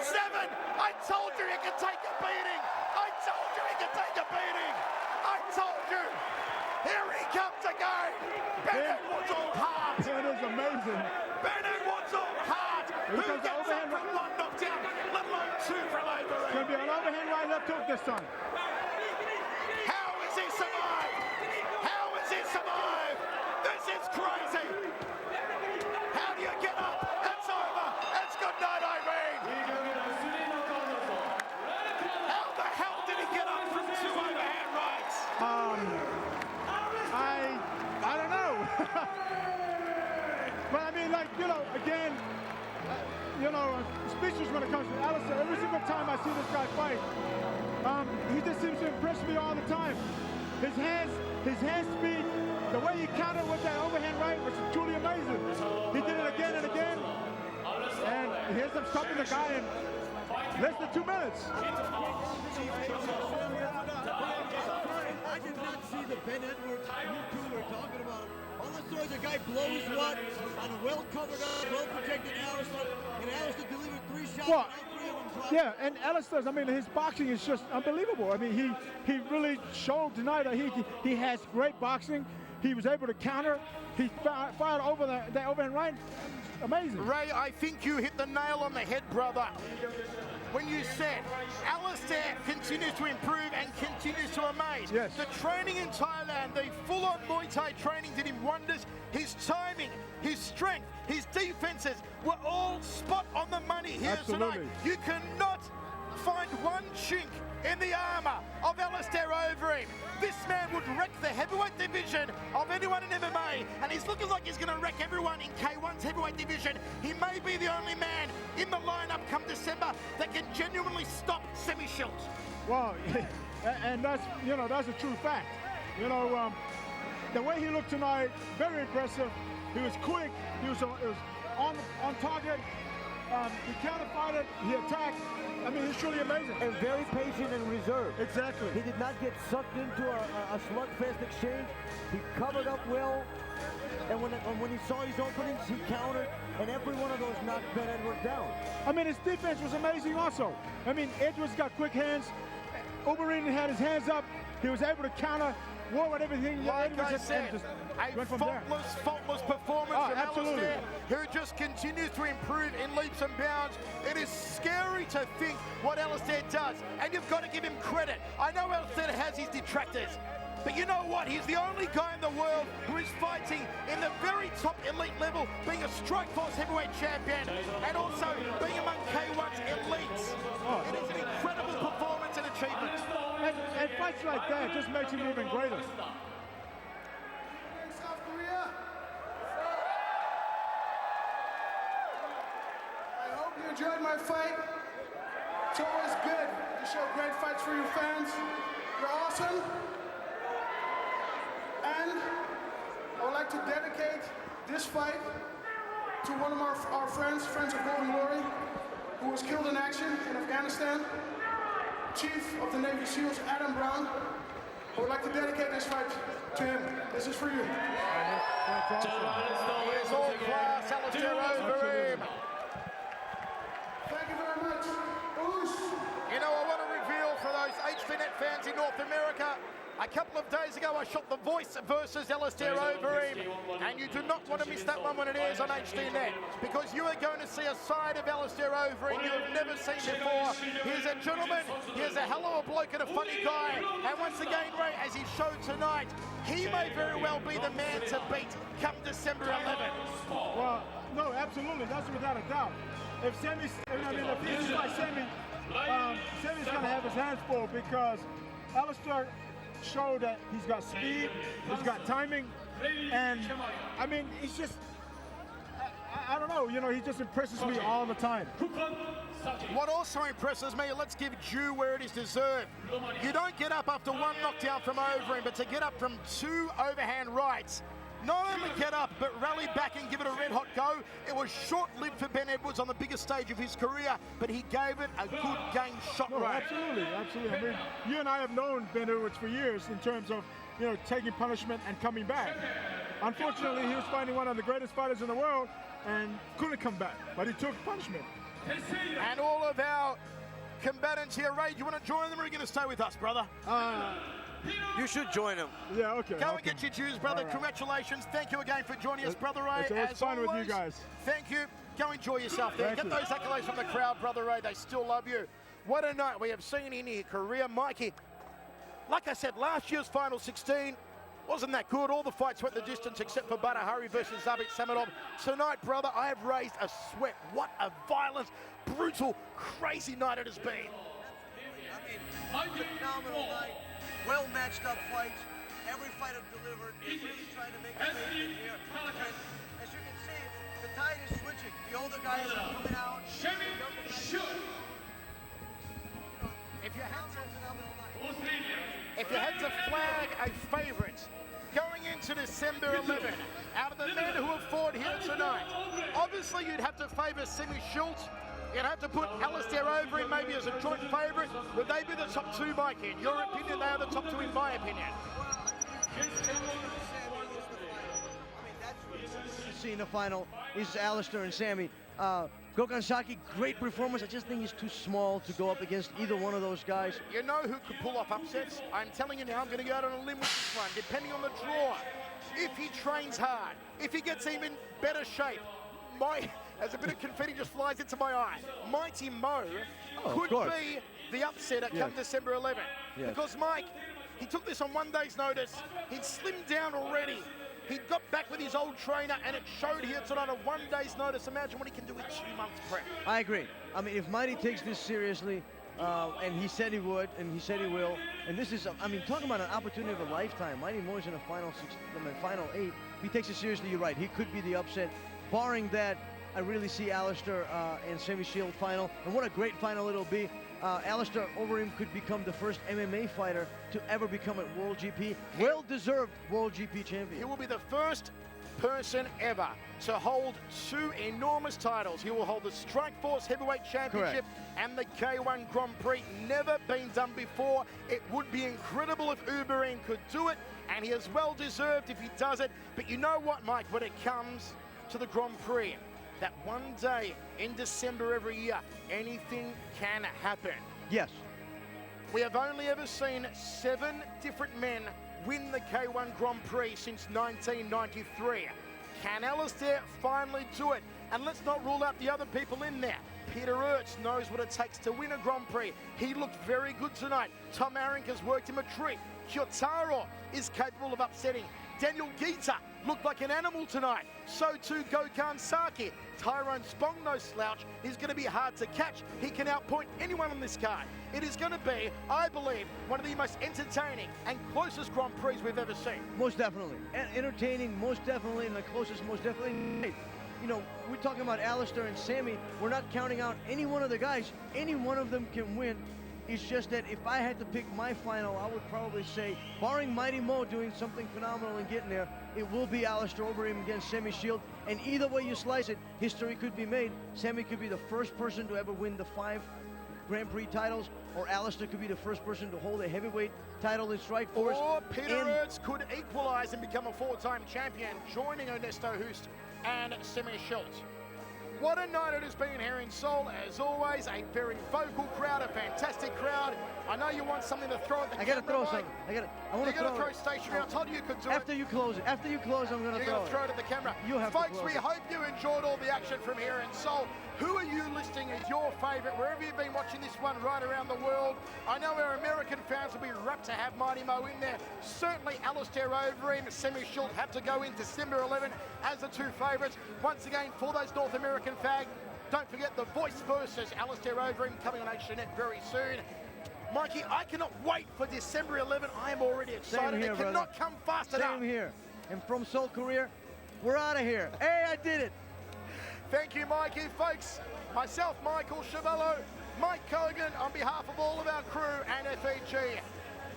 7. I told you he could take a beating. I told you he could take a beating. I told you. Here he comes again. Ben Edwards all heart. It is amazing. Ben Edwards all heart. Who gets up from one knockdown, let alone two from over? It's going to be an overhand right left hook this time. How has he survived? How has he survived? This is crazy. How do you get up? It's over. It's good night, Irene. How the hell did he get up from two overhand rights? I don't know. But I mean, like, you know, again, you know, speechless when it comes to Alistair. Every single time I see this guy fight, he just seems to impress me all the time. His hand speed, the way he countered with that overhand right was truly amazing. He did it again and again, and he ends up stopping the guy in less than 2 minutes. I did not see the Ben Edwards you two were talking about. All I saw is a guy blows one on a well-covered up, well-protected Alistair, and Alistair delivered 3 shots. Well, yeah, and Alistair's, I mean, his boxing is just unbelievable. I mean, he really showed tonight that he has great boxing. He was able to counter. He fired over the overhand right. Amazing. Ray, I think you hit the nail on the head, brother, when you said Alistair continues to improve and continues to amaze. Yes. The training in Thailand, the full-on Muay Thai training did him wonders. His timing, his strength, his defenses were all spot on the money here Absolutely. tonight. You cannot find one chink in the armor of Alistair Overeem. This man would wreck the heavyweight division of anyone in MMA, and he's looking like he's going to wreck everyone in K1's heavyweight division. He may be the only man in the lineup come December that can genuinely stop Semi Schultz. Well, and that's, you know, that's a true fact. You know, the way he looked tonight, very impressive. He was quick. He was on target. He counterfied it. He attacked. I mean, he's truly amazing. And very patient and reserved. Exactly. He did not get sucked into a slugfest exchange. He covered up well. And when he saw his openings, he countered. And every one of those knocked Ben Edwards down. I mean, his defense was amazing also. I mean, Edwards got quick hands. Overeem had his hands up. He was able to counter. War with everything. Like I said, a faultless performance from Alistair, who just continues to improve in leaps and bounds. It is scary to think what Alistair does, and you've got to give him credit. I know Alistair has his detractors, but you know what? He's the only guy in the world who is fighting in the very top elite level, being a Strikeforce heavyweight champion, and also being among K1's elites. It is an incredible performance and achievement. And fights like that just makes him even greater. South Korea. I hope you enjoyed my fight. It's always good to show great fights for your fans. You're awesome. And I would like to dedicate this fight to one of our friends of Golden Glory, who was killed in action in Afghanistan. Chief of the Navy SEALs, Adam Brown. I would like to dedicate this fight to him. This is for you. He is all class, Alistair Overeem. Thank you very much. Oosh. You know, I want to reveal for those HDNet fans in North America, a couple of days ago I shot The Voice versus Alistair Overeem, and you do not want to miss that one when it airs on HDNet, because you are going to see a side of Alistair Overeem you have never seen before. He's a gentleman, he's a hell of a bloke and a funny guy, and once again, Ray, as he showed tonight, he may very well be the man to beat come December 11th. Well, no, absolutely, that's without a doubt. If Semi's, I mean, if he's like Semi's going to have his hands full, because Alistair showed that he's got speed, he's got timing, and I mean, he's just, I don't know, you know, he just impresses me all the time. What also impresses me, let's give due where it is deserved. You don't get up after one knockdown from Overeem, but to get up from two overhand rights, not only get up, but rally back and give it a red-hot go. It was short-lived for Ben Edwards on the biggest stage of his career, but he gave it a good game shot. No, absolutely, absolutely. I mean, you and I have known Ben Edwards for years in terms of, you know, taking punishment and coming back. Unfortunately, he was fighting one of the greatest fighters in the world and couldn't come back, but he took punishment. And all of our combatants here, Ray, do you want to join them or are you going to stay with us, brother? You should join him. Yeah, okay. Go and get your dues, brother. All right. Congratulations. Thank you again for joining us, Brother Ray. It's fun with you always. guys. Thank you. Go enjoy yourself there. Thank Get you. those accolades from the crowd, Brother Ray. They still love you. What a night we have seen in your career, Mikey. Like I said, last year's Final 16 wasn't that good. All the fights went the distance except for Badahari versus Zabit Samadov. Tonight, brother, I have raised a sweat. What a violent, brutal, crazy night it has been. Phenomenal night. Well matched up fights. Every fighter delivered. Really trying to make a statement here. And as you can see, the tide is switching. The older guys are coming out. The younger guys If you had to flag a favourite going into December 11, out of the men who have fought here tonight, obviously you'd have to favour Semi Schultz. You'd have to put Alistair Overeem maybe as a joint favourite. Would they be the top two, Mikey? In your opinion, they are the top two in my opinion. See in the final is Alistair and Sammy. Gokhan Saki, great performance. I just think he's too small to go up against either one of those guys. You know who could pull off upsets? I'm telling you now, I'm going to go out on a limb with this one, depending on the draw. If he trains hard, if he gets even better shape, as a bit of confetti just flies into my eye, Mighty Mo could be the upsetter come December 11. Yes. Because Mike, he took this on one day's notice. He'd slimmed down already. He got back with his old trainer, and it showed here tonight on one day's notice. Imagine what he can do in 2 months prep. I agree. I mean, if Mighty takes this seriously, and he said he would, and he said he will, and this is, I mean, talking about an opportunity of a lifetime. Mighty Mo's in a final 8. If he takes it seriously, you're right. He could be the upset. Barring that, I really see Alistair and Semi Shield final, and what a great final it'll be. Alistair Overeem could become the first MMA fighter to ever become a World GP, well-deserved World GP champion. He will be the first person ever to hold 2 enormous titles. He will hold the Strikeforce Heavyweight Championship and the K1 Grand Prix. Never been done before. It would be incredible if Overeem could do it, and he is well-deserved if he does it. But you know what, Mike, when it comes to the Grand Prix, that one day in December every year, anything can happen. Yes. We have only ever seen 7 different men win the K1 Grand Prix since 1993. Can Alistair finally do it? And let's not rule out the other people in there. Peter Ertz knows what it takes to win a Grand Prix. He looked very good tonight. Tom Arenk has worked him a treat. Kyotaro is capable of upsetting. Daniel Gita looked like an animal tonight. So too Gokhan Saki. Tyrone Spong, no slouch. He's going to be hard to catch. He can outpoint anyone on this card. It is going to be, I believe, one of the most entertaining and closest Grand Prix we've ever seen. Most definitely. Entertaining, most definitely, and the closest, most definitely. You know, we're talking about Alistair and Sammy. We're not counting out any one of the guys. Any one of them can win. It's just that if I had to pick my final, I would probably say, barring Mighty Mo doing something phenomenal and getting there, it will be Alistair Overeem against Semi Shield. And either way you slice it, history could be made. Sammy could be the first person to ever win the 5 Grand Prix titles, or Alistair could be the first person to hold a heavyweight title in Strikeforce. Or Peter Ertz could equalize and become a 4-time champion, joining Ernesto Hoost and Semi Schultz. What a night it has been here in Seoul. As always, a very vocal crowd, a fantastic crowd. I know you want something to throw at the camera. I gotta throw something. I want to throw stationary. I told you you could do after you close it. After you close, I'm gonna You're throw gonna throw it at the camera. You have Folks, to close we it. hope you enjoyed all the action from here in Seoul. Who are you listing as your favourite, wherever you've been watching this one right around the world? I know our American fans will be rapt to have Mighty Mo in there. Certainly Alistair Overeem, Semi Schultz have to go in December 11 as the 2 favourites. Once again, for those North American fans, don't forget The Voice versus Alistair Overeem coming on HDNet very soon. Mikey, I cannot wait for December 11. I am already excited. Same here, it cannot come fast enough. Same here. And from Seoul, Korea, we're out of here. Hey, I did it. Thank you, Mikey. Folks, myself, Michael Chavello, Mike Kogan, on behalf of all of our crew and FEG,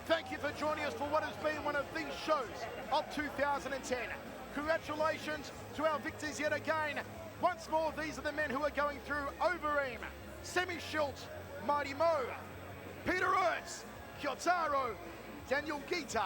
thank you for joining us for what has been one of the shows of 2010. Congratulations to our victors yet again. Once more, these are the men who are going through: Overeem, Semi Schultz, Mighty Mo, Peter Ertz, Kyotaro, Daniel Gita,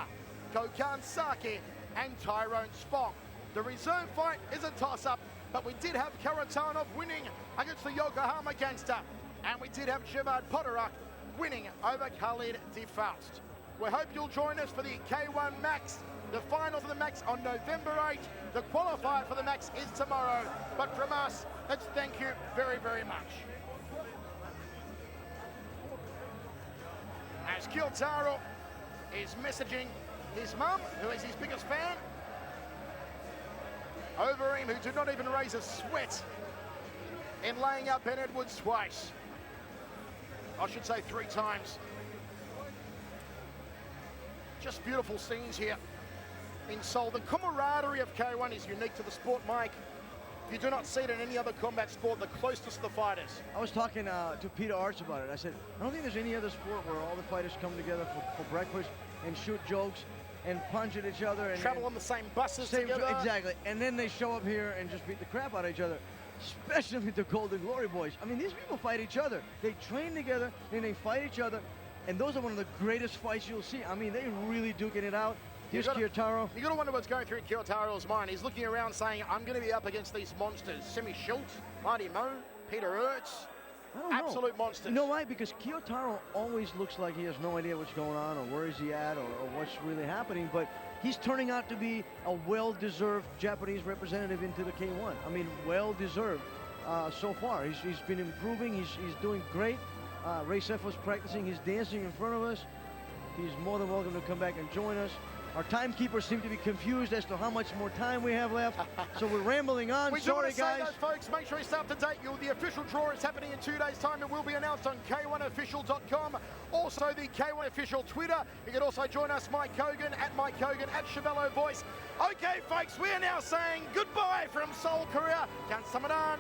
Gokhan Saki, and Tyrone Spong. The reserve fight is a toss-up, but we did have Karatanov winning against the Yokohama gangster, and we did have Javad Podorak winning over Khalid De Faust. We hope you'll join us for the K1 Max, the final for the Max on November 8th. The qualifier for the Max is tomorrow. But from us, let's thank you very, very much. As Kyotaro is messaging his mum, who is his biggest fan, over him, who did not even raise a sweat in laying out Ben Edwards twice. I should say 3 times. Just beautiful scenes here in Seoul. The camaraderie of K1 is unique to the sport, Mike. You do not see it in any other combat sport, the closest to the fighters. I was talking to Peter Arts about it. I said, I don't think there's any other sport where all the fighters come together for breakfast and shoot jokes and punch at each other. And travel on the same buses together. Exactly. And then they show up here and just beat the crap out of each other, especially the Golden Glory boys. I mean, these people fight each other. They train together, then they fight each other. And those are one of the greatest fights you'll see. I mean, they really duking it out. Here's Kyotaro. You gotta wonder what's going through Kyotaro's mind. He's looking around saying, I'm gonna be up against these monsters. Simi Schultz, Marty Mo, Peter Ertz. Absolute monsters. You know why? Because Kyotaro always looks like he has no idea what's going on or where is he at or what's really happening. But he's turning out to be a well-deserved Japanese representative into the K1. I mean, well-deserved so far. He's been improving. He's doing great. Ray Seth was practicing his dancing in front of us. He's more than welcome to come back and join us. Our timekeepers seem to be confused as to how much more time we have left, so we're rambling on. Sorry, guys. That, folks. Make sure you stay up to date. The official draw is happening in 2 days' time. It will be announced on K1official.com. Also, the K1 Official Twitter. You can also join us, Mike Hogan, at Chevello Voice. Okay, folks, we are now saying goodbye from Seoul, Korea. Kamsahamnida.